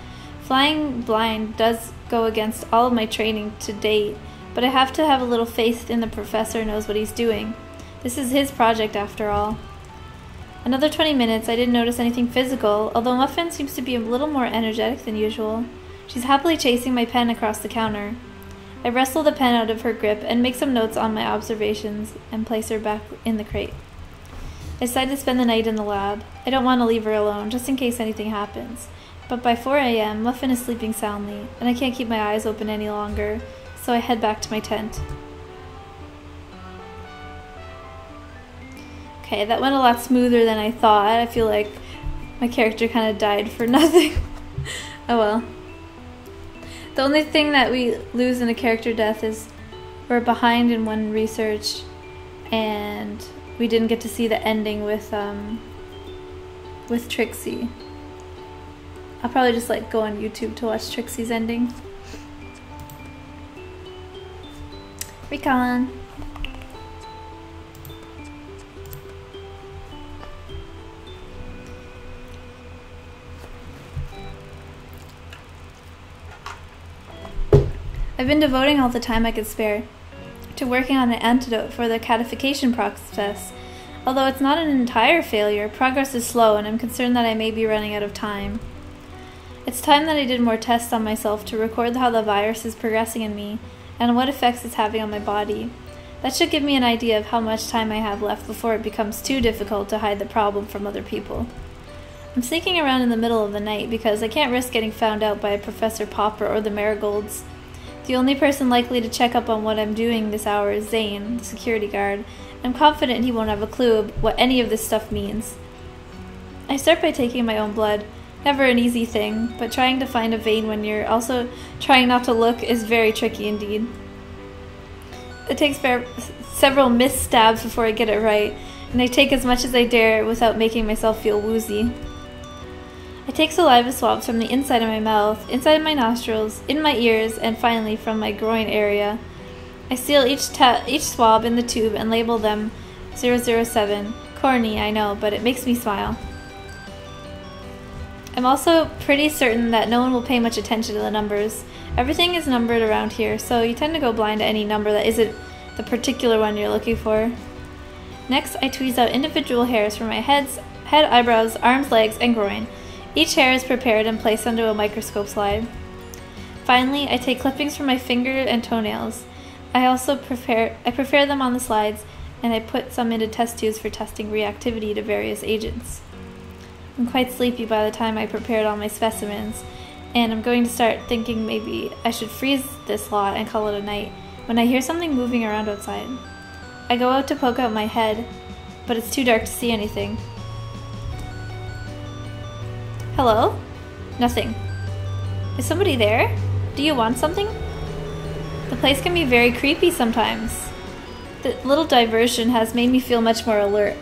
Flying blind does go against all of my training to date, but I have to have a little faith in the professor knows what he's doing. This is his project after all. Another 20 minutes, I didn't notice anything physical, although Muffin seems to be a little more energetic than usual. She's happily chasing my pen across the counter. I wrestle the pen out of her grip and make some notes on my observations and place her back in the crate. I decide to spend the night in the lab. I don't want to leave her alone, just in case anything happens. But by 4 a.m., Muffin is sleeping soundly, and I can't keep my eyes open any longer, so I head back to my tent. Okay, that went a lot smoother than I thought. I feel like my character kind of died for nothing. Oh well. The only thing that we lose in a character death is we're behind in one research, and we didn't get to see the ending with Trixie. I'll probably just like go on YouTube to watch Trixie's ending. Recon. I've been devoting all the time I could spare to working on an antidote for the catification process. Although it's not an entire failure, progress is slow and I'm concerned that I may be running out of time. It's time that I did more tests on myself to record how the virus is progressing in me and what effects it's having on my body. That should give me an idea of how much time I have left before it becomes too difficult to hide the problem from other people. I'm sneaking around in the middle of the night because I can't risk getting found out by Professor Popper or the Marigolds. The only person likely to check up on what I'm doing this hour is Zane, the security guard. I'm confident he won't have a clue what any of this stuff means. I start by taking my own blood. Never an easy thing, but trying to find a vein when you're also trying not to look is very tricky indeed. It takes several missed stabs before I get it right, and I take as much as I dare without making myself feel woozy. I take saliva swabs from the inside of my mouth, inside my nostrils, in my ears, and finally from my groin area. I seal each swab in the tube and label them 007. Corny, I know, but it makes me smile. I'm also pretty certain that no one will pay much attention to the numbers. Everything is numbered around here, so you tend to go blind to any number that isn't the particular one you're looking for. Next, I tweeze out individual hairs from my head, eyebrows, arms, legs, and groin. Each hair is prepared and placed onto a microscope slide. Finally, I take clippings from my finger and toenails. I prepare them on the slides, and I put some into test tubes for testing reactivity to various agents. I'm quite sleepy by the time I prepared all my specimens, and I'm going to start thinking maybe I should freeze this lot and call it a night, when I hear something moving around outside. I go out to poke out my head, but it's too dark to see anything. Hello? Nothing. Is somebody there? Do you want something? The place can be very creepy sometimes. The little diversion has made me feel much more alert,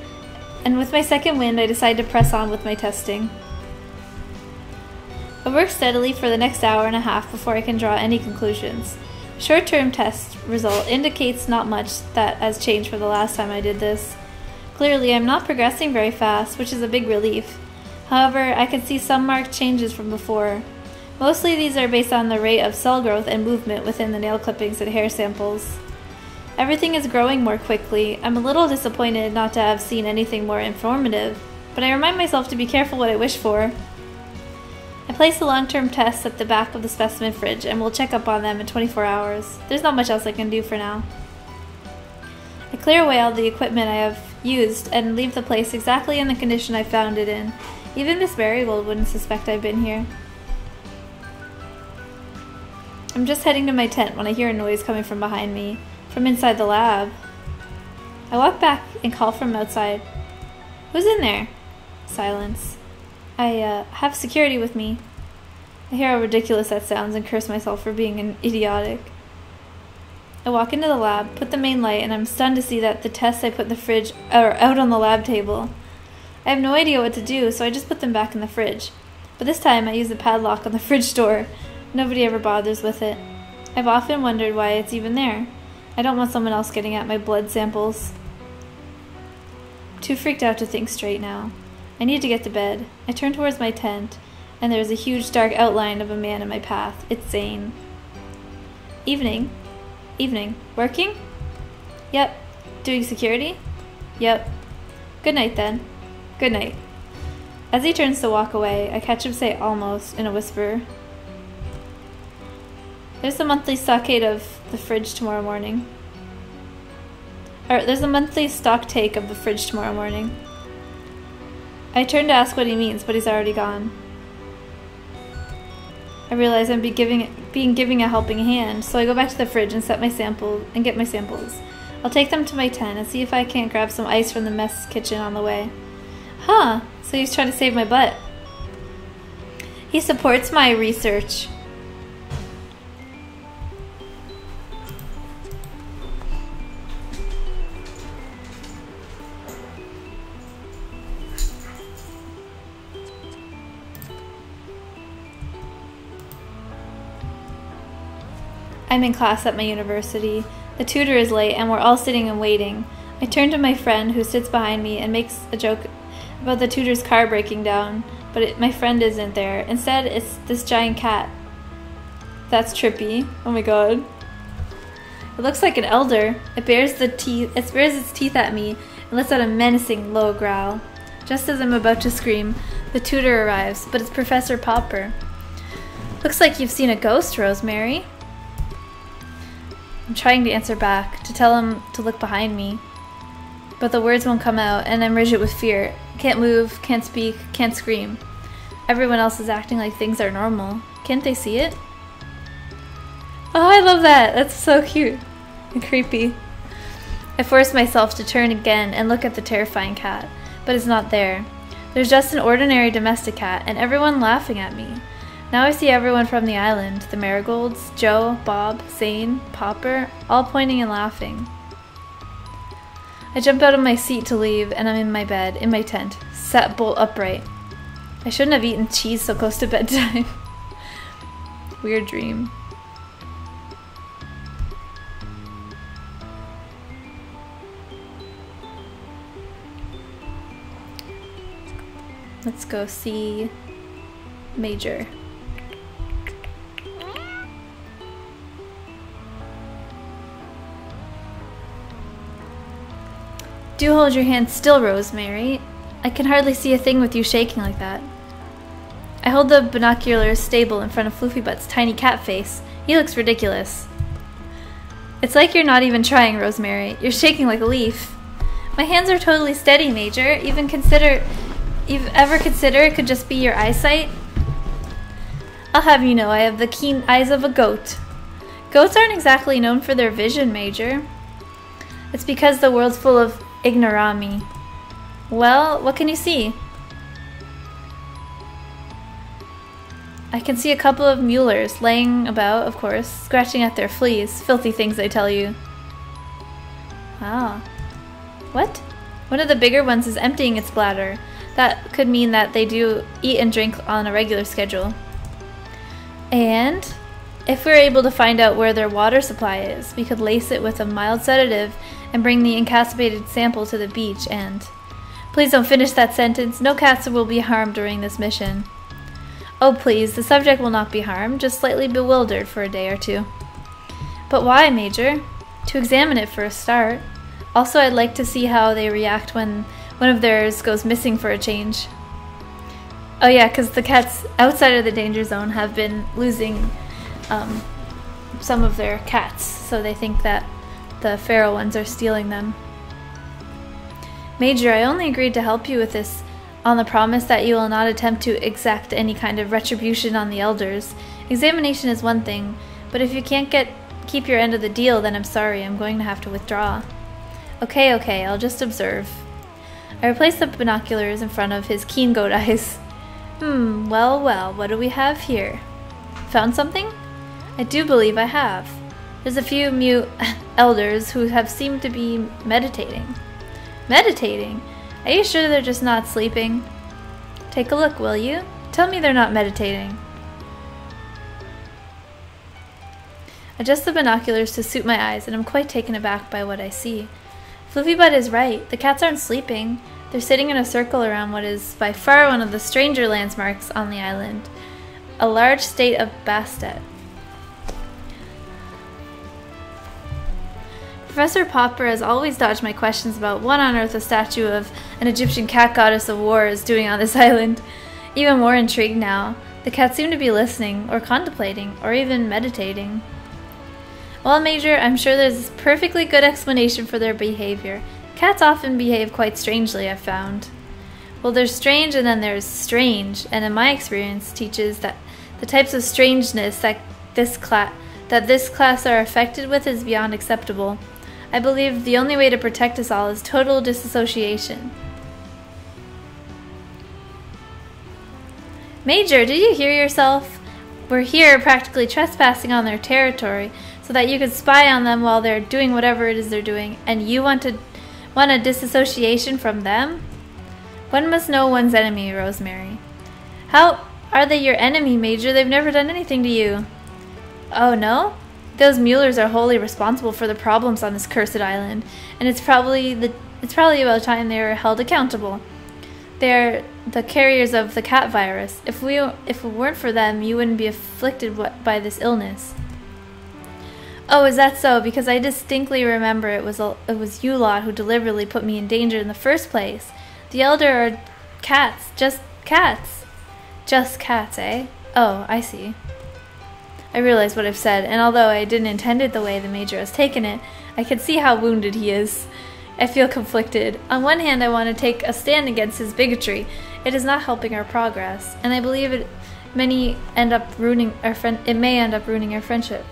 and with my second wind I decide to press on with my testing. I work steadily for the next hour and a half before I can draw any conclusions. Short-term test result indicates not much that has changed from the last time I did this. Clearly I'm not progressing very fast, which is a big relief. However, I can see some marked changes from before. Mostly these are based on the rate of cell growth and movement within the nail clippings and hair samples. Everything is growing more quickly. I'm a little disappointed not to have seen anything more informative, but I remind myself to be careful what I wish for. I place the long-term tests at the back of the specimen fridge and will check up on them in 24 hours. There's not much else I can do for now. I clear away all the equipment I have used and leave the place exactly in the condition I found it in. Even Miss Marigold wouldn't suspect I've been here. I'm just heading to my tent when I hear a noise coming from behind me, from inside the lab. I walk back and call from outside. Who's in there? Silence. I have security with me. I hear how ridiculous that sounds and curse myself for being idiotic. I walk into the lab, put the main light, and I'm stunned to see that the tests I put in the fridge are out on the lab table. I have no idea what to do, so I just put them back in the fridge. But this time I use the padlock on the fridge door. Nobody ever bothers with it. I've often wondered why it's even there. I don't want someone else getting at my blood samples. Too freaked out to think straight now. I need to get to bed. I turn towards my tent, and there's a huge dark outline of a man in my path. It's Zane. Evening. Evening. Working? Yep. Doing security? Yep. Good night then. Good night. As he turns to walk away, I catch him say almost in a whisper. There's a monthly stockade of the fridge tomorrow morning. Or there's a monthly stock take of the fridge tomorrow morning. I turn to ask what he means, but he's already gone. I realize I'm being given a helping hand, so I go back to the fridge and get my samples. I'll take them to my tent and see if I can't grab some ice from the mess kitchen on the way. Huh, so he's trying to save my butt. He supports my research. I'm in class at my university. The tutor is late and we're all sitting and waiting. I turn to my friend who sits behind me and makes a joke about the tutor's car breaking down, but my friend isn't there. Instead, it's this giant cat. That's trippy. Oh my god. It looks like an elder. It bares its teeth at me and lets out a menacing low growl. Just as I'm about to scream, the tutor arrives, but it's Professor Popper. Looks like you've seen a ghost, Rosemary. I'm trying to answer back, to tell him to look behind me. But the words won't come out, and I'm rigid with fear. Can't move, can't speak, can't scream. Everyone else is acting like things are normal. Can't they see it? Oh, I love that! That's so cute and creepy. I force myself to turn again and look at the terrifying cat, but it's not there. There's just an ordinary domestic cat, and everyone laughing at me. Now I see everyone from the island, the Marigolds, Joe, Bob, Zane, Popper, all pointing and laughing. I jump out of my seat to leave, and I'm in my bed, in my tent, sat bolt upright. I shouldn't have eaten cheese so close to bedtime. Weird dream. Let's go see Major. Do hold your hand still, Rosemary. I can hardly see a thing with you shaking like that. I hold the binoculars stable in front of Floofybutt's tiny cat face. He looks ridiculous. It's like you're not even trying, Rosemary. You're shaking like a leaf. My hands are totally steady, Major. You've ever consider it could just be your eyesight? I'll have you know I have the keen eyes of a goat. Goats aren't exactly known for their vision, Major. It's because the world's full of ignorami. Well, what can you see? I can see a couple of Muellers laying about, of course, scratching at their fleas. Filthy things, I tell you. Ah. What? One of the bigger ones is emptying its bladder. That could mean that they do eat and drink on a regular schedule. And if we're able to find out where their water supply is, we could lace it with a mild sedative and bring the encapsulated sample to the beach and... Please don't finish that sentence. No cats will be harmed during this mission. Oh please, the subject will not be harmed, just slightly bewildered for a day or two. But why, Major? To examine it for a start. Also, I'd like to see how they react when one of theirs goes missing for a change. Oh yeah, because the cats outside of the danger zone have been losing some of their cats, so they think that the feral ones are stealing them. Major, I only agreed to help you with this on the promise that you will not attempt to exact any kind of retribution on the elders. Examination is one thing, but if you can't keep your end of the deal, then I'm sorry, I'm going to have to withdraw. Okay, I'll just observe. I replace the binoculars in front of his keen goat eyes. Well, what do we have here? Found something? I do believe I have. There's a few mute elders who have seemed to be meditating. Meditating? Are you sure they're just not sleeping? Take a look, will you? Tell me they're not meditating. Adjust the binoculars to suit my eyes, and I'm quite taken aback by what I see. Floofybutt is right. The cats aren't sleeping. They're sitting in a circle around what is by far one of the stranger landmarks on the island, a large state of Bastet. Professor Popper has always dodged my questions about what on earth a statue of an Egyptian cat goddess of war is doing on this island. Even more intrigued now, the cats seem to be listening, or contemplating, or even meditating. Well, Major, I'm sure there's a perfectly good explanation for their behavior. Cats often behave quite strangely, I've found. Well, there's strange and then there's strange, and in my experience teaches that the types of strangeness that this class are affected with is beyond acceptable. I believe the only way to protect us all is total disassociation. Major, did you hear yourself? We're here practically trespassing on their territory so that you could spy on them while they're doing whatever it is they're doing, and you want a disassociation from them? One must know one's enemy, Rosemary. How are they your enemy, Major? They've never done anything to you. Oh, no? Those Muellers are wholly responsible for the problems on this cursed island, and it's probably about time they were held accountable. They're the carriers of the cat virus. If it weren't for them, you wouldn't be afflicted by this illness. Oh, is that so? Because I distinctly remember it was you lot who deliberately put me in danger in the first place. The elder are cats, just cats. Just cats, eh? Oh, I see. I realize what I've said, and although I didn't intend it the way the Major has taken it, I can see how wounded he is. I feel conflicted. On one hand, I want to take a stand against his bigotry. It is not helping our progress, and I believe it may end up ruining our friendship.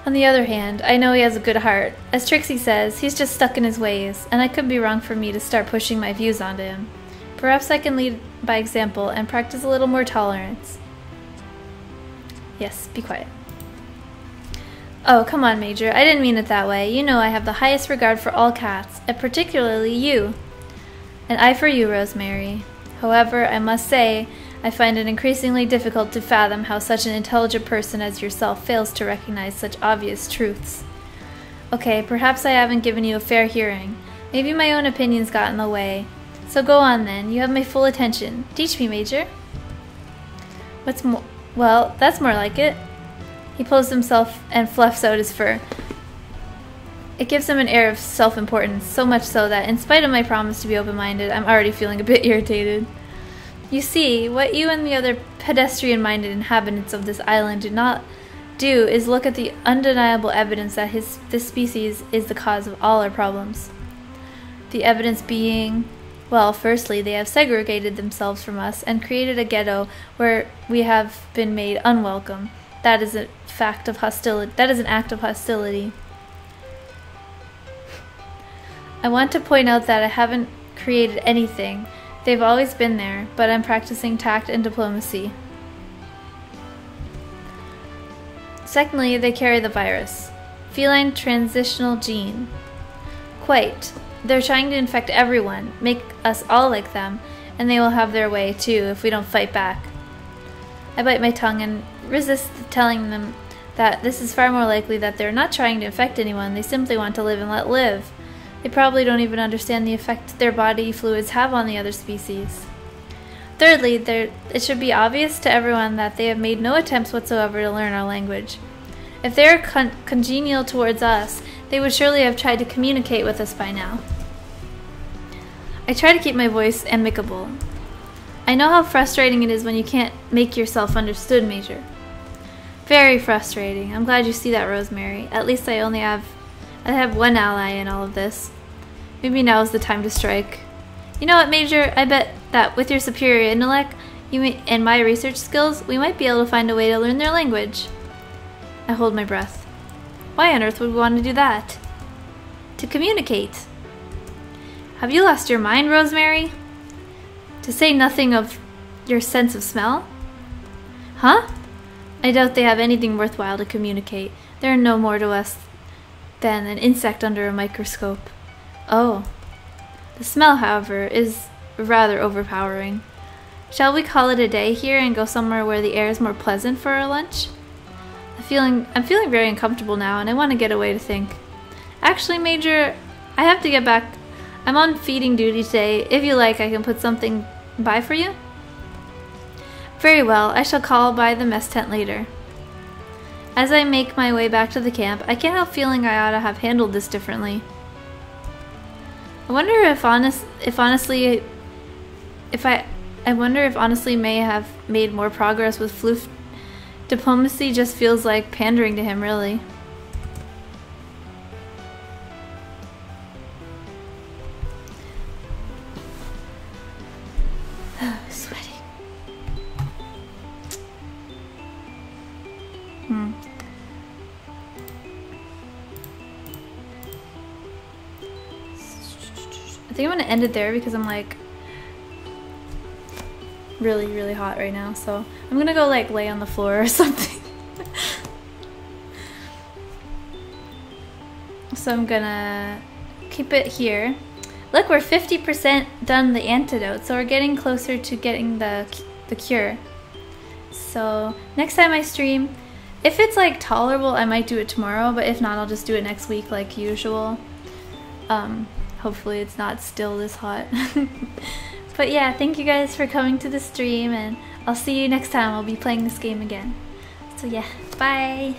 On the other hand, I know he has a good heart. As Trixie says, he's just stuck in his ways, and it could be wrong for me to start pushing my views onto him. Perhaps I can lead by example and practice a little more tolerance. Yes, be quiet. Oh, come on, Major. I didn't mean it that way. You know I have the highest regard for all cats, and particularly you. And I for you, Rosemary. However, I must say, I find it increasingly difficult to fathom how such an intelligent person as yourself fails to recognize such obvious truths. Okay, perhaps I haven't given you a fair hearing. Maybe my own opinions got in the way. So go on then. You have my full attention. Teach me, Major. What's more? Well, that's more like it. He pulls himself and fluffs out his fur. It gives him an air of self-importance, so much so that, in spite of my promise to be open-minded, I'm already feeling a bit irritated. You see, what you and the other pedestrian-minded inhabitants of this island do not do is look at the undeniable evidence that this species is the cause of all our problems. The evidence being, well, firstly, they have segregated themselves from us and created a ghetto where we have been made unwelcome. That is an act of hostility. I want to point out that I haven't created anything. They've always been there, but I'm practicing tact and diplomacy. Secondly, they carry the virus. Feline transitional gene. Quite. They're trying to infect everyone, make us all like them, and they will have their way too if we don't fight back. I bite my tongue and resist telling them that this is far more likely that they're not trying to infect anyone, they simply want to live and let live. They probably don't even understand the effect their body fluids have on the other species. Thirdly, it should be obvious to everyone that they have made no attempts whatsoever to learn our language. If they are congenial towards us, they would surely have tried to communicate with us by now. I try to keep my voice amicable. I know how frustrating it is when you can't make yourself understood, Major. Very frustrating. I'm glad you see that, Rosemary. At least I have one ally in all of this. Maybe now is the time to strike. You know what, Major? I bet that with your superior intellect and my research skills, we might be able to find a way to learn their language. I hold my breath. Why on earth would we want to do that? To communicate. Have you lost your mind, Rosemary? To say nothing of your sense of smell? Huh? I doubt they have anything worthwhile to communicate. They're no more to us than an insect under a microscope. Oh. The smell, however, is rather overpowering. Shall we call it a day here and go somewhere where the air is more pleasant for our lunch? I'm feeling very uncomfortable now, and I want to get away to think. Actually, Major, I have to get back. I'm on feeding duty today. If you like, I can put something by for you. Very well, I shall call by the mess tent later. As I make my way back to the camp, I can't help feeling I ought to have handled this differently. I wonder if honestly may have made more progress with Floof. Diplomacy just feels like pandering to him, really. Sweaty. I think I'm gonna end it there because I'm like really hot right now, so I'm gonna go like lay on the floor or something. So I'm gonna keep it here. Look, we're 50% done the antidote, so we're getting closer to getting the cure. So next time I stream, if it's like tolerable, I might do it tomorrow, but if not, I'll just do it next week like usual. Hopefully it's not still this hot. But yeah, thank you guys for coming to the stream, and I'll see you next time. I'll be playing this game again. So yeah, bye!